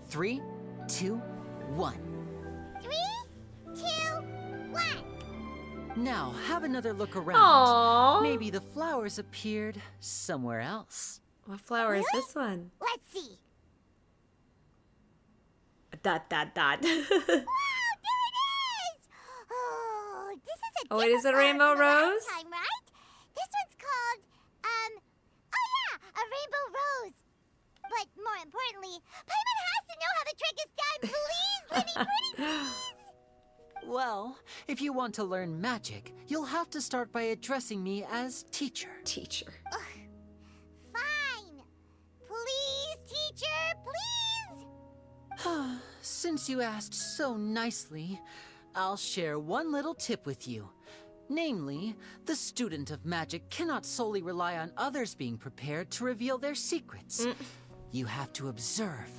3, 2, 1. 3, 2, 1. Now, have another look around. Aww. Maybe the flowers appeared somewhere else. What flower is this one? Let's see. Dot, dot, dot. Wow, there it is! Oh, this is a Oh, it is a different rainbow flower from the last rose? time, right? This one's called, oh yeah, a rainbow rose. But more importantly, Paimon has to know how the trick is done. Please, Lyney, pretty please. Well, if you want to learn magic, you'll have to start by addressing me as teacher. Teacher. Fine. Please, teacher, please. Since you asked so nicely, I'll share one little tip with you. Namely, the student of magic cannot solely rely on others being prepared to reveal their secrets. You have to observe,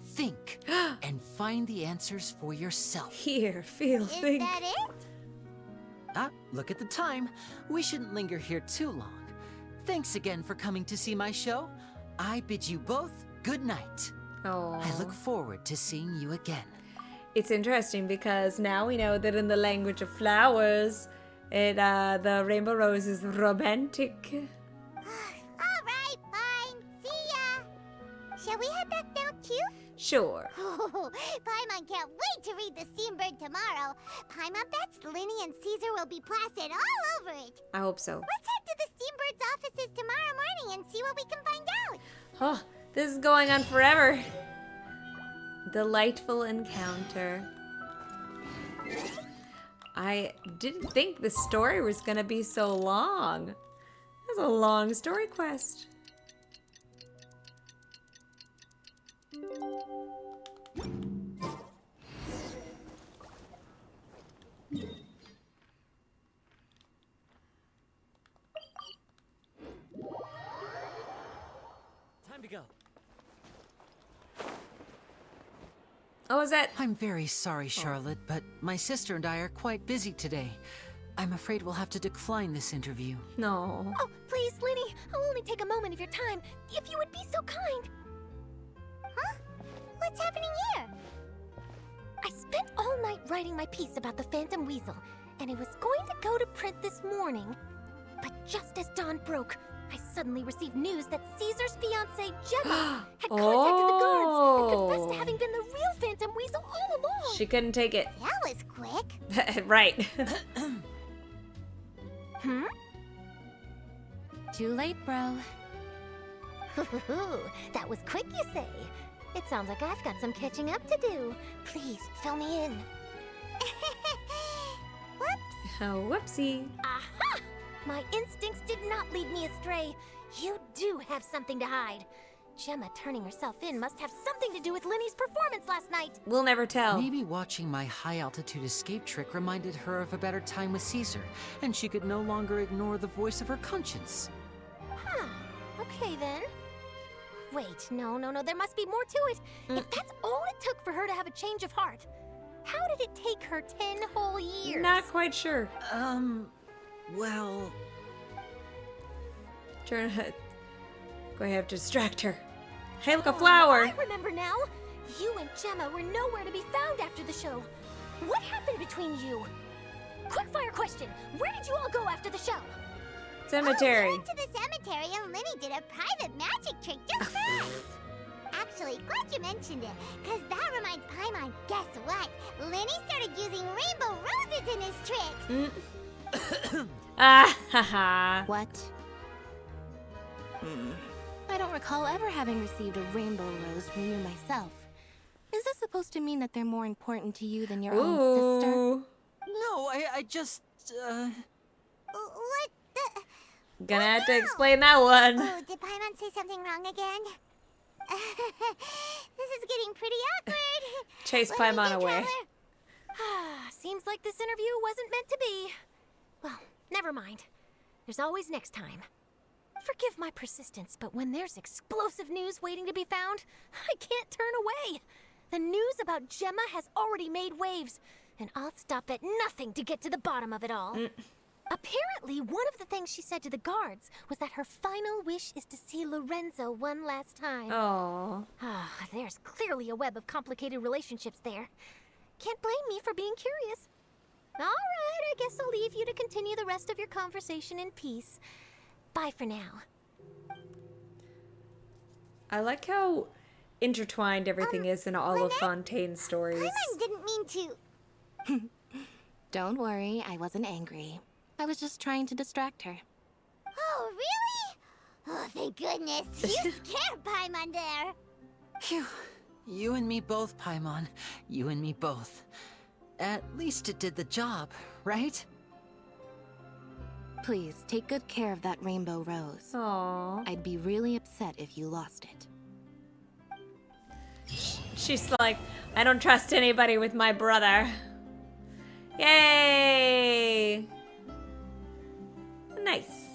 think, and find the answers for yourself. Here, feel, think. Is that it? Ah, look at the time. We shouldn't linger here too long. Thanks again for coming to see my show. I bid you both good night. Oh. I look forward to seeing you again. It's interesting because now we know that in the language of flowers, the rainbow rose is romantic. All right, fine. See ya. Shall we head back now, too? Sure. Oh, Paimon can't wait to read The Steambird tomorrow. Paimon bets Lyney and Caesar will be plastered all over it. I hope so. Let's head to the Steambird's offices tomorrow morning and see what we can find out. Oh, this is going on forever. Delightful encounter. I didn't think the story was gonna be so long. That's a long story quest. Time to go. Oh, is that? I'm very sorry, Charlotte, but my sister and I are quite busy today. I'm afraid we'll have to decline this interview. No. Oh, please, Lyney, I'll only take a moment of your time, if you would be so kind. Huh? What's happening here? I spent all night writing my piece about the Phantom Weasel, and it was going to go to print this morning. But just as dawn broke, I suddenly received news that Caesar's fiancée, Gemma, had contacted the guards and confessed to having been the real Phantom Weasel all along. She couldn't take it. That was quick. Right. Hmm? Too late, bro. That was quick, you say? It sounds like I've got some catching up to do. Please, fill me in. Whoops. Oh, whoopsie. Aha! My instincts did not lead me astray. You do have something to hide. Gemma turning herself in must have something to do with Lyney's performance last night. We'll never tell. Maybe watching my high-altitude escape trick reminded her of a better time with Caesar, and she could no longer ignore the voice of her conscience. Huh. Okay, then. Wait, no, there must be more to it. If that's all it took for her to have a change of heart, how did it take her 10 whole years? Not quite sure. Well... Going to have to distract her. Hey, look, a flower. I remember now. You and Gemma were nowhere to be found after the show. What happened between you? Quickfire question. Where did you all go after the show? Cemetery. Oh, we went to the cemetery and Lyney did a private magic trick just for us. Actually, glad you mentioned it, because that reminds Paimon, guess what? Lyney started using rainbow roses in his tricks. Ah, haha. What? I don't recall ever having received a rainbow rose from you myself. Is this supposed to mean that they're more important to you than your own sister? No, I just, What the? Gonna have to explain that one. Oh, did Paimon say something wrong again? This is getting pretty awkward. Chase Paimon away. Seems like this interview wasn't meant to be. Well, never mind. There's always next time. Forgive my persistence, but when there's explosive news waiting to be found, I can't turn away. The news about Gemma has already made waves, and I'll stop at nothing to get to the bottom of it all. Apparently, one of the things she said to the guards was that her final wish is to see Lorenzo one last time. Oh. There's clearly a web of complicated relationships there. Can't blame me for being curious. All right, I guess I'll leave you to continue the rest of your conversation in peace. Bye for now. I like how intertwined everything is in all of Fontaine's stories. Paimon didn't mean to. Don't worry, I wasn't angry. I was just trying to distract her. Oh, really? Oh, thank goodness. You scared Paimon there. Phew. You and me both, Paimon. You and me both. At least it did the job, right? Please, take good care of that rainbow rose. Aww. I'd be really upset if you lost it. She's like, I don't trust anybody with my brother. Yay! Nice.